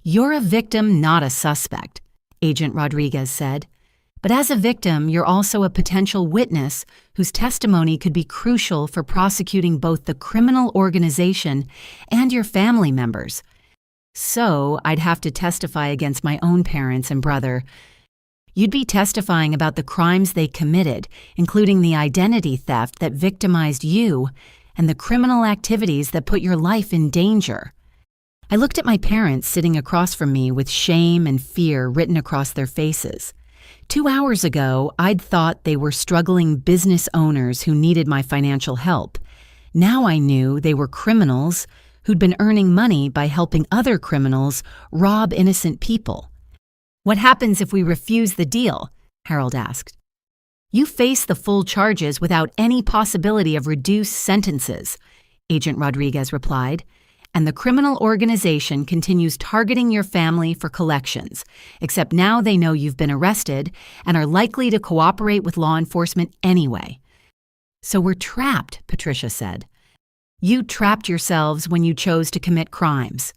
You're a victim, not a suspect, Agent Rodriguez said. But as a victim, you're also a potential witness whose testimony could be crucial for prosecuting both the criminal organization and your family members. So, I'd have to testify against my own parents and brother. You'd be testifying about the crimes they committed, including the identity theft that victimized you and the criminal activities that put your life in danger. I looked at my parents sitting across from me with shame and fear written across their faces. 2 hours ago, I'd thought they were struggling business owners who needed my financial help. Now I knew they were criminals who'd been earning money by helping other criminals rob innocent people. What happens if we refuse the deal? Harold asked. You face the full charges without any possibility of reduced sentences, Agent Rodriguez replied. And the criminal organization continues targeting your family for collections, except now they know you've been arrested and are likely to cooperate with law enforcement anyway. So we're trapped, Patricia said. You trapped yourselves when you chose to commit crimes,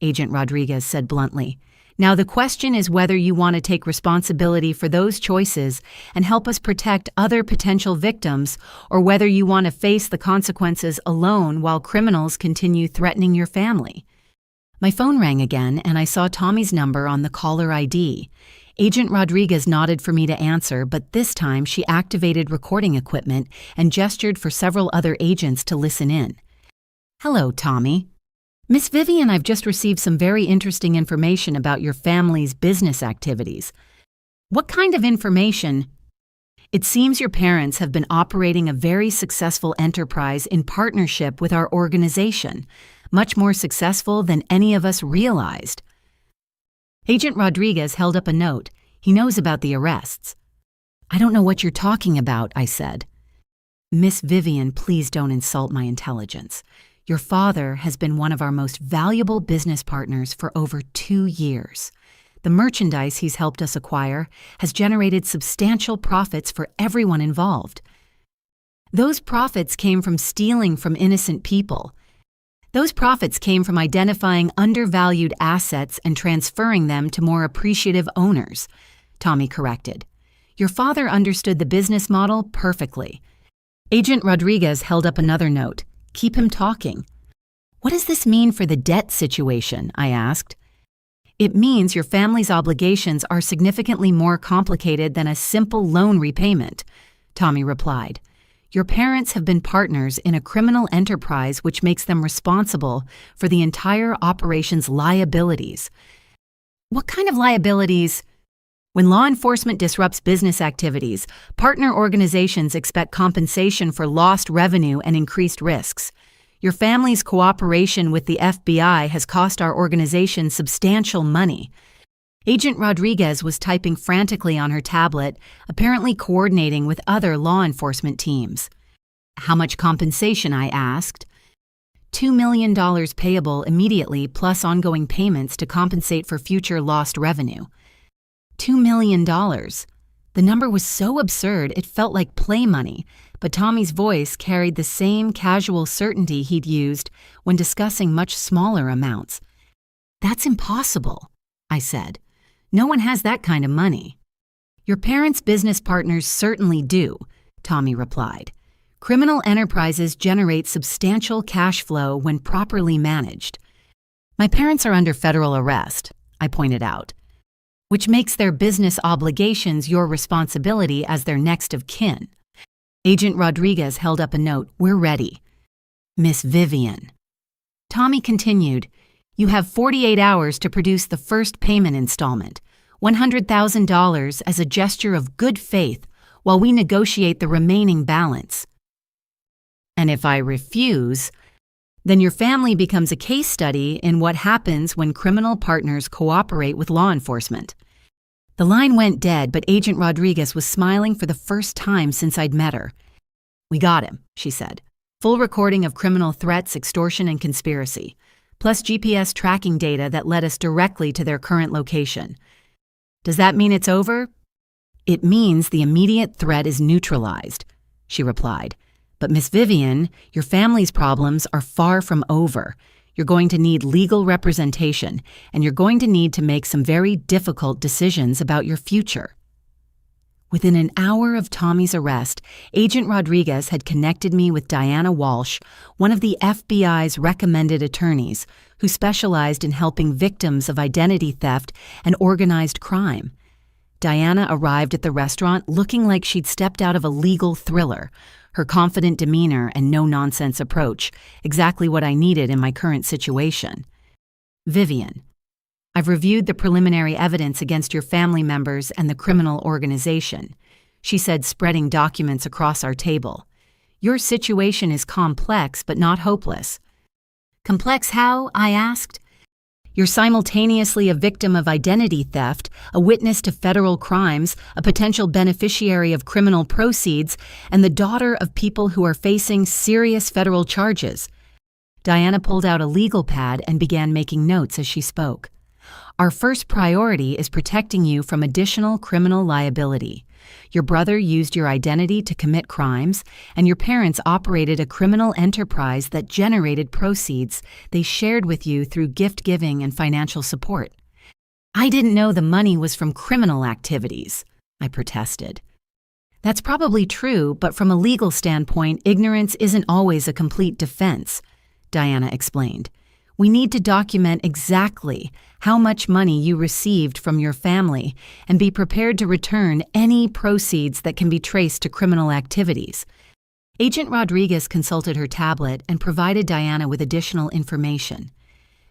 Agent Rodriguez said bluntly. Now the question is whether you want to take responsibility for those choices and help us protect other potential victims, or whether you want to face the consequences alone while criminals continue threatening your family. My phone rang again, and I saw Tommy's number on the caller ID. Agent Rodriguez nodded for me to answer, but this time she activated recording equipment and gestured for several other agents to listen in. Hello, Tommy. Miss Vivian, I've just received some very interesting information about your family's business activities. What kind of information? It seems your parents have been operating a very successful enterprise in partnership with our organization, much more successful than any of us realized. Agent Rodriguez held up a note. He knows about the arrests. I don't know what you're talking about, I said. Miss Vivian, please don't insult my intelligence. Your father has been one of our most valuable business partners for over 2 years. The merchandise he's helped us acquire has generated substantial profits for everyone involved. Those profits came from stealing from innocent people. Those profits came from identifying undervalued assets and transferring them to more appreciative owners, Tommy corrected. Your father understood the business model perfectly. Agent Rodriguez held up another note. Keep him talking. What does this mean for the debt situation? I asked. It means your family's obligations are significantly more complicated than a simple loan repayment, Tommy replied. Your parents have been partners in a criminal enterprise which makes them responsible for the entire operation's liabilities. What kind of liabilities? When law enforcement disrupts business activities, partner organizations expect compensation for lost revenue and increased risks. Your family's cooperation with the FBI has cost our organization substantial money. Agent Rodriguez was typing frantically on her tablet, apparently coordinating with other law enforcement teams. How much compensation? I asked. $2 million payable immediately, plus ongoing payments to compensate for future lost revenue. $2 million. The number was so absurd it felt like play money, but Tommy's voice carried the same casual certainty he'd used when discussing much smaller amounts. That's impossible, I said. No one has that kind of money. Your parents' business partners certainly do, Tommy replied. Criminal enterprises generate substantial cash flow when properly managed. My parents are under federal arrest, I pointed out, which makes their business obligations your responsibility as their next of kin. Agent Rodriguez held up a note. We're ready. Miss Vivian. Tommy continued, you have 48 hours to produce the first payment installment, $100,000 as a gesture of good faith while we negotiate the remaining balance. And if I refuse, then your family becomes a case study in what happens when criminal partners cooperate with law enforcement. The line went dead, but Agent Rodriguez was smiling for the first time since I'd met her. We got him, she said. Full recording of criminal threats, extortion, and conspiracy, plus GPS tracking data that led us directly to their current location. Does that mean it's over? It means the immediate threat is neutralized, she replied. But Miss Vivian, your family's problems are far from over. You're going to need legal representation, and you're going to need to make some very difficult decisions about your future. Within an hour of Tommy's arrest, Agent Rodriguez had connected me with Diana Walsh, one of the FBI's recommended attorneys, who specialized in helping victims of identity theft and organized crime. Diana arrived at the restaurant looking like she'd stepped out of a legal thriller, her confident demeanor and no-nonsense approach, exactly what I needed in my current situation. Vivian, I've reviewed the preliminary evidence against your family members and the criminal organization, she said, spreading documents across our table. Your situation is complex but not hopeless. Complex how? I asked. You're simultaneously a victim of identity theft, a witness to federal crimes, a potential beneficiary of criminal proceeds, and the daughter of people who are facing serious federal charges. Diana pulled out a legal pad and began making notes as she spoke. Our first priority is protecting you from additional criminal liability. Your brother used your identity to commit crimes, and your parents operated a criminal enterprise that generated proceeds they shared with you through gift-giving and financial support. I didn't know the money was from criminal activities, I protested. That's probably true, but from a legal standpoint, ignorance isn't always a complete defense, Diana explained. We need to document exactly how much money you received from your family and be prepared to return any proceeds that can be traced to criminal activities. Agent Rodriguez consulted her tablet and provided Diana with additional information.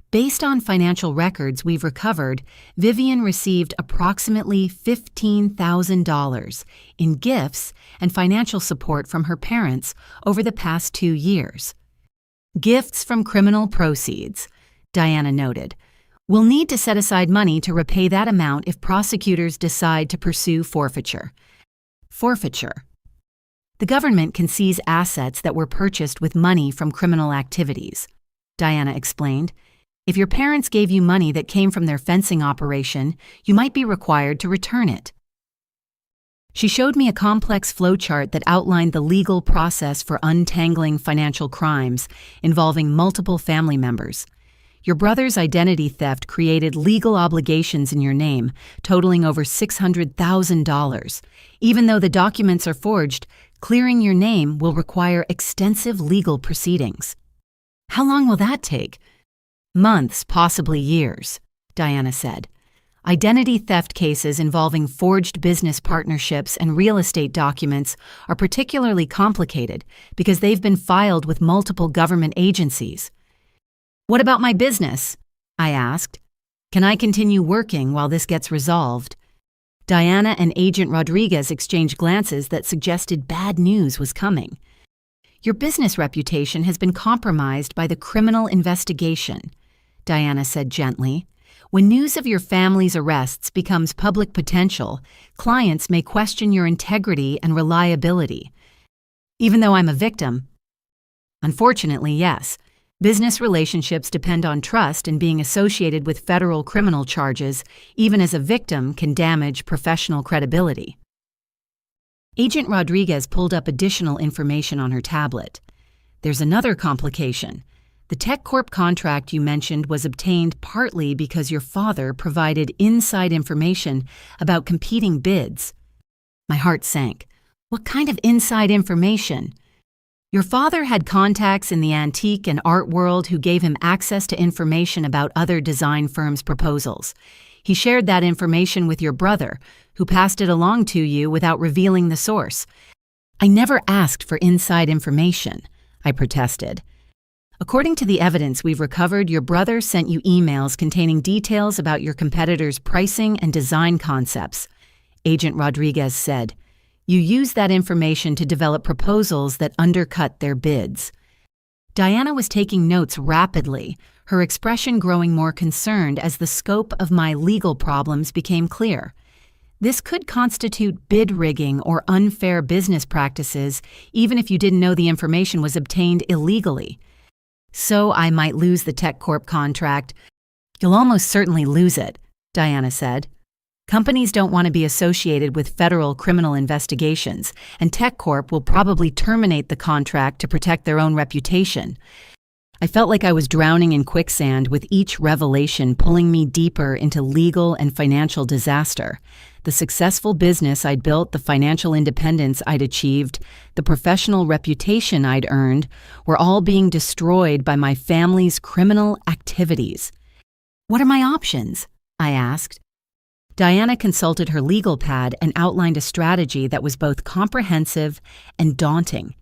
Based on financial records we've recovered, Vivian received approximately $15,000 in gifts and financial support from her parents over the past 2 years. Gifts from criminal proceeds, Diana noted. We'll need to set aside money to repay that amount if prosecutors decide to pursue forfeiture. Forfeiture. The government can seize assets that were purchased with money from criminal activities, Diana explained. If your parents gave you money that came from their fencing operation, you might be required to return it. She showed me a complex flowchart that outlined the legal process for untangling financial crimes involving multiple family members. Your brother's identity theft created legal obligations in your name, totaling over $600,000. Even though the documents are forged, clearing your name will require extensive legal proceedings. How long will that take? Months, possibly years, Diana said. Identity theft cases involving forged business partnerships and real estate documents are particularly complicated because they've been filed with multiple government agencies. What about my business? I asked. Can I continue working while this gets resolved? Diana and Agent Rodriguez exchanged glances that suggested bad news was coming. "Your business reputation has been compromised by the criminal investigation," Diana said gently. "When news of your family's arrests becomes public potential, clients may question your integrity and reliability." "Even though I'm a victim?" "Unfortunately, yes. Business relationships depend on trust, and being associated with federal criminal charges, even as a victim, can damage professional credibility." Agent Rodriguez pulled up additional information on her tablet. "There's another complication. The TechCorp contract you mentioned was obtained partly because your father provided inside information about competing bids." My heart sank. "What kind of inside information?" "Your father had contacts in the antique and art world who gave him access to information about other design firms' proposals. He shared that information with your brother, who passed it along to you without revealing the source." "I never asked for inside information," I protested. "According to the evidence we've recovered, your brother sent you emails containing details about your competitors' pricing and design concepts," Agent Rodriguez said. "You used that information to develop proposals that undercut their bids." Diana was taking notes rapidly, her expression growing more concerned as the scope of my legal problems became clear. This could constitute bid rigging or unfair business practices, even if you didn't know the information was obtained illegally. "So I might lose the TechCorp contract." "You'll almost certainly lose it," Diana said. "Companies don't want to be associated with federal criminal investigations, and TechCorp will probably terminate the contract to protect their own reputation." I felt like I was drowning in quicksand, with each revelation pulling me deeper into legal and financial disaster. The successful business I'd built, the financial independence I'd achieved, the professional reputation I'd earned, were all being destroyed by my family's criminal activities. "What are my options?" I asked. Diana consulted her legal pad and outlined a strategy that was both comprehensive and daunting.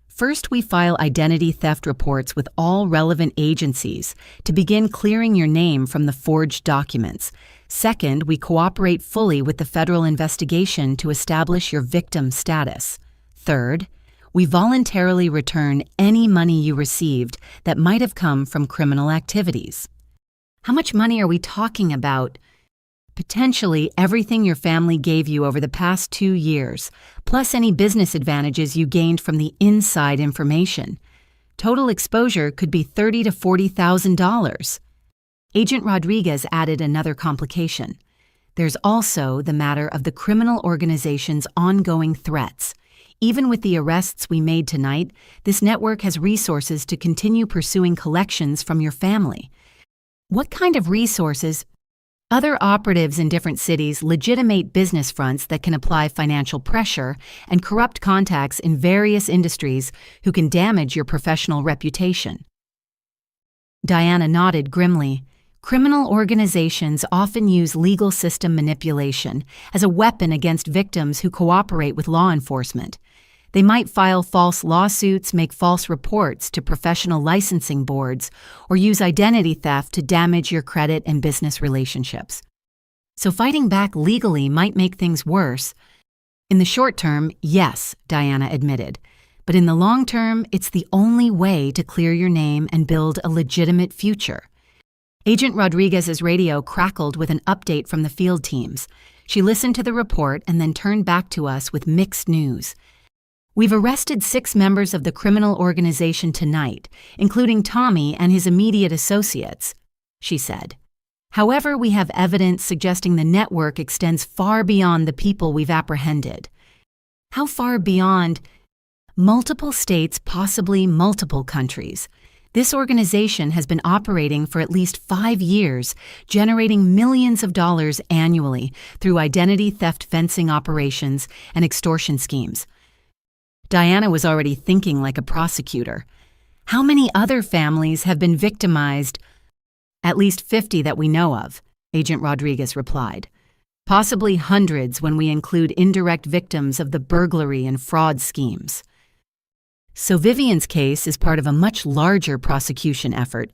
"First, we file identity theft reports with all relevant agencies to begin clearing your name from the forged documents. Second, we cooperate fully with the federal investigation to establish your victim status. Third, we voluntarily return any money you received that might have come from criminal activities." "How much money are we talking about?" "Potentially everything your family gave you over the past 2 years, plus any business advantages you gained from the inside information. Total exposure could be $30,000 to $40,000. Agent Rodriguez added another complication. "There's also the matter of the criminal organization's ongoing threats. Even with the arrests we made tonight, this network has resources to continue pursuing collections from your family." "What kind of resources?" "Other operatives in different cities legitimate business fronts that can apply financial pressure, and corrupt contacts in various industries who can damage your professional reputation." Diana nodded grimly. "Criminal organizations often use legal system manipulation as a weapon against victims who cooperate with law enforcement. They might file false lawsuits, make false reports to professional licensing boards, or use identity theft to damage your credit and business relationships. So fighting back legally might make things worse." "In the short term, yes," Diana admitted. "But in the long term, it's the only way to clear your name and build a legitimate future." Agent Rodriguez's radio crackled with an update from the field teams. She listened to the report and then turned back to us with mixed news. "We've arrested 6 members of the criminal organization tonight, including Tommy and his immediate associates," she said. "However, we have evidence suggesting the network extends far beyond the people we've apprehended." "How far beyond?" "Multiple states, possibly multiple countries. This organization has been operating for at least 5 years, generating millions of dollars annually through identity theft fencing operations and extortion schemes." Diana was already thinking like a prosecutor. "How many other families have been victimized?" "At least 50 that we know of," Agent Rodriguez replied. "Possibly hundreds when we include indirect victims of the burglary and fraud schemes." "So Vivian's case is part of a much larger prosecution effort."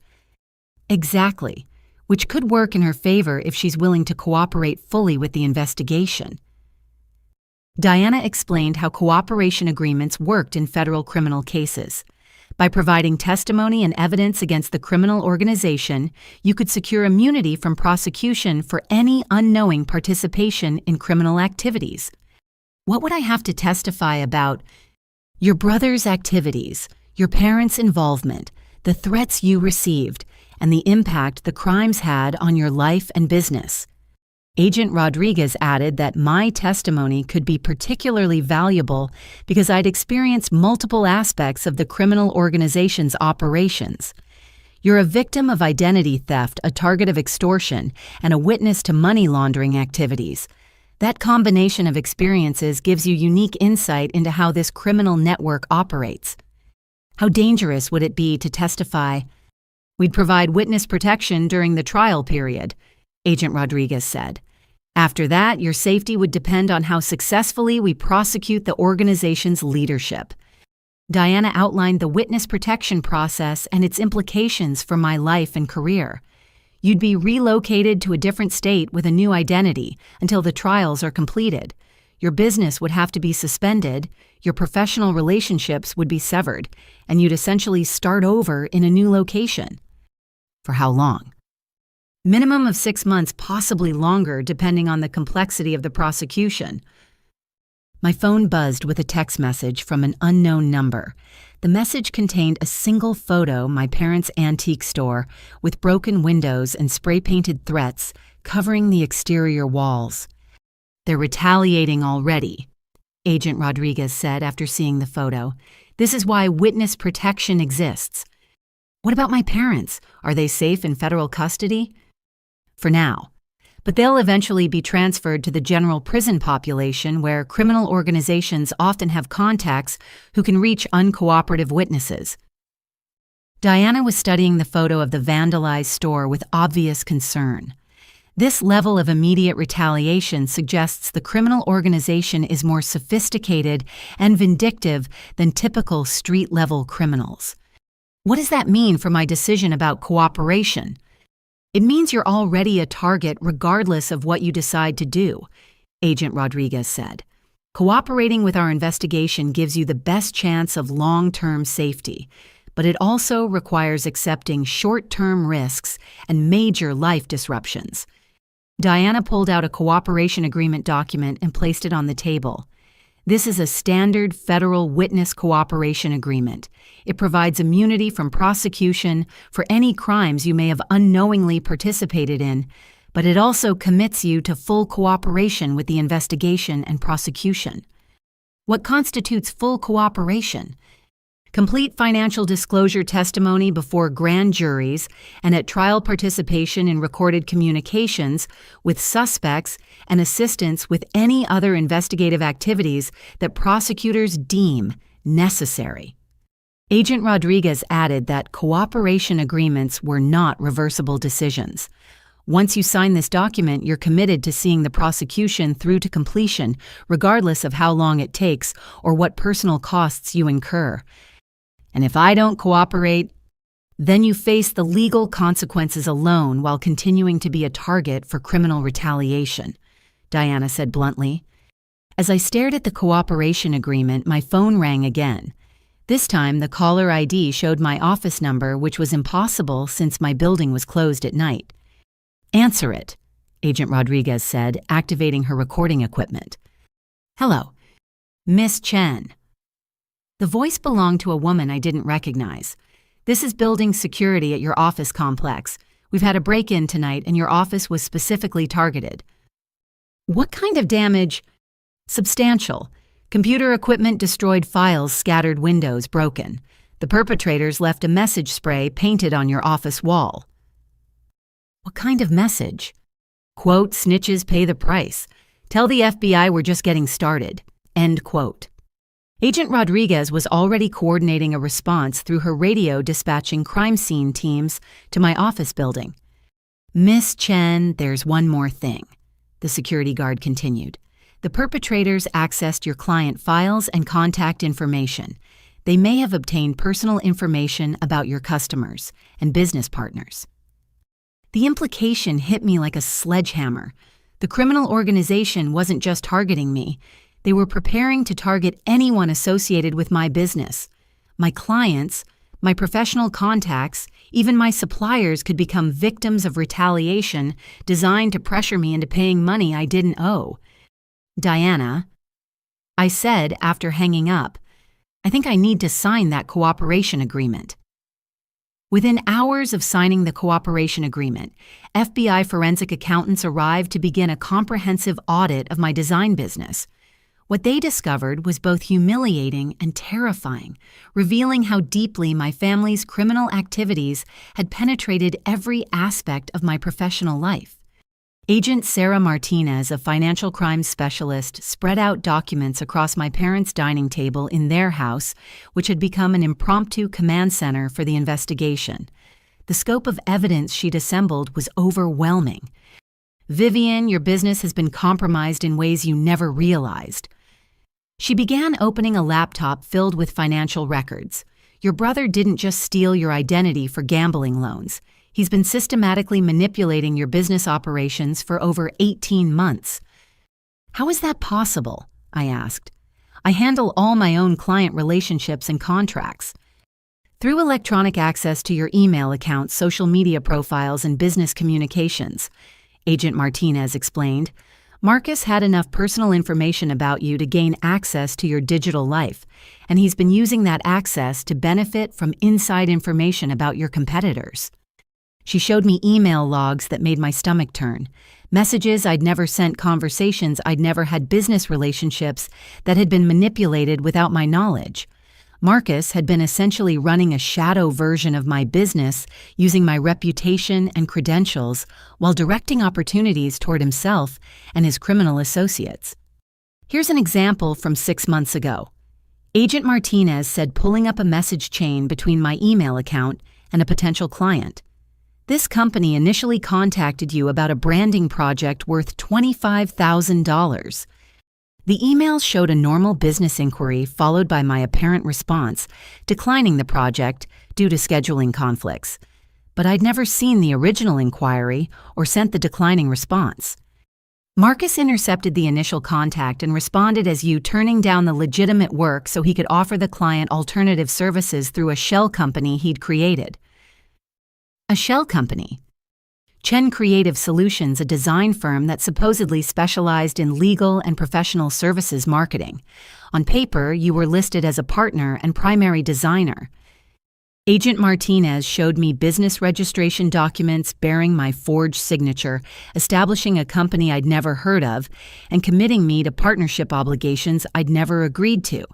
"Exactly. which could work in her favor if she's willing to cooperate fully with the investigation. Diana explained how cooperation agreements worked in federal criminal cases. By providing testimony and evidence against the criminal organization, you could secure immunity from prosecution for any unknowing participation in criminal activities. What would I have to testify about? Your brother's activities, your parents' involvement, the threats you received, and the impact the crimes had on your life and business. Agent Rodriguez added that my testimony could be particularly valuable because I'd experienced multiple aspects of the criminal organization's operations. You're a victim of identity theft, a target of extortion, and a witness to money laundering activities. That combination of experiences gives you unique insight into how this criminal network operates. How dangerous would it be to testify? We'd provide witness protection during the trial period, Agent Rodriguez said. After that, your safety would depend on how successfully we prosecute the organization's leadership. Diana outlined the witness protection process and its implications for my life and career. You'd be relocated to a different state with a new identity until the trials are completed. Your business would have to be suspended, your professional relationships would be severed, and you'd essentially start over in a new location. For how long? Minimum of 6 months, possibly longer, depending on the complexity of the prosecution. My phone buzzed with a text message from an unknown number. The message contained a single photo, my parents' antique store, with broken windows and spray-painted threats covering the exterior walls. They're retaliating already, Agent Rodriguez said after seeing the photo. This is why witness protection exists. What about my parents? Are they safe in federal custody? For now. But they'll eventually be transferred to the general prison population where criminal organizations often have contacts who can reach uncooperative witnesses. Diana was studying the photo of the vandalized store with obvious concern. This level of immediate retaliation suggests the criminal organization is more sophisticated and vindictive than typical street-level criminals. What does that mean for my decision about cooperation? It means you're already a target regardless of what you decide to do, Agent Rodriguez said. Cooperating with our investigation gives you the best chance of long-term safety, but it also requires accepting short-term risks and major life disruptions. Diana pulled out a cooperation agreement document and placed it on the table. This is a standard federal witness cooperation agreement. It provides immunity from prosecution for any crimes you may have unknowingly participated in, but it also commits you to full cooperation with the investigation and prosecution. What constitutes full cooperation? Complete financial disclosure testimony before grand juries and at trial participation in recorded communications with suspects and assistance with any other investigative activities that prosecutors deem necessary. Agent Rodriguez added that cooperation agreements were not reversible decisions. Once you sign this document, you're committed to seeing the prosecution through to completion, regardless of how long it takes or what personal costs you incur. And if I don't cooperate, then you face the legal consequences alone while continuing to be a target for criminal retaliation, Diana said bluntly. As I stared at the cooperation agreement, my phone rang again. This time, the caller ID showed my office number, which was impossible since my building was closed at night. Answer it, Agent Rodriguez said, activating her recording equipment. Hello, Miss Chen. The voice belonged to a woman I didn't recognize. This is building security at your office complex. We've had a break-in tonight and your office was specifically targeted. What kind of damage? Substantial. Computer equipment destroyed, files scattered, windows broken. The perpetrators left a message spray painted on your office wall. What kind of message? Quote, snitches pay the price. Tell the FBI we're just getting started. End quote. Agent Rodriguez was already coordinating a response through her radio dispatching crime scene teams to my office building. Miss Chen, there's one more thing, the security guard continued. The perpetrators accessed your client files and contact information. They may have obtained personal information about your customers and business partners. The implication hit me like a sledgehammer. The criminal organization wasn't just targeting me. They were preparing to target anyone associated with my business. My clients, my professional contacts, even my suppliers could become victims of retaliation designed to pressure me into paying money I didn't owe. Diana, I said after hanging up, I think I need to sign that cooperation agreement. Within hours of signing the cooperation agreement, FBI forensic accountants arrived to begin a comprehensive audit of my design business. What they discovered was both humiliating and terrifying, revealing how deeply my family's criminal activities had penetrated every aspect of my professional life. Agent Sarah Martinez, a financial crimes specialist, spread out documents across my parents' dining table in their house, which had become an impromptu command center for the investigation. The scope of evidence she'd assembled was overwhelming. Vivian, your business has been compromised in ways you never realized. She began opening a laptop filled with financial records. Your brother didn't just steal your identity for gambling loans. He's been systematically manipulating your business operations for over 18 months. How is that possible? I asked. I handle all my own client relationships and contracts. Through electronic access to your email accounts, social media profiles, and business communications, Agent Martinez explained. Marcus had enough personal information about you to gain access to your digital life, and he's been using that access to benefit from inside information about your competitors. She showed me email logs that made my stomach turn, messages I'd never sent, conversations I'd never had, business relationships that had been manipulated without my knowledge. Marcus had been essentially running a shadow version of my business, using my reputation and credentials while directing opportunities toward himself and his criminal associates. Here's an example from 6 months ago. Agent Martinez said pulling up a message chain between my email account and a potential client. This company initially contacted you about a branding project worth $25,000. The email showed a normal business inquiry followed by my apparent response, declining the project due to scheduling conflicts. But I'd never seen the original inquiry or sent the declining response. Marcus intercepted the initial contact and responded as you turning down the legitimate work so he could offer the client alternative services through a shell company he'd created. A shell company? Chen Creative Solutions, a design firm that supposedly specialized in legal and professional services marketing. On paper, you were listed as a partner and primary designer. Agent Martinez showed me business registration documents bearing my forged signature, establishing a company I'd never heard of, and committing me to partnership obligations I'd never agreed to.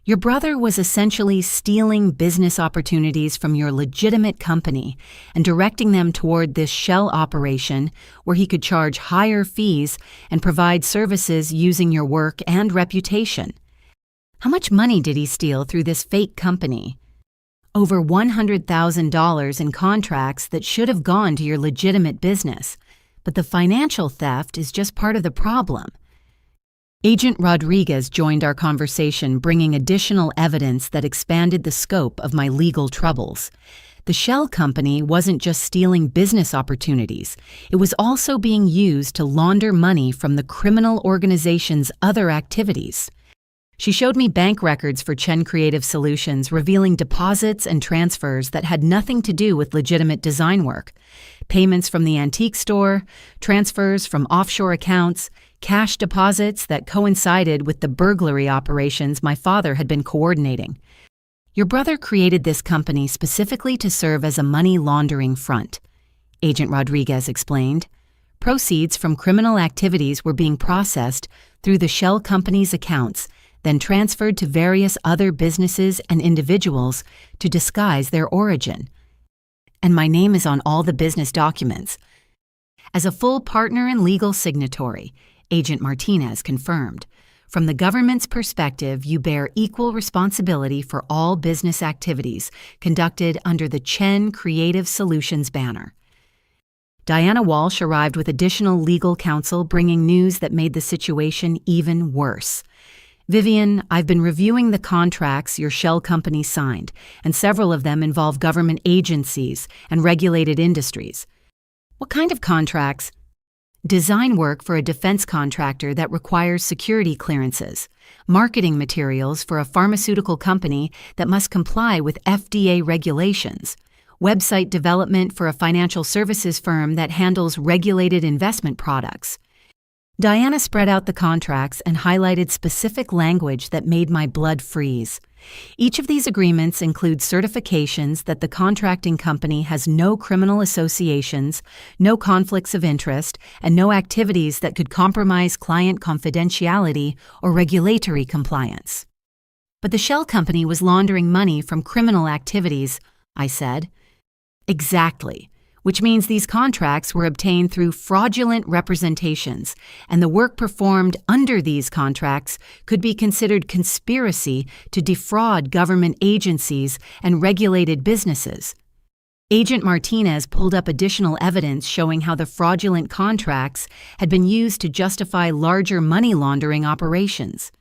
Your brother was essentially stealing business opportunities from your legitimate company and directing them toward this shell operation where he could charge higher fees and provide services using your work and reputation. How much money did he steal through this fake company? Over $100,000 in contracts that should have gone to your legitimate business. But the financial theft is just part of the problem. Agent Rodriguez joined our conversation, bringing additional evidence that expanded the scope of my legal troubles. The shell company wasn't just stealing business opportunities, it was also being used to launder money from the criminal organization's other activities. She showed me bank records for Chen Creative Solutions, revealing deposits and transfers that had nothing to do with legitimate design work. Payments from the antique store, transfers from offshore accounts, cash deposits that coincided with the burglary operations my father had been coordinating. Your brother created this company specifically to serve as a money laundering front, Agent Rodriguez explained. Proceeds from criminal activities were being processed through the shell company's accounts, then transferred to various other businesses and individuals to disguise their origin. And my name is on all the business documents. As a full partner and legal signatory, Agent Martinez confirmed. From the government's perspective, you bear equal responsibility for all business activities conducted under the Chen Creative Solutions banner. Diana Walsh arrived with additional legal counsel, bringing news that made the situation even worse. Vivian, I've been reviewing the contracts your shell company signed, and several of them involve government agencies and regulated industries. What kind of contracts? Design work for a defense contractor that requires security clearances, marketing materials for a pharmaceutical company that must comply with FDA regulations, website development for a financial services firm that handles regulated investment products. Diana spread out the contracts and highlighted specific language that made my blood freeze. Each of these agreements includes certifications that the contracting company has no criminal associations, no conflicts of interest, and no activities that could compromise client confidentiality or regulatory compliance. But the shell company was laundering money from criminal activities, I said. Exactly. Which means these contracts were obtained through fraudulent representations, and the work performed under these contracts could be considered conspiracy to defraud government agencies and regulated businesses. Agent Martinez pulled up additional evidence showing how the fraudulent contracts had been used to justify larger money laundering operations.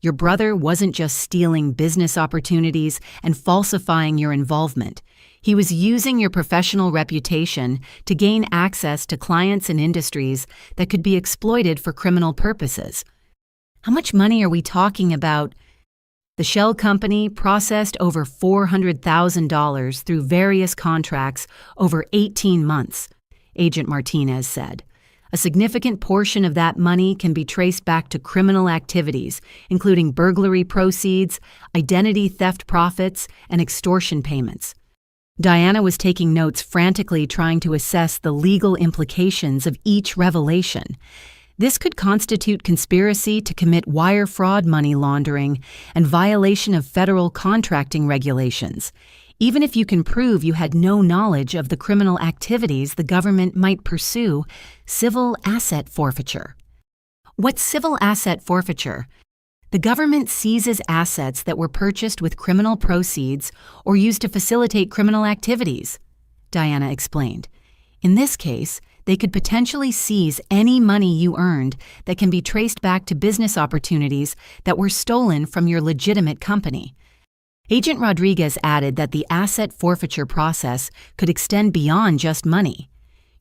Your brother wasn't just stealing business opportunities and falsifying your involvement. He was using your professional reputation to gain access to clients and industries that could be exploited for criminal purposes. How much money are we talking about? The shell company processed over $400,000 through various contracts over 18 months, Agent Martinez said. A significant portion of that money can be traced back to criminal activities, including burglary proceeds, identity theft profits, and extortion payments. Diana was taking notes, frantically trying to assess the legal implications of each revelation. This could constitute conspiracy to commit wire fraud, money laundering, and violation of federal contracting regulations, even if you can prove you had no knowledge of the criminal activities the government might pursue. Civil asset forfeiture. What's civil asset forfeiture? The government seizes assets that were purchased with criminal proceeds or used to facilitate criminal activities, Diana explained. In this case, they could potentially seize any money you earned that can be traced back to business opportunities that were stolen from your legitimate company. Agent Rodriguez added that the asset forfeiture process could extend beyond just money.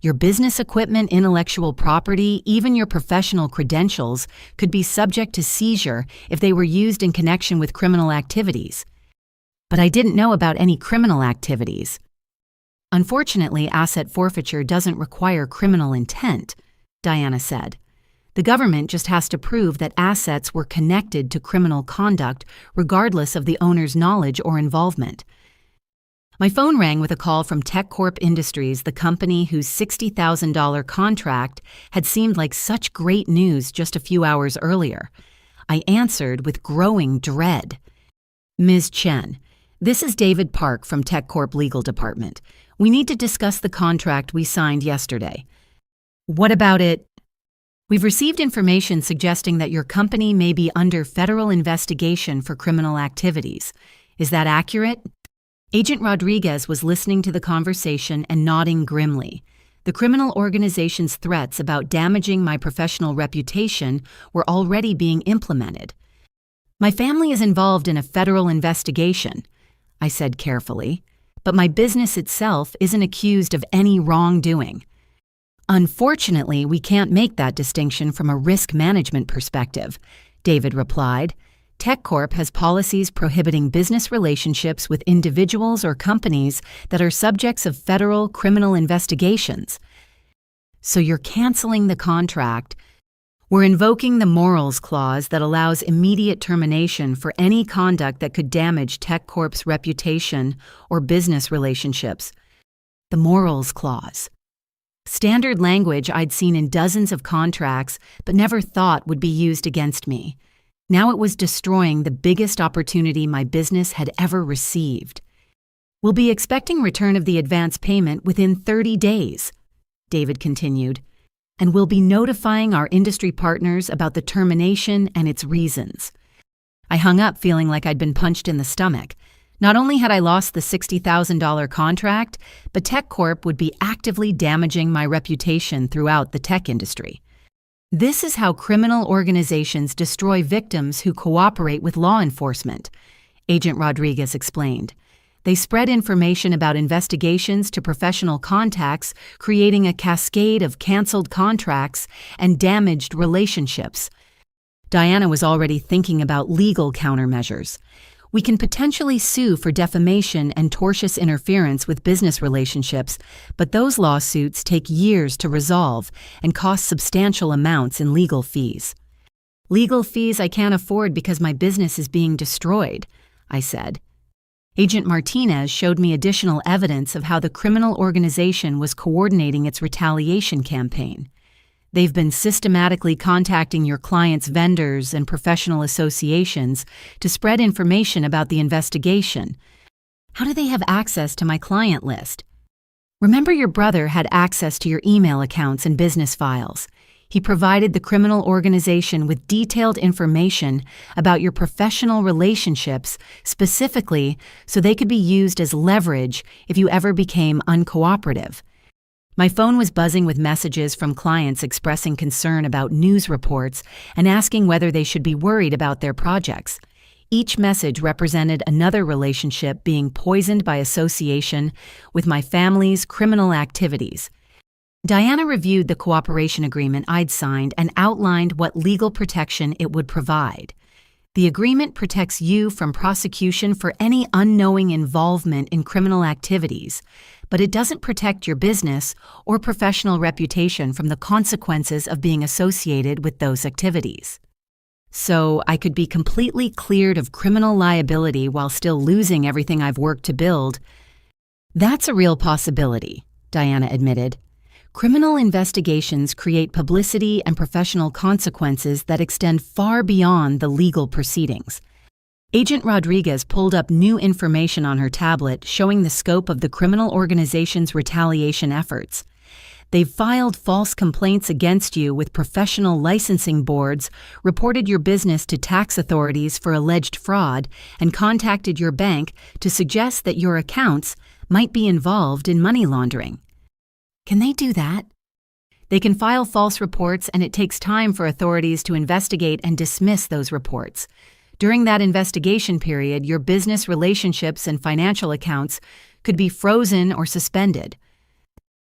Your business equipment, intellectual property, even your professional credentials could be subject to seizure if they were used in connection with criminal activities. But I didn't know about any criminal activities. Unfortunately, asset forfeiture doesn't require criminal intent, Diana said. The government just has to prove that assets were connected to criminal conduct regardless of the owner's knowledge or involvement. My phone rang with a call from TechCorp Industries, the company whose $60,000 contract had seemed like such great news just a few hours earlier. I answered with growing dread. Ms. Chen, this is David Park from TechCorp Legal Department. We need to discuss the contract we signed yesterday. What about it? We've received information suggesting that your company may be under federal investigation for criminal activities. Is that accurate? Agent Rodriguez was listening to the conversation and nodding grimly. The criminal organization's threats about damaging my professional reputation were already being implemented. My family is involved in a federal investigation, I said carefully, but my business itself isn't accused of any wrongdoing. Unfortunately, we can't make that distinction from a risk management perspective, David replied. TechCorp has policies prohibiting business relationships with individuals or companies that are subjects of federal criminal investigations. So you're canceling the contract. We're invoking the morals clause that allows immediate termination for any conduct that could damage TechCorp's reputation or business relationships. The morals clause. Standard language I'd seen in dozens of contracts but never thought would be used against me. Now it was destroying the biggest opportunity my business had ever received. We'll be expecting return of the advance payment within 30 days, David continued, and we'll be notifying our industry partners about the termination and its reasons. I hung up feeling like I'd been punched in the stomach. Not only had I lost the $60,000 contract, but TechCorp would be actively damaging my reputation throughout the tech industry. This is how criminal organizations destroy victims who cooperate with law enforcement, Agent Rodriguez explained. They spread information about investigations to professional contacts, creating a cascade of canceled contracts and damaged relationships. Diana was already thinking about legal countermeasures. We can potentially sue for defamation and tortious interference with business relationships, but those lawsuits take years to resolve and cost substantial amounts in legal fees. Legal fees I can't afford because my business is being destroyed, I said. Agent Martinez showed me additional evidence of how the criminal organization was coordinating its retaliation campaign. They've been systematically contacting your clients' vendors and professional associations to spread information about the investigation. How do they have access to my client list? Remember, your brother had access to your email accounts and business files. He provided the criminal organization with detailed information about your professional relationships, specifically so they could be used as leverage if you ever became uncooperative. My phone was buzzing with messages from clients expressing concern about news reports and asking whether they should be worried about their projects. Each message represented another relationship being poisoned by association with my family's criminal activities. Diana reviewed the cooperation agreement I'd signed and outlined what legal protection it would provide. The agreement protects you from prosecution for any unknowing involvement in criminal activities, but it doesn't protect your business or professional reputation from the consequences of being associated with those activities. So I could be completely cleared of criminal liability while still losing everything I've worked to build. That's a real possibility, Diana admitted. Criminal investigations create publicity and professional consequences that extend far beyond the legal proceedings. Agent Rodriguez pulled up new information on her tablet showing the scope of the criminal organization's retaliation efforts. They've filed false complaints against you with professional licensing boards, reported your business to tax authorities for alleged fraud, and contacted your bank to suggest that your accounts might be involved in money laundering. Can they do that? They can file false reports, and it takes time for authorities to investigate and dismiss those reports. During that investigation period, your business relationships and financial accounts could be frozen or suspended.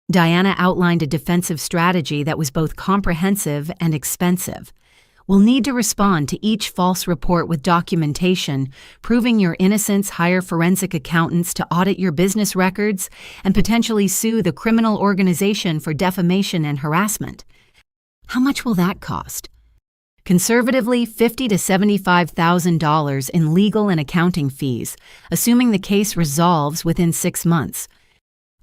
Diana outlined a defensive strategy that was both comprehensive and expensive. We'll need to respond to each false report with documentation, proving your innocence, hire forensic accountants to audit your business records, and potentially sue the criminal organization for defamation and harassment. How much will that cost? Conservatively, $50,000 to $75,000 in legal and accounting fees, assuming the case resolves within 6 months.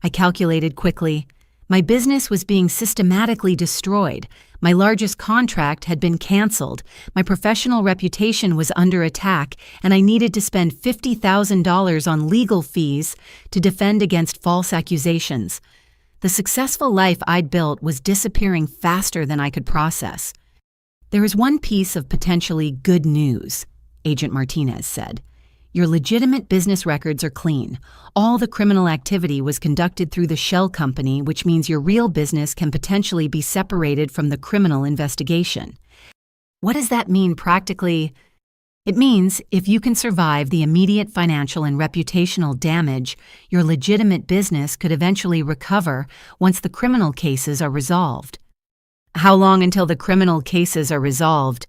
I calculated quickly. My business was being systematically destroyed. My largest contract had been canceled. My professional reputation was under attack, and I needed to spend $50,000 on legal fees to defend against false accusations. The successful life I'd built was disappearing faster than I could process. There is one piece of potentially good news, Agent Martinez said. Your legitimate business records are clean. All the criminal activity was conducted through the shell company, which means your real business can potentially be separated from the criminal investigation. What does that mean practically? It means if you can survive the immediate financial and reputational damage, your legitimate business could eventually recover once the criminal cases are resolved. How long until the criminal cases are resolved?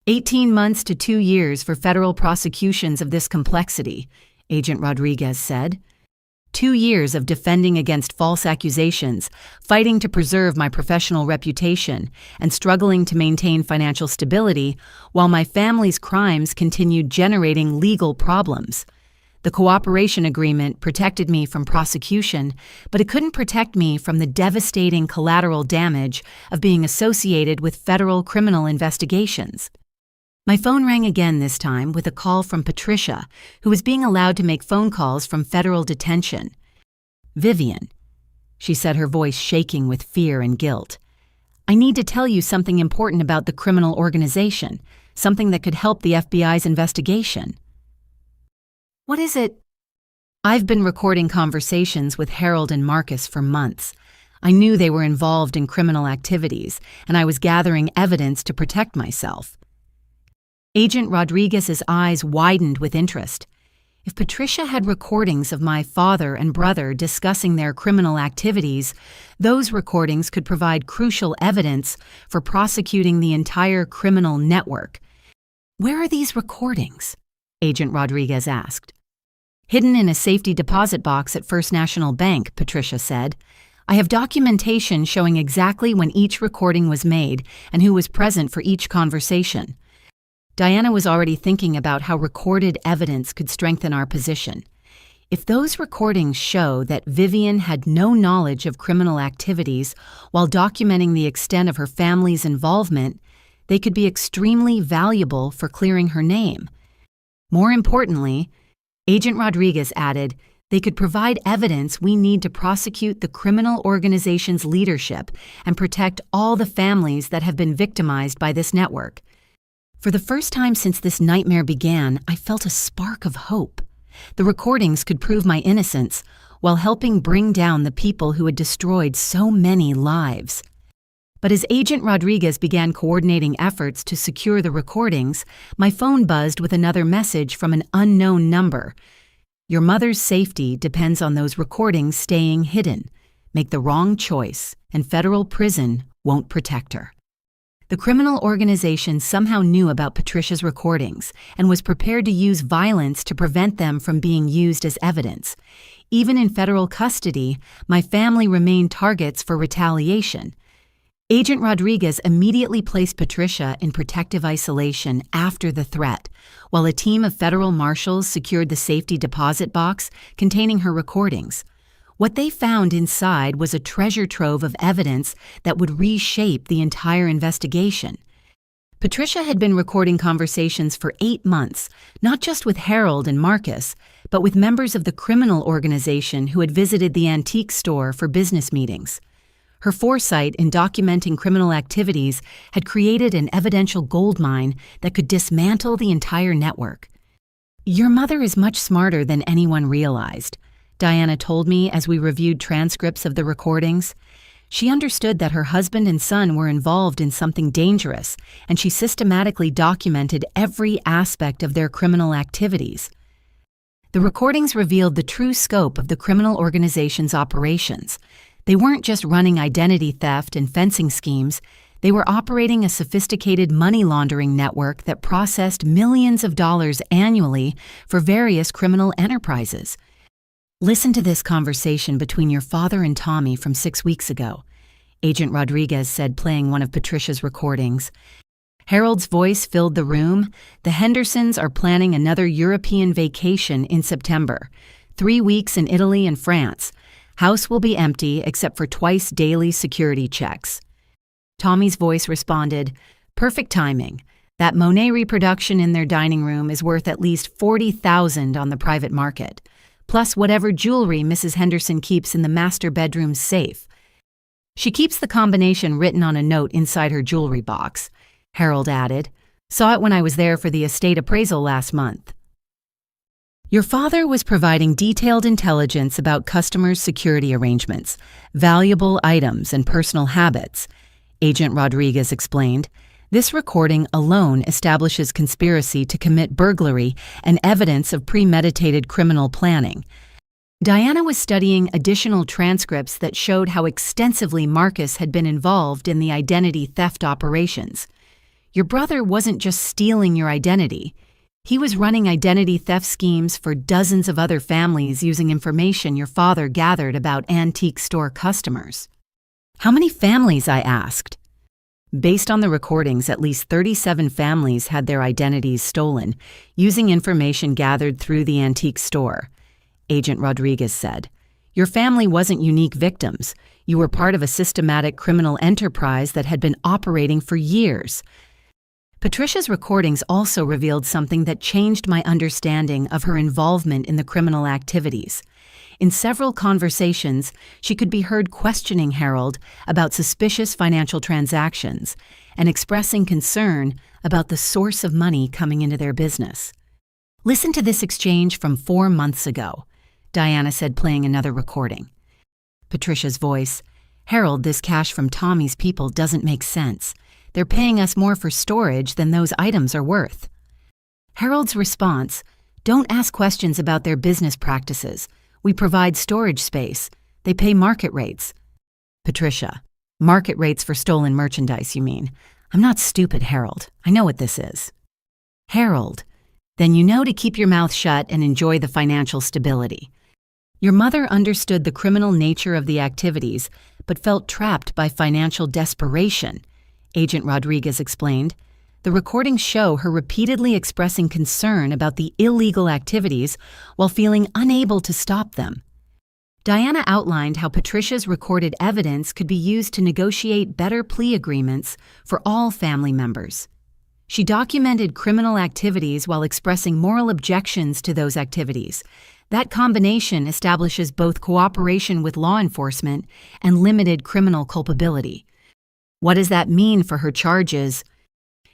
18 months to 2 years for federal prosecutions of this complexity, Agent Rodriguez said. 2 years of defending against false accusations, fighting to preserve my professional reputation, and struggling to maintain financial stability while my family's crimes continued generating legal problems. The cooperation agreement protected me from prosecution, but it couldn't protect me from the devastating collateral damage of being associated with federal criminal investigations. My phone rang again this time with a call from Patricia, who was being allowed to make phone calls from federal detention. Vivian, she said, her voice shaking with fear and guilt. I need to tell you something important about the criminal organization, something that could help the FBI's investigation. What is it? I've been recording conversations with Harold and Marcus for months. I knew they were involved in criminal activities, and I was gathering evidence to protect myself. Agent Rodriguez's eyes widened with interest. If Patricia had recordings of my father and brother discussing their criminal activities, those recordings could provide crucial evidence for prosecuting the entire criminal network. "Where are these recordings?" Agent Rodriguez asked. "Hidden in a safety deposit box at First National Bank," Patricia said. "I have documentation showing exactly when each recording was made and who was present for each conversation." Diana was already thinking about how recorded evidence could strengthen our position. If those recordings show that Vivian had no knowledge of criminal activities while documenting the extent of her family's involvement, they could be extremely valuable for clearing her name. More importantly, Agent Rodriguez added, they could provide evidence we need to prosecute the criminal organization's leadership and protect all the families that have been victimized by this network. For the first time since this nightmare began, I felt a spark of hope. The recordings could prove my innocence while helping bring down the people who had destroyed so many lives. But as Agent Rodriguez began coordinating efforts to secure the recordings, my phone buzzed with another message from an unknown number. "Your mother's safety depends on those recordings staying hidden. Make the wrong choice, and federal prison won't protect her." The criminal organization somehow knew about Patricia's recordings and was prepared to use violence to prevent them from being used as evidence. Even in federal custody, my family remained targets for retaliation. Agent Rodriguez immediately placed Patricia in protective isolation after the threat, while a team of federal marshals secured the safety deposit box containing her recordings. What they found inside was a treasure trove of evidence that would reshape the entire investigation. Patricia had been recording conversations for 8 months, not just with Harold and Marcus, but with members of the criminal organization who had visited the antique store for business meetings. Her foresight in documenting criminal activities had created an evidential goldmine that could dismantle the entire network. "Your mother is much smarter than anyone realized," Diana told me as we reviewed transcripts of the recordings. She understood that her husband and son were involved in something dangerous, and she systematically documented every aspect of their criminal activities. The recordings revealed the true scope of the criminal organization's operations. They weren't just running identity theft and fencing schemes. They were operating a sophisticated money laundering network that processed millions of dollars annually for various criminal enterprises. "Listen to this conversation between your father and Tommy from 6 weeks ago," Agent Rodriguez said, playing one of Patricia's recordings. Harold's voice filled the room. "The Hendersons are planning another European vacation in September. 3 weeks in Italy and France. House will be empty except for twice daily security checks." Tommy's voice responded, "Perfect timing. That Monet reproduction in their dining room is worth at least $40,000 on the private market. Plus whatever jewelry Mrs. Henderson keeps in the master bedroom safe. She keeps the combination written on a note inside her jewelry box," Harold added. "Saw it when I was there for the estate appraisal last month." "Your father was providing detailed intelligence about customers' security arrangements, valuable items, and personal habits," Agent Rodriguez explained. "This recording alone establishes conspiracy to commit burglary and evidence of premeditated criminal planning." Diana was studying additional transcripts that showed how extensively Marcus had been involved in the identity theft operations. "Your brother wasn't just stealing your identity. He was running identity theft schemes for dozens of other families using information your father gathered about antique store customers." "How many families?" I asked. Based on the recordings, at least 37 families had their identities stolen, using information gathered through the antique store, Agent Rodriguez said. "Your family wasn't unique victims. You were part of a systematic criminal enterprise that had been operating for years." Patricia's recordings also revealed something that changed my understanding of her involvement in the criminal activities. In several conversations, she could be heard questioning Harold about suspicious financial transactions and expressing concern about the source of money coming into their business. "Listen to this exchange from 4 months ago," Diana said, playing another recording. Patricia's voice, "Harold, this cash from Tommy's people doesn't make sense. They're paying us more for storage than those items are worth." Harold's response, Don't ask questions about their business practices. We provide storage space. They pay market rates. Patricia, market rates for stolen merchandise, you mean? I'm not stupid, Harold. I know what this is. Harold, then you know to keep your mouth shut and enjoy the financial stability. Your mother understood the criminal nature of the activities, but felt trapped by financial desperation, Agent Rodriguez explained. The recordings show her repeatedly expressing concern about the illegal activities while feeling unable to stop them. Diana outlined how Patricia's recorded evidence could be used to negotiate better plea agreements for all family members. She documented criminal activities while expressing moral objections to those activities. That combination establishes both cooperation with law enforcement and limited criminal culpability. What does that mean for her charges?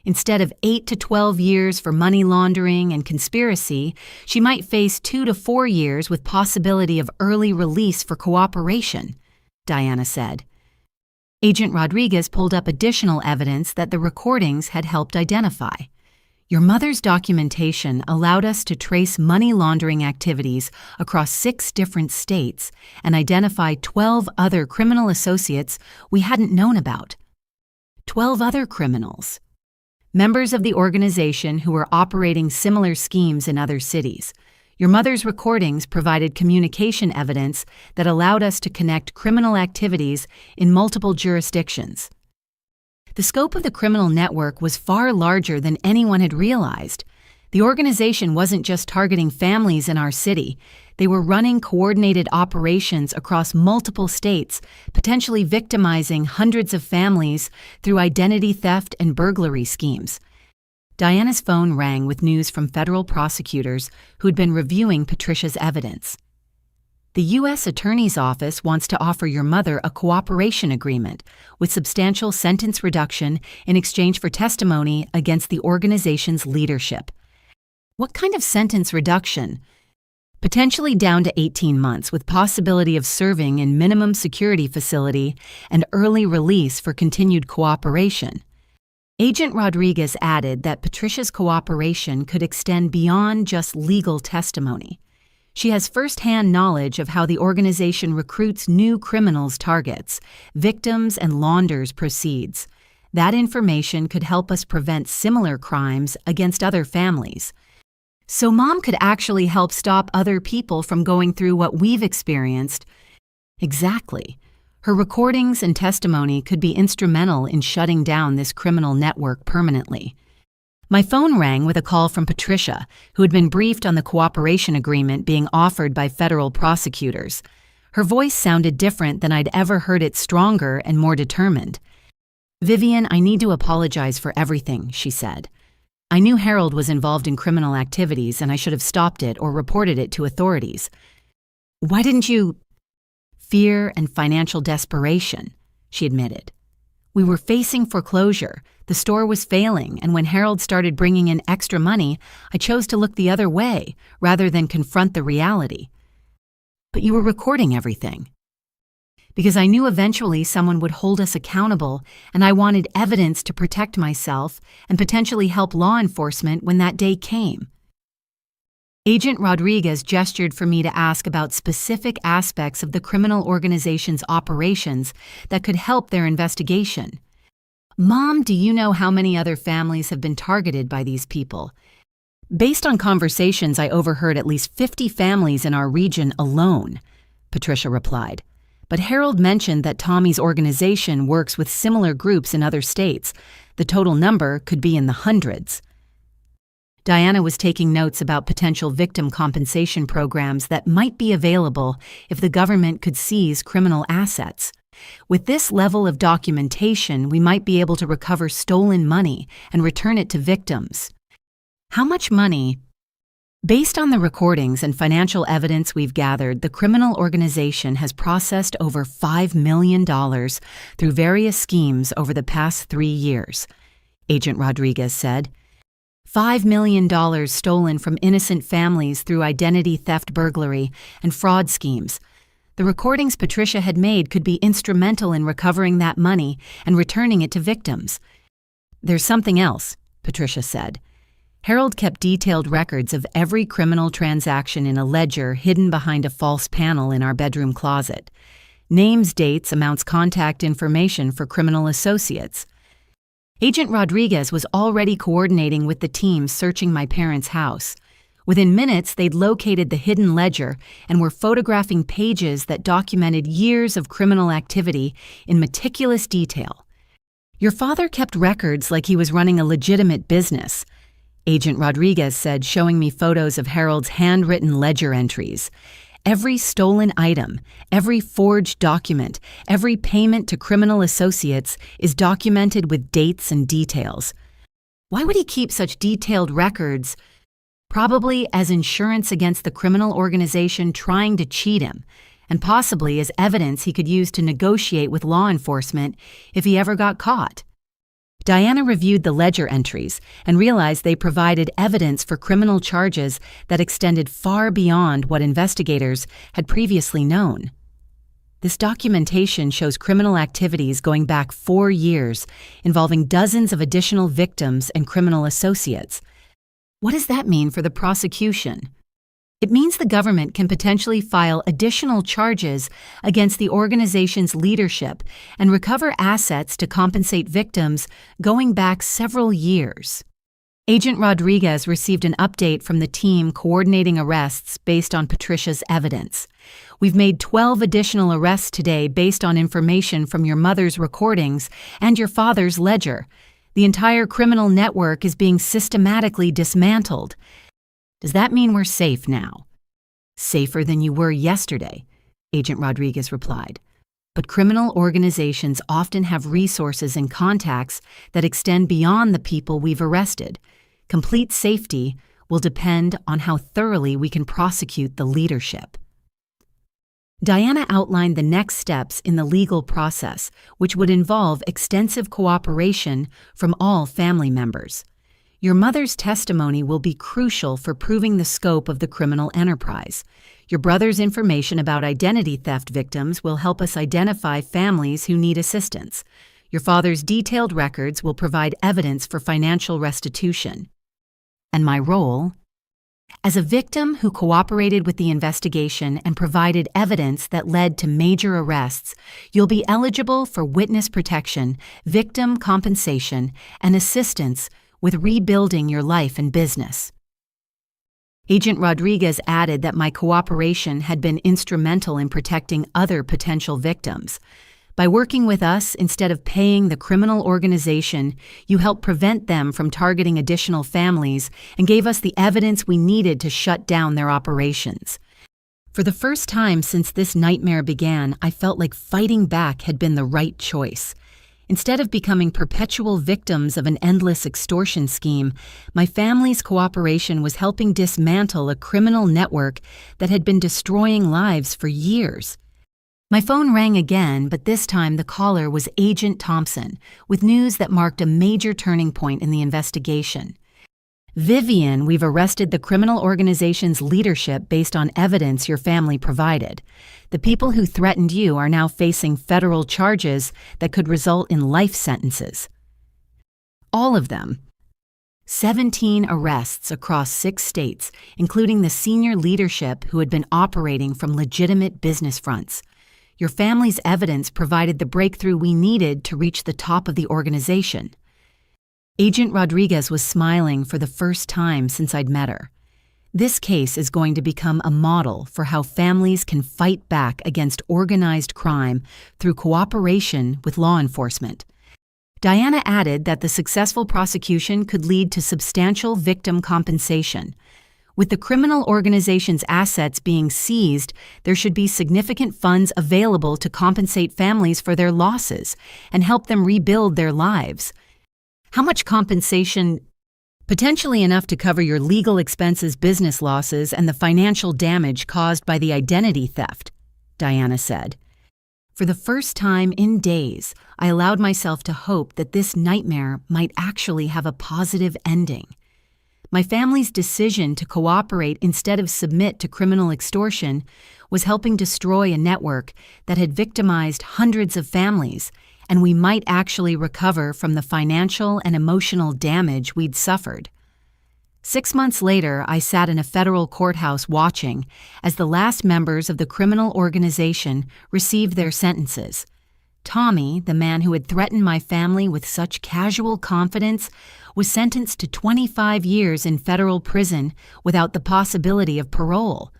Instead of 8 to 12 years for money laundering and conspiracy, she might face 2 to 4 years with possibility of early release for cooperation, Diana said. Agent Rodriguez pulled up additional evidence that the recordings had helped identify. Your mother's documentation allowed us to trace money laundering activities across 6 different states and identify 12 other criminal associates we hadn't known about. 12 other criminals. Members of the organization who were operating similar schemes in other cities. Your mother's recordings provided communication evidence that allowed us to connect criminal activities in multiple jurisdictions. The scope of the criminal network was far larger than anyone had realized. The organization wasn't just targeting families in our city. They were running coordinated operations across multiple states, potentially victimizing hundreds of families through identity theft and burglary schemes. Diana's phone rang with news from federal prosecutors who had been reviewing Patricia's evidence. The U.S. Attorney's Office wants to offer your mother a cooperation agreement with substantial sentence reduction in exchange for testimony against the organization's leadership. What kind of sentence reduction? Potentially down to 18 months with possibility of serving in minimum security facility and early release for continued cooperation. Agent Rodriguez added that Patricia's cooperation could extend beyond just legal testimony. She has first-hand knowledge of how the organization recruits new criminals' targets, victims, and launders proceeds. That information could help us prevent similar crimes against other families. So Mom could actually help stop other people from going through what we've experienced. Exactly. Her recordings and testimony could be instrumental in shutting down this criminal network permanently. My phone rang with a call from Patricia, who had been briefed on the cooperation agreement being offered by federal prosecutors. Her voice sounded different than I'd ever heard it, stronger and more determined. "Vivian, I need to apologize for everything," she said. "I knew Harold was involved in criminal activities and I should have stopped it or reported it to authorities." "Why didn't you—" "Fear and financial desperation," she admitted. "We were facing foreclosure. The store was failing, and when Harold started bringing in extra money, I chose to look the other way rather than confront the reality." "But you were recording everything." "Because I knew eventually someone would hold us accountable, and I wanted evidence to protect myself and potentially help law enforcement when that day came." Agent Rodriguez gestured for me to ask about specific aspects of the criminal organization's operations that could help their investigation. "Mom, do you know how many other families have been targeted by these people?" "Based on conversations, I overheard at least 50 families in our region alone," Patricia replied. "But Harold mentioned that Tommy's organization works with similar groups in other states. The total number could be in the hundreds." Diana was taking notes about potential victim compensation programs that might be available if the government could seize criminal assets. With this level of documentation, we might be able to recover stolen money and return it to victims. "How much money?" "Based on the recordings and financial evidence we've gathered, the criminal organization has processed over $5 million through various schemes over the past 3 years, Agent Rodriguez said. $5 million stolen from innocent families through identity theft, burglary, and fraud schemes. The recordings Patricia had made could be instrumental in recovering that money and returning it to victims. "There's something else," Patricia said. Harold kept detailed records of every criminal transaction in a ledger hidden behind a false panel in our bedroom closet. Names, dates, amounts, contact information for criminal associates. Agent Rodriguez was already coordinating with the team searching my parents' house. Within minutes, they'd located the hidden ledger and were photographing pages that documented years of criminal activity in meticulous detail. "Your father kept records like he was running a legitimate business," Agent Rodriguez said, showing me photos of Harold's handwritten ledger entries. Every stolen item, every forged document, every payment to criminal associates is documented with dates and details. Why would he keep such detailed records? Probably as insurance against the criminal organization trying to cheat him, and possibly as evidence he could use to negotiate with law enforcement if he ever got caught. Diana reviewed the ledger entries and realized they provided evidence for criminal charges that extended far beyond what investigators had previously known. This documentation shows criminal activities going back 4 years, involving dozens of additional victims and criminal associates. What does that mean for the prosecution? It means the government can potentially file additional charges against the organization's leadership and recover assets to compensate victims going back several years. Agent Rodriguez received an update from the team coordinating arrests based on Patricia's evidence. "We've made 12 additional arrests today based on information from your mother's recordings and your father's ledger. The entire criminal network is being systematically dismantled. Does that mean we're safe now?" "Safer than you were yesterday," Agent Rodriguez replied. "But criminal organizations often have resources and contacts that extend beyond the people we've arrested. Complete safety will depend on how thoroughly we can prosecute the leadership." Diana outlined the next steps in the legal process, which would involve extensive cooperation from all family members. "Your mother's testimony will be crucial for proving the scope of the criminal enterprise. Your brother's information about identity theft victims will help us identify families who need assistance. Your father's detailed records will provide evidence for financial restitution. And my role? As a victim who cooperated with the investigation and provided evidence that led to major arrests, you'll be eligible for witness protection, victim compensation, and assistance with rebuilding your life and business." Agent Rodriguez added that my cooperation had been instrumental in protecting other potential victims. "By working with us instead of paying the criminal organization, you helped prevent them from targeting additional families and gave us the evidence we needed to shut down their operations. For the first time since this nightmare began, I felt like fighting back had been the right choice. Instead of becoming perpetual victims of an endless extortion scheme, my family's cooperation was helping dismantle a criminal network that had been destroying lives for years." My phone rang again, but this time the caller was Agent Thompson, with news that marked a major turning point in the investigation. "Vivian, we've arrested the criminal organization's leadership based on evidence your family provided. The people who threatened you are now facing federal charges that could result in life sentences." All of them. 17 arrests across 6 states, including the senior leadership who had been operating from legitimate business fronts. Your family's evidence provided the breakthrough we needed to reach the top of the organization. Agent Rodriguez was smiling for the first time since I'd met her. This case is going to become a model for how families can fight back against organized crime through cooperation with law enforcement. Diana added that the successful prosecution could lead to substantial victim compensation. With the criminal organization's assets being seized, there should be significant funds available to compensate families for their losses and help them rebuild their lives. "How much compensation?" "Potentially enough to cover your legal expenses, business losses, and the financial damage caused by the identity theft," Diana said. For the first time in days, I allowed myself to hope that this nightmare might actually have a positive ending. My family's decision to cooperate instead of submit to criminal extortion was helping destroy a network that had victimized hundreds of families, and we might actually recover from the financial and emotional damage we'd suffered. 6 months later, I sat in a federal courthouse watching as the last members of the criminal organization received their sentences. Tommy, the man who had threatened my family with such casual confidence, was sentenced to 25 years in federal prison without the possibility of parole.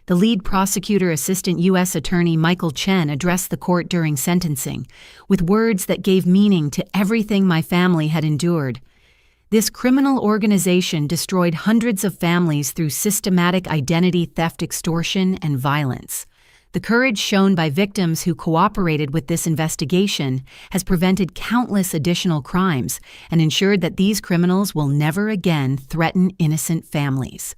The lead prosecutor, Assistant U.S. Attorney Michael Chen, addressed the court during sentencing with words that gave meaning to everything my family had endured. This criminal organization destroyed hundreds of families through systematic identity theft, extortion, and violence. The courage shown by victims who cooperated with this investigation has prevented countless additional crimes and ensured that these criminals will never again threaten innocent families.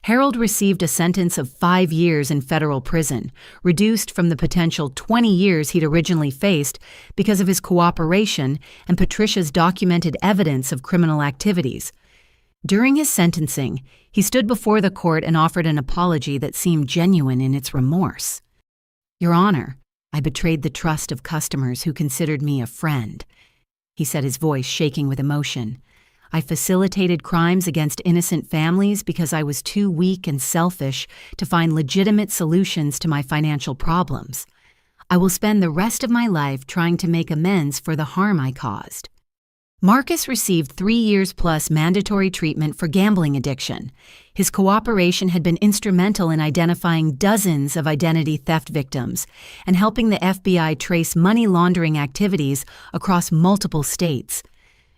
Harold received a sentence of 5 years in federal prison, reduced from the potential 20 years he'd originally faced because of his cooperation and Patricia's documented evidence of criminal activities. During his sentencing, he stood before the court and offered an apology that seemed genuine in its remorse. "Your Honor, I betrayed the trust of customers who considered me a friend," he said, his voice shaking with emotion. "I facilitated crimes against innocent families because I was too weak and selfish to find legitimate solutions to my financial problems. I will spend the rest of my life trying to make amends for the harm I caused." Marcus received 3 years plus mandatory treatment for gambling addiction. His cooperation had been instrumental in identifying dozens of identity theft victims and helping the FBI trace money laundering activities across multiple states.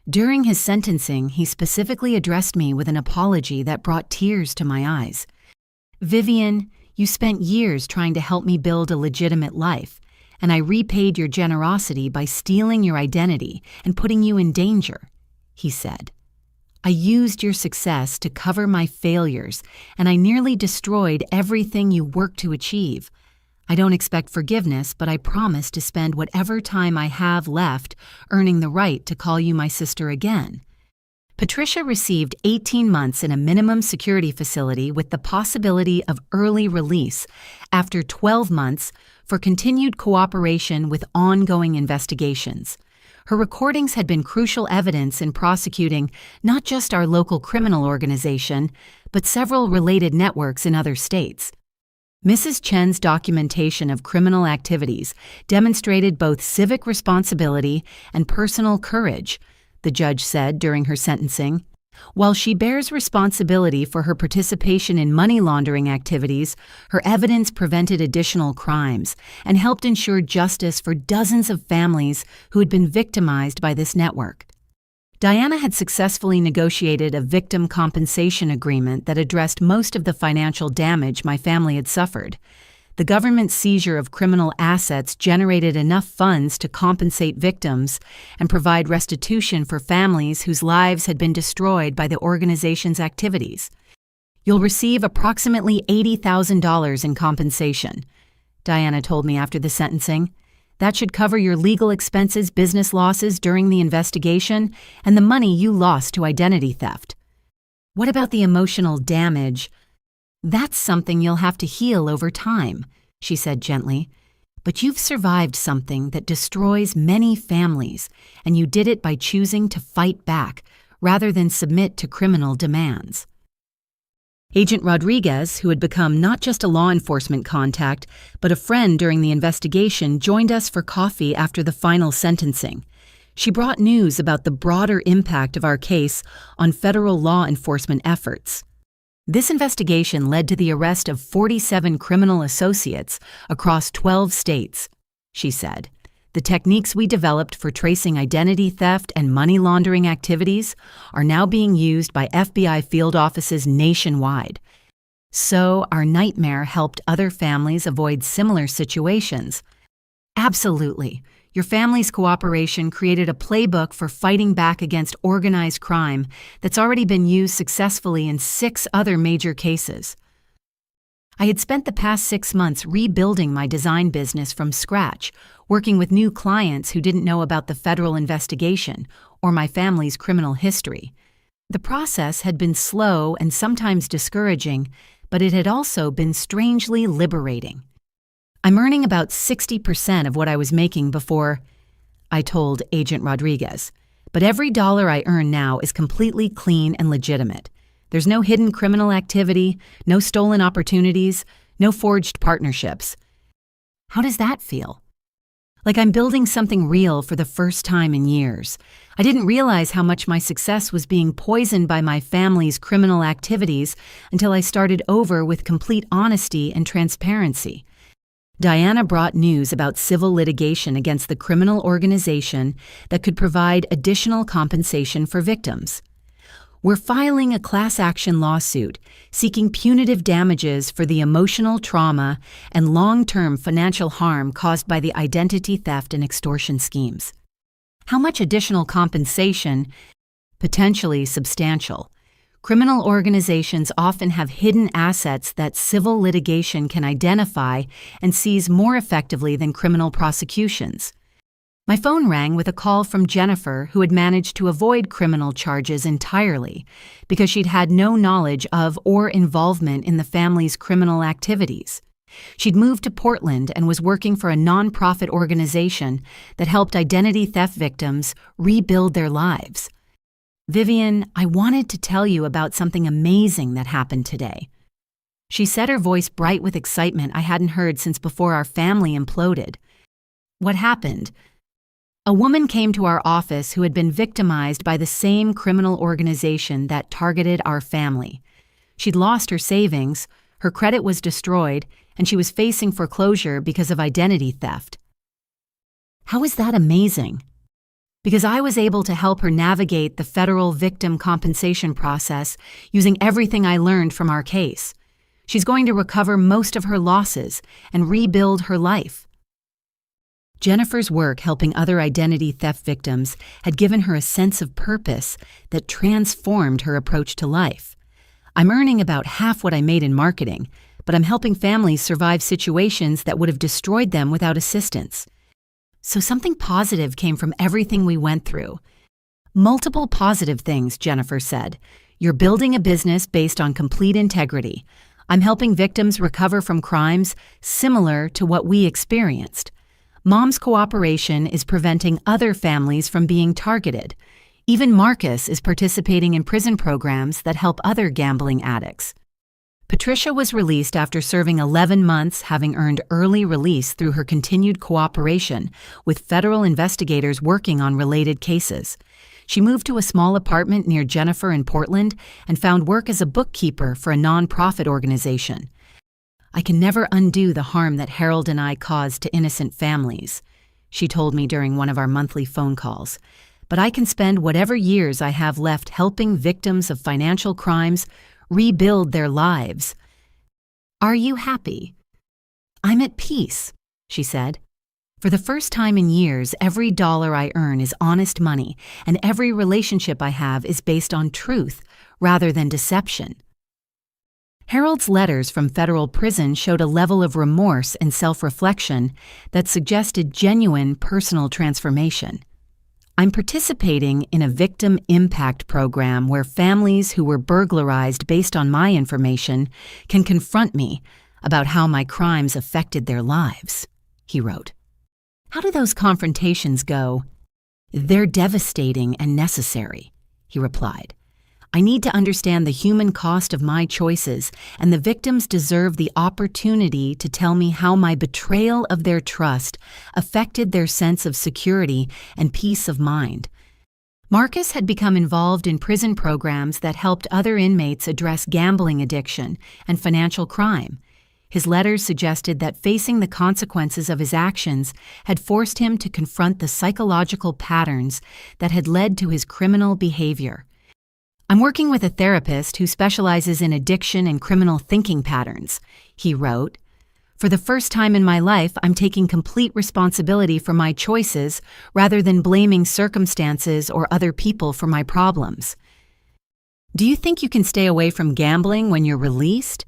During his sentencing, he specifically addressed me with an apology that brought tears to my eyes. "Vivian, you spent years trying to help me build a legitimate life, and I repaid your generosity by stealing your identity and putting you in danger," he said. "I used your success to cover my failures, and I nearly destroyed everything you worked to achieve. I don't expect forgiveness, but I promise to spend whatever time I have left earning the right to call you my sister again." Patricia received 18 months in a minimum security facility with the possibility of early release after 12 months for continued cooperation with ongoing investigations. Her recordings had been crucial evidence in prosecuting not just our local criminal organization, but several related networks in other states. Mrs. Chen's documentation of criminal activities demonstrated both civic responsibility and personal courage, the judge said during her sentencing. While she bears responsibility for her participation in money laundering activities, her evidence prevented additional crimes and helped ensure justice for dozens of families who had been victimized by this network. Diana had successfully negotiated a victim compensation agreement that addressed most of the financial damage my family had suffered. The government's seizure of criminal assets generated enough funds to compensate victims and provide restitution for families whose lives had been destroyed by the organization's activities. "You'll receive approximately $80,000 in compensation," Diana told me after the sentencing. "That should cover your legal expenses, business losses during the investigation, and the money you lost to identity theft." "What about the emotional damage?" "That's something you'll have to heal over time," she said gently. "But you've survived something that destroys many families, and you did it by choosing to fight back rather than submit to criminal demands." Agent Rodriguez, who had become not just a law enforcement contact, but a friend during the investigation, joined us for coffee after the final sentencing. She brought news about the broader impact of our case on federal law enforcement efforts. This investigation led to the arrest of 47 criminal associates across 12 states, she said. "The techniques we developed for tracing identity theft and money laundering activities are now being used by FBI field offices nationwide. So our nightmare helped other families avoid similar situations." "Absolutely. Your family's cooperation created a playbook for fighting back against organized crime that's already been used successfully in 6 other major cases." I had spent the past 6 months rebuilding my design business from scratch, working with new clients who didn't know about the federal investigation or my family's criminal history. The process had been slow and sometimes discouraging, but it had also been strangely liberating. "I'm earning about 60% of what I was making before," I told Agent Rodriguez, "but every dollar I earn now is completely clean and legitimate. There's no hidden criminal activity, no stolen opportunities, no forged partnerships. How does that feel? Like I'm building something real for the first time in years. I didn't realize how much my success was being poisoned by my family's criminal activities until I started over with complete honesty and transparency. Diana brought news about civil litigation against the criminal organization that could provide additional compensation for victims. We're filing a class action lawsuit seeking punitive damages for the emotional trauma and long-term financial harm caused by the identity theft and extortion schemes. How much additional compensation? Potentially substantial. Criminal organizations often have hidden assets that civil litigation can identify and seize more effectively than criminal prosecutions. My phone rang with a call from Jennifer, who had managed to avoid criminal charges entirely because she'd had no knowledge of or involvement in the family's criminal activities. She'd moved to Portland and was working for a nonprofit organization that helped identity theft victims rebuild their lives. "Vivian, I wanted to tell you about something amazing that happened today." She said, her voice bright with excitement I hadn't heard since before our family imploded. "What happened?" "A woman came to our office who had been victimized by the same criminal organization that targeted our family. She'd lost her savings, her credit was destroyed, and she was facing foreclosure because of identity theft." "How is that amazing?" "Because I was able to help her navigate the federal victim compensation process using everything I learned from our case. She's going to recover most of her losses and rebuild her life." Jennifer's work helping other identity theft victims had given her a sense of purpose that transformed her approach to life. "I'm earning about half what I made in marketing, but I'm helping families survive situations that would have destroyed them without assistance." So something positive came from everything we went through. "Multiple positive things," Jennifer said. "You're building a business based on complete integrity. I'm helping victims recover from crimes similar to what we experienced. Mom's cooperation is preventing other families from being targeted. Even Marcus is participating in prison programs that help other gambling addicts." Patricia was released after serving 11 months, having earned early release through her continued cooperation with federal investigators working on related cases. She moved to a small apartment near Jennifer in Portland and found work as a bookkeeper for a nonprofit organization. "I can never undo the harm that Harold and I caused to innocent families," she told me during one of our monthly phone calls. "But I can spend whatever years I have left helping victims of financial crimes rebuild their lives." "Are you happy?" "I'm at peace," she said. "For the first time in years, every dollar I earn is honest money, and every relationship I have is based on truth rather than deception." Harold's letters from federal prison showed a level of remorse and self-reflection that suggested genuine personal transformation. "I'm participating in a victim impact program where families who were burglarized based on my information can confront me about how my crimes affected their lives," he wrote. "How do those confrontations go?" "They're devastating and necessary," he replied. "I need to understand the human cost of my choices, and the victims deserve the opportunity to tell me how my betrayal of their trust affected their sense of security and peace of mind." Marcus had become involved in prison programs that helped other inmates address gambling addiction and financial crime. His letters suggested that facing the consequences of his actions had forced him to confront the psychological patterns that had led to his criminal behavior. "I'm working with a therapist who specializes in addiction and criminal thinking patterns," he wrote. "For the first time in my life, I'm taking complete responsibility for my choices rather than blaming circumstances or other people for my problems." "Do you think you can stay away from gambling when you're released?"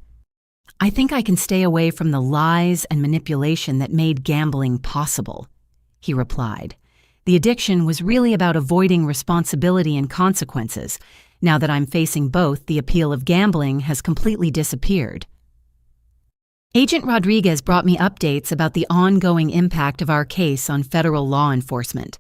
"I think I can stay away from the lies and manipulation that made gambling possible," he replied. "The addiction was really about avoiding responsibility and consequences. Now that I'm facing both, the appeal of gambling has completely disappeared." Agent Rodriguez brought me updates about the ongoing impact of our case on federal law enforcement.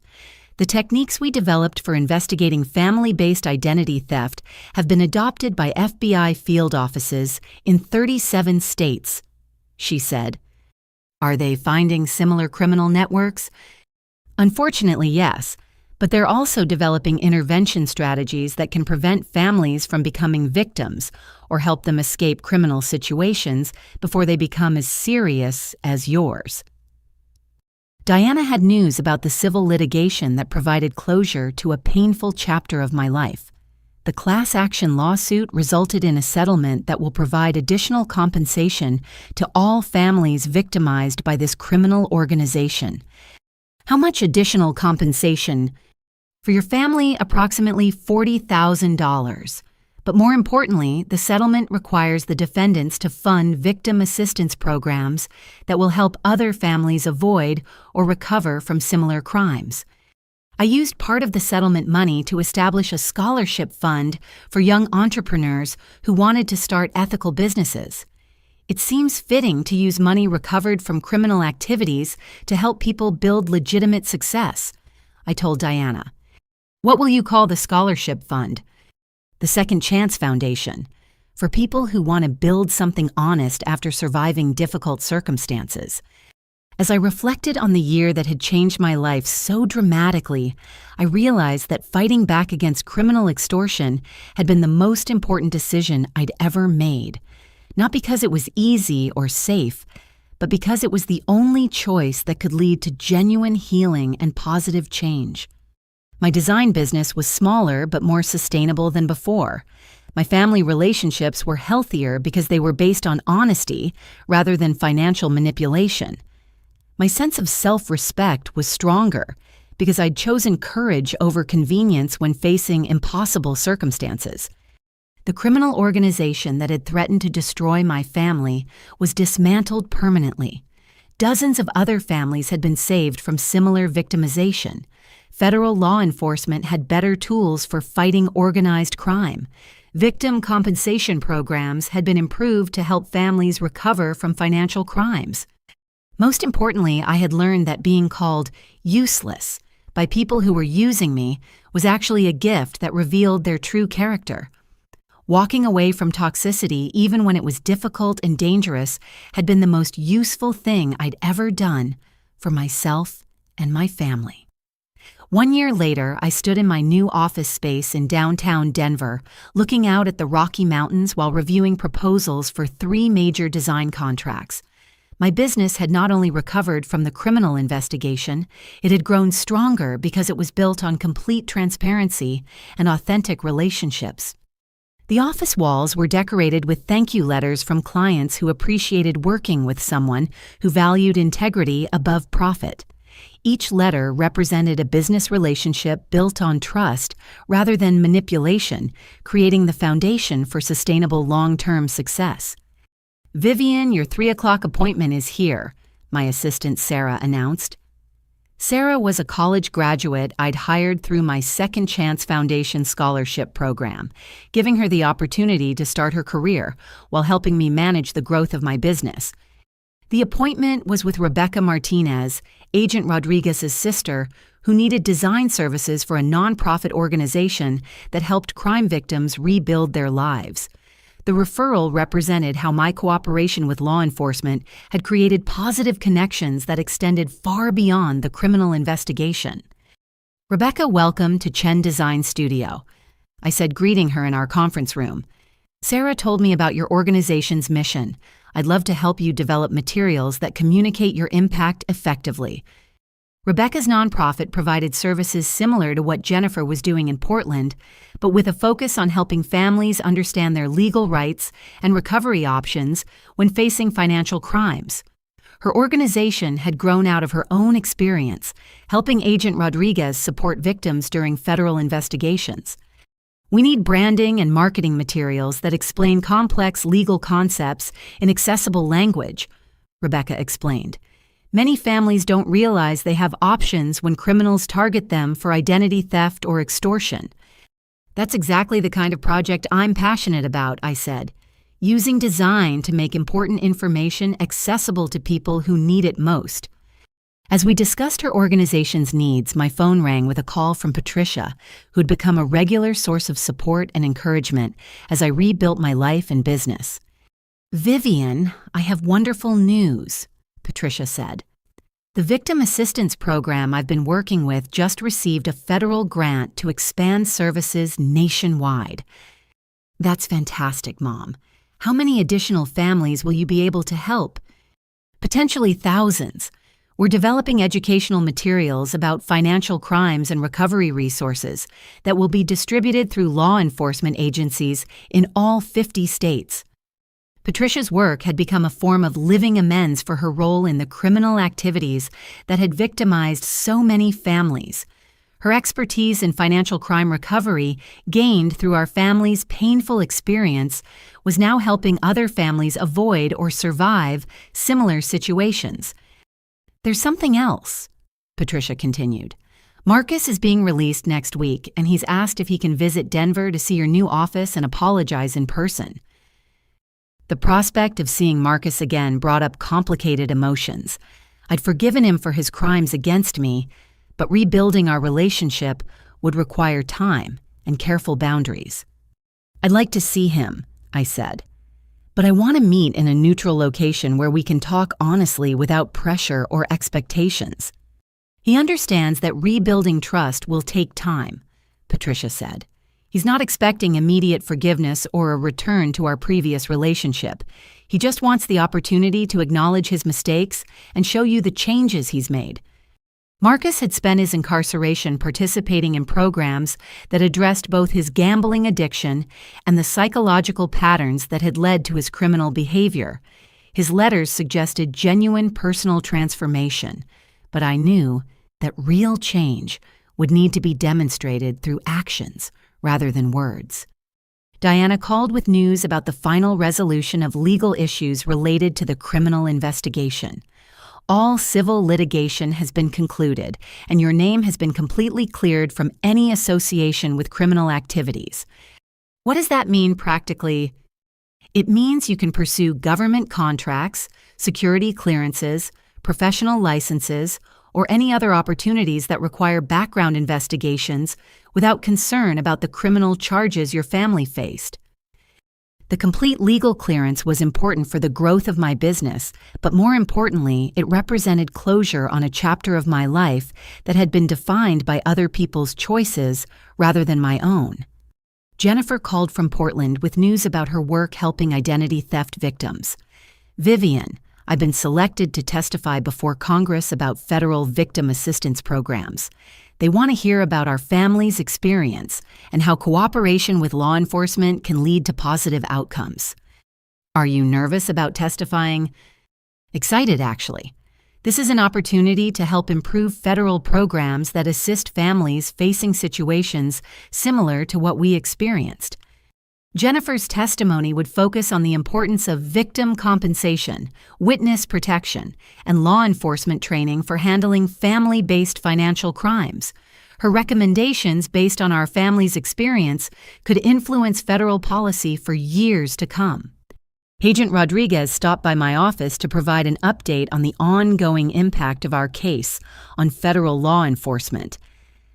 The techniques we developed for investigating family-based identity theft have been adopted by FBI field offices in 37 states, she said. Are they finding similar criminal networks? Unfortunately, yes, but they're also developing intervention strategies that can prevent families from becoming victims or help them escape criminal situations before they become as serious as yours. Diana had news about the civil litigation that provided closure to a painful chapter of my life. The class action lawsuit resulted in a settlement that will provide additional compensation to all families victimized by this criminal organization. How much additional compensation? For your family, approximately $40,000. But more importantly, the settlement requires the defendants to fund victim assistance programs that will help other families avoid or recover from similar crimes. I used part of the settlement money to establish a scholarship fund for young entrepreneurs who wanted to start ethical businesses. It seems fitting to use money recovered from criminal activities to help people build legitimate success, I told Diana. What will you call the scholarship fund? The Second Chance Foundation, for people who want to build something honest after surviving difficult circumstances. As I reflected on the year that had changed my life so dramatically, I realized that fighting back against criminal extortion had been the most important decision I'd ever made. Not because it was easy or safe, but because it was the only choice that could lead to genuine healing and positive change. My design business was smaller but more sustainable than before. My family relationships were healthier because they were based on honesty rather than financial manipulation. My sense of self-respect was stronger because I'd chosen courage over convenience when facing impossible circumstances. The criminal organization that had threatened to destroy my family was dismantled permanently. Dozens of other families had been saved from similar victimization. Federal law enforcement had better tools for fighting organized crime. Victim compensation programs had been improved to help families recover from financial crimes. Most importantly, I had learned that being called useless by people who were using me was actually a gift that revealed their true character. Walking away from toxicity, even when it was difficult and dangerous, had been the most useful thing I'd ever done for myself and my family. 1 year later, I stood in my new office space in downtown Denver, looking out at the Rocky Mountains while reviewing proposals for 3 major design contracts. My business had not only recovered from the criminal investigation, it had grown stronger because it was built on complete transparency and authentic relationships. The office walls were decorated with thank you letters from clients who appreciated working with someone who valued integrity above profit. Each letter represented a business relationship built on trust rather than manipulation, creating the foundation for sustainable long-term success. "Vivian, your 3 o'clock appointment is here," my assistant Sarah announced. Sarah was a college graduate I'd hired through my Second Chance Foundation scholarship program, giving her the opportunity to start her career while helping me manage the growth of my business. The appointment was with Rebecca Martinez, Agent Rodriguez's sister, who needed design services for a nonprofit organization that helped crime victims rebuild their lives. The referral represented how my cooperation with law enforcement had created positive connections that extended far beyond the criminal investigation. "Rebecca, welcome to Chen Design Studio," I said, greeting her in our conference room. "Sarah told me about your organization's mission. I'd love to help you develop materials that communicate your impact effectively." Rebecca's nonprofit provided services similar to what Jennifer was doing in Portland, but with a focus on helping families understand their legal rights and recovery options when facing financial crimes. Her organization had grown out of her own experience, helping Agent Rodriguez support victims during federal investigations. "We need branding and marketing materials that explain complex legal concepts in accessible language," Rebecca explained. "Many families don't realize they have options when criminals target them for identity theft or extortion." "That's exactly the kind of project I'm passionate about," I said, "using design to make important information accessible to people who need it most." As we discussed her organization's needs, my phone rang with a call from Patricia, who'd become a regular source of support and encouragement as I rebuilt my life and business. "Vivian, I have wonderful news," Patricia said. "The Victim Assistance Program I've been working with just received a federal grant to expand services nationwide." "That's fantastic, Mom. How many additional families will you be able to help?" "Potentially thousands. We're developing educational materials about financial crimes and recovery resources that will be distributed through law enforcement agencies in all 50 states. Patricia's work had become a form of living amends for her role in the criminal activities that had victimized so many families. Her expertise in financial crime recovery, gained through our family's painful experience, was now helping other families avoid or survive similar situations. "There's something else," Patricia continued. "Marcus is being released next week, and he's asked if he can visit Denver to see your new office and apologize in person." The prospect of seeing Marcus again brought up complicated emotions. I'd forgiven him for his crimes against me, but rebuilding our relationship would require time and careful boundaries. "I'd like to see him," I said, "but I want to meet in a neutral location where we can talk honestly without pressure or expectations." "He understands that rebuilding trust will take time," Patricia said. "He's not expecting immediate forgiveness or a return to our previous relationship. He just wants the opportunity to acknowledge his mistakes and show you the changes he's made." Marcus had spent his incarceration participating in programs that addressed both his gambling addiction and the psychological patterns that had led to his criminal behavior. His letters suggested genuine personal transformation, but I knew that real change would need to be demonstrated through actions rather than words. Diana called with news about the final resolution of legal issues related to the criminal investigation. "All civil litigation has been concluded, and your name has been completely cleared from any association with criminal activities." "What does that mean practically?" "It means you can pursue government contracts, security clearances, professional licenses, or any other opportunities that require background investigations without concern about the criminal charges your family faced." The complete legal clearance was important for the growth of my business, but more importantly, it represented closure on a chapter of my life that had been defined by other people's choices rather than my own. Jennifer called from Portland with news about her work helping identity theft victims. "Vivian, I've been selected to testify before Congress about federal victim assistance programs. They want to hear about our family's experience and how cooperation with law enforcement can lead to positive outcomes." "Are you nervous about testifying?" "Excited, actually. This is an opportunity to help improve federal programs that assist families facing situations similar to what we experienced. Jennifer's testimony would focus on the importance of victim compensation, witness protection, and law enforcement training for handling family-based financial crimes. Her recommendations based on our family's experience could influence federal policy for years to come. Agent Rodriguez stopped by my office to provide an update on the ongoing impact of our case on federal law enforcement.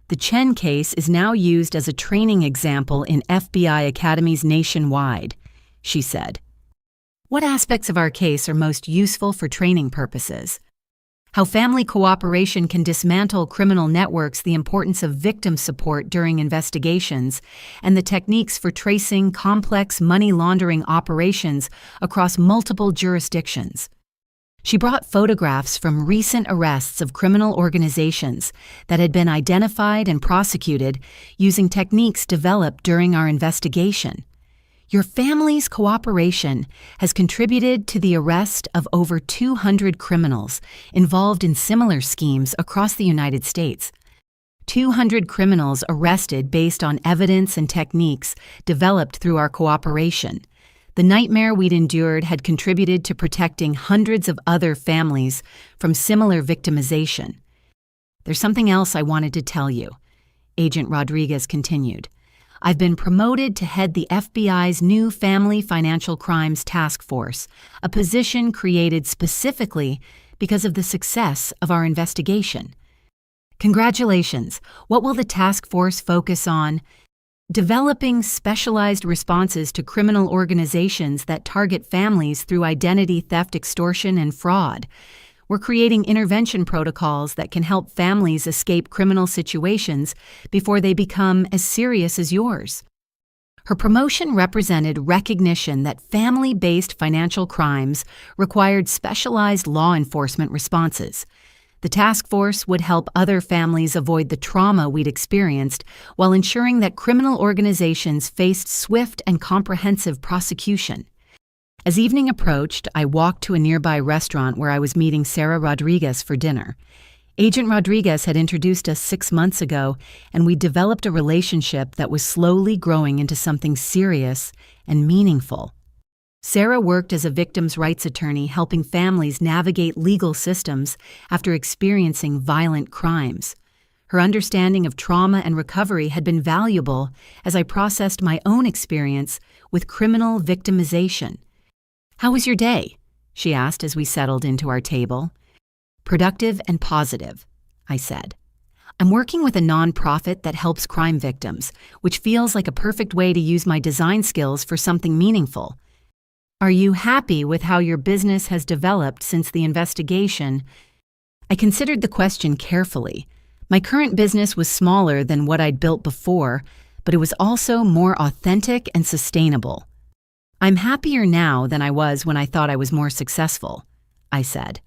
The Chen case is now used as a training example in FBI academies nationwide, she said. "What aspects of our case are most useful for training purposes?" "How family cooperation can dismantle criminal networks, the importance of victim support during investigations, and the techniques for tracing complex money laundering operations across multiple jurisdictions." She brought photographs from recent arrests of criminal organizations that had been identified and prosecuted using techniques developed during our investigation. "Your family's cooperation has contributed to the arrest of over 200 criminals involved in similar schemes across the United States. 200 criminals arrested based on evidence and techniques developed through our cooperation. The nightmare we'd endured had contributed to protecting hundreds of other families from similar victimization. There's something else I wanted to tell you," Agent Rodriguez continued. "I've been promoted to head the FBI's new Family Financial Crimes Task Force, a position created specifically because of the success of our investigation. Congratulations! What will the task force focus on? Developing specialized responses to criminal organizations that target families through identity theft, extortion, and fraud. We're creating intervention protocols that can help families escape criminal situations before they become as serious as yours. Her promotion represented recognition that family-based financial crimes required specialized law enforcement responses. The task force would help other families avoid the trauma we'd experienced while ensuring that criminal organizations faced swift and comprehensive prosecution. As evening approached, I walked to a nearby restaurant where I was meeting Sarah Rodriguez for dinner. Agent Rodriguez had introduced us 6 months ago, and we developed a relationship that was slowly growing into something serious and meaningful. Sarah worked as a victims' rights attorney helping families navigate legal systems after experiencing violent crimes. Her understanding of trauma and recovery had been valuable as I processed my own experience with criminal victimization. "How was your day?" she asked as we settled into our table. "Productive and positive," I said. "I'm working with a nonprofit that helps crime victims, which feels like a perfect way to use my design skills for something meaningful. Are you happy with how your business has developed since the investigation?" I considered the question carefully. My current business was smaller than what I'd built before, but it was also more authentic and sustainable. "I'm happier now than I was when I thought I was more successful," I said.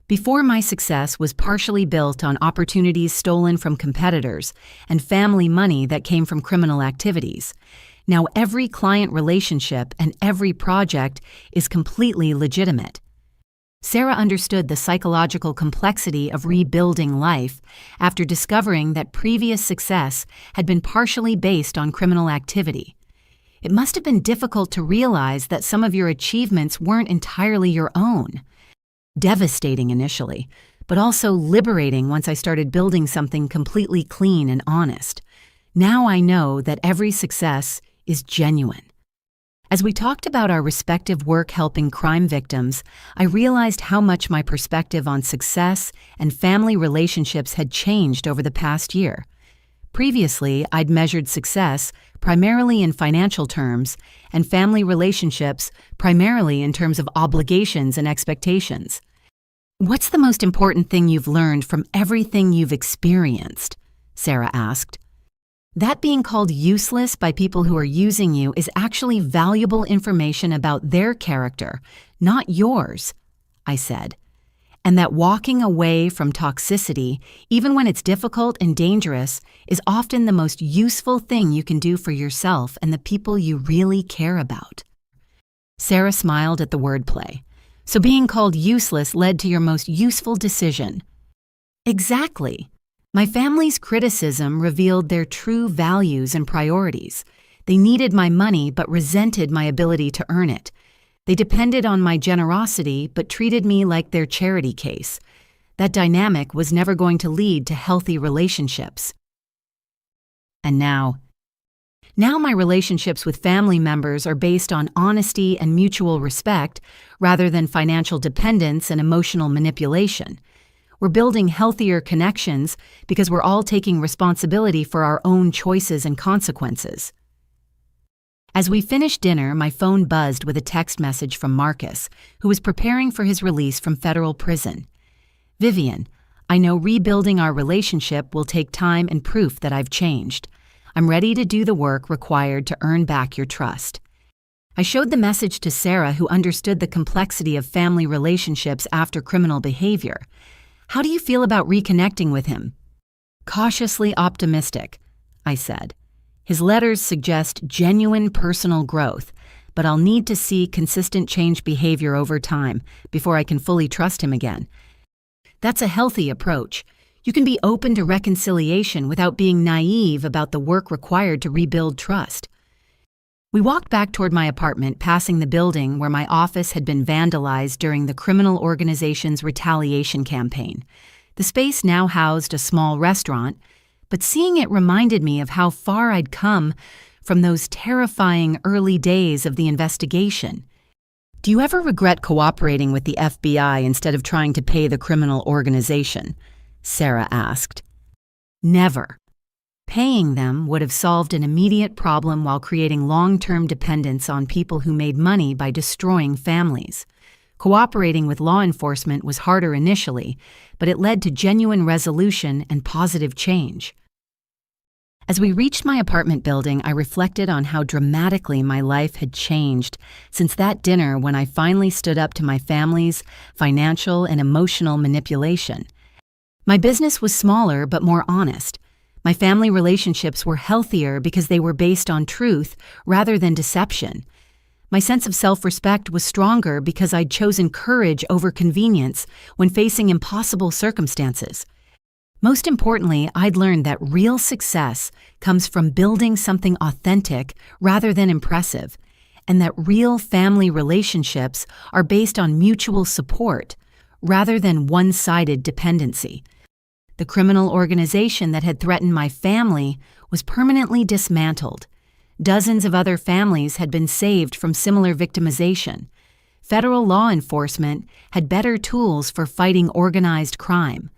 Before, my success was partially built on opportunities stolen from competitors and family money that came from criminal activities. Now every client relationship and every project is completely legitimate. Sarah understood the psychological complexity of rebuilding life after discovering that previous success had been partially based on criminal activity. It must have been difficult to realize that some of your achievements weren't entirely your own. Devastating initially, but also liberating once I started building something completely clean and honest. Now I know that every success is genuine. As we talked about our respective work helping crime victims, I realized how much my perspective on success and family relationships had changed over the past year. Previously, I'd measured success primarily in financial terms and family relationships primarily in terms of obligations and expectations. "What's the most important thing you've learned from everything you've experienced?" Sarah asked. "That being called useless by people who are using you is actually valuable information about their character, not yours," I said. "And that walking away from toxicity, even when it's difficult and dangerous, is often the most useful thing you can do for yourself and the people you really care about." Sarah smiled at the wordplay. "So being called useless led to your most useful decision." "Exactly. My family's criticism revealed their true values and priorities. They needed my money but resented my ability to earn it. They depended on my generosity but treated me like their charity case. That dynamic was never going to lead to healthy relationships. And now my relationships with family members are based on honesty and mutual respect rather than financial dependence and emotional manipulation. We're building healthier connections because we're all taking responsibility for our own choices and consequences. As we finished dinner, my phone buzzed with a text message from Marcus, who was preparing for his release from federal prison. "Vivian, I know rebuilding our relationship will take time and proof that I've changed. I'm ready to do the work required to earn back your trust." I showed the message to Sarah, who understood the complexity of family relationships after criminal behavior. "How do you feel about reconnecting with him?" "Cautiously optimistic," I said. "His letters suggest genuine personal growth, but I'll need to see consistent change behavior over time before I can fully trust him again." That's a healthy approach. You can be open to reconciliation without being naive about the work required to rebuild trust. We walked back toward my apartment, passing the building where my office had been vandalized during the criminal organization's retaliation campaign. The space now housed a small restaurant, but seeing it reminded me of how far I'd come from those terrifying early days of the investigation. Do you ever regret cooperating with the FBI instead of trying to pay the criminal organization? Sarah asked. Never. Paying them would have solved an immediate problem while creating long-term dependence on people who made money by destroying families. Cooperating with law enforcement was harder initially, but it led to genuine resolution and positive change. As we reached my apartment building, I reflected on how dramatically my life had changed since that dinner when I finally stood up to my family's financial and emotional manipulation. My business was smaller but more honest. My family relationships were healthier because they were based on truth rather than deception. My sense of self-respect was stronger because I'd chosen courage over convenience when facing impossible circumstances. Most importantly, I'd learned that real success comes from building something authentic rather than impressive, and that real family relationships are based on mutual support rather than one-sided dependency. The criminal organization that had threatened my family was permanently dismantled. Dozens of other families had been saved from similar victimization. Federal law enforcement had better tools for fighting organized crime.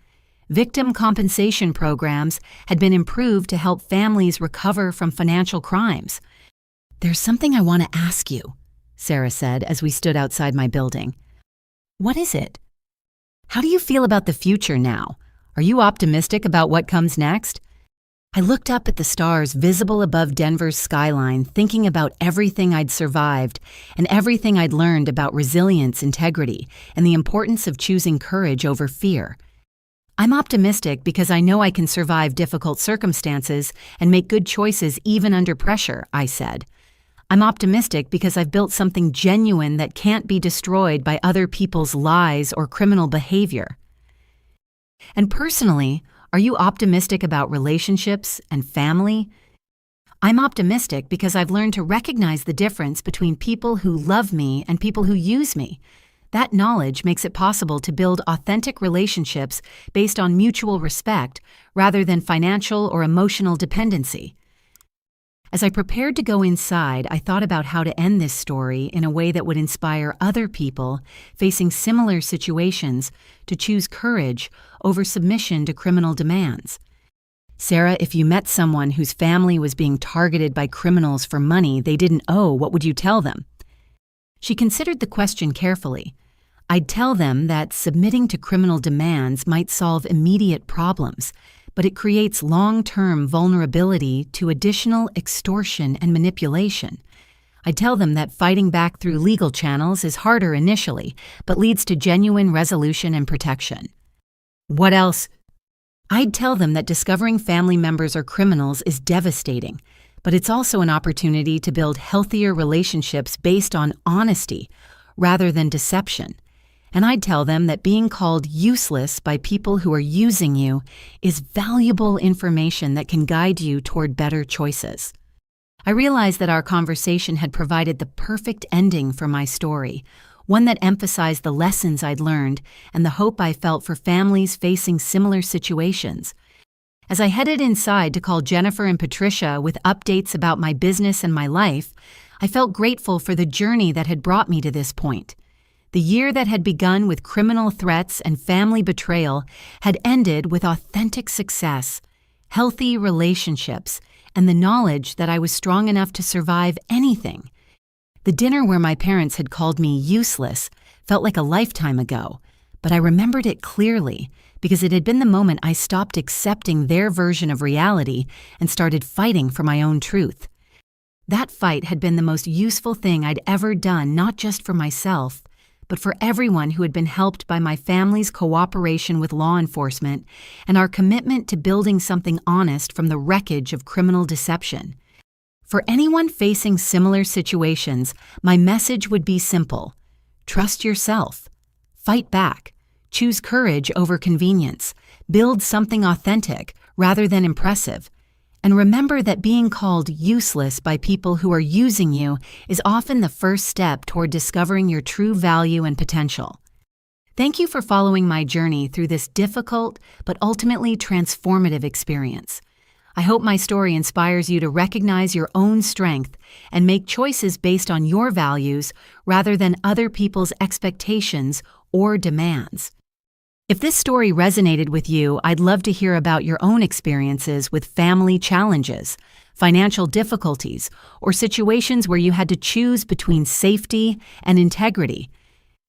Victim compensation programs had been improved to help families recover from financial crimes. "There's something I want to ask you," Sarah said as we stood outside my building. "What is it? How do you feel about the future now? Are you optimistic about what comes next?" I looked up at the stars visible above Denver's skyline, thinking about everything I'd survived and everything I'd learned about resilience, integrity, and the importance of choosing courage over fear. "I'm optimistic because I know I can survive difficult circumstances and make good choices even under pressure," I said. "I'm optimistic because I've built something genuine that can't be destroyed by other people's lies or criminal behavior." And personally, are you optimistic about relationships and family? I'm optimistic because I've learned to recognize the difference between people who love me and people who use me. That knowledge makes it possible to build authentic relationships based on mutual respect rather than financial or emotional dependency. As I prepared to go inside, I thought about how to end this story in a way that would inspire other people facing similar situations to choose courage over submission to criminal demands. "Sarah, if you met someone whose family was being targeted by criminals for money they didn't owe, what would you tell them?" She considered the question carefully. "I'd tell them that submitting to criminal demands might solve immediate problems, but it creates long-term vulnerability to additional extortion and manipulation. I'd tell them that fighting back through legal channels is harder initially, but leads to genuine resolution and protection." "What else?" "I'd tell them that discovering family members are criminals is devastating, but it's also an opportunity to build healthier relationships based on honesty rather than deception. And I'd tell them that being called useless by people who are using you is valuable information that can guide you toward better choices." I realized that our conversation had provided the perfect ending for my story, one that emphasized the lessons I'd learned and the hope I felt for families facing similar situations. As I headed inside to call Jennifer and Patricia with updates about my business and my life, I felt grateful for the journey that had brought me to this point. The year that had begun with criminal threats and family betrayal had ended with authentic success, healthy relationships, and the knowledge that I was strong enough to survive anything. The dinner where my parents had called me useless felt like a lifetime ago, but I remembered it clearly because it had been the moment I stopped accepting their version of reality and started fighting for my own truth. That fight had been the most useful thing I'd ever done, not just for myself, but for everyone who had been helped by my family's cooperation with law enforcement and our commitment to building something honest from the wreckage of criminal deception. For anyone facing similar situations, my message would be simple: trust yourself, fight back, choose courage over convenience, build something authentic rather than impressive, and remember that being called useless by people who are using you is often the first step toward discovering your true value and potential. Thank you for following my journey through this difficult but ultimately transformative experience. I hope my story inspires you to recognize your own strength and make choices based on your values rather than other people's expectations or demands. If this story resonated with you, I'd love to hear about your own experiences with family challenges, financial difficulties, or situations where you had to choose between safety and integrity.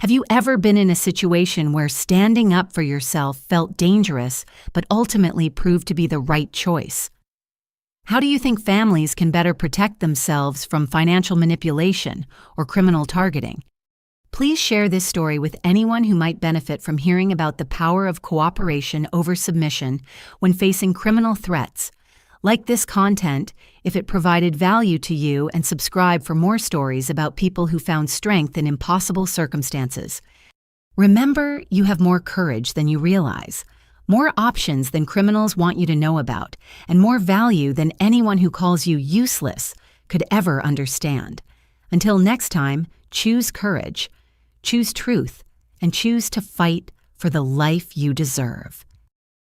Have you ever been in a situation where standing up for yourself felt dangerous but ultimately proved to be the right choice? How do you think families can better protect themselves from financial manipulation or criminal targeting? Please share this story with anyone who might benefit from hearing about the power of cooperation over submission when facing criminal threats. Like this content if it provided value to you, and subscribe for more stories about people who found strength in impossible circumstances. Remember, you have more courage than you realize, more options than criminals want you to know about, and more value than anyone who calls you useless could ever understand. Until next time, choose courage, choose truth, and choose to fight for the life you deserve.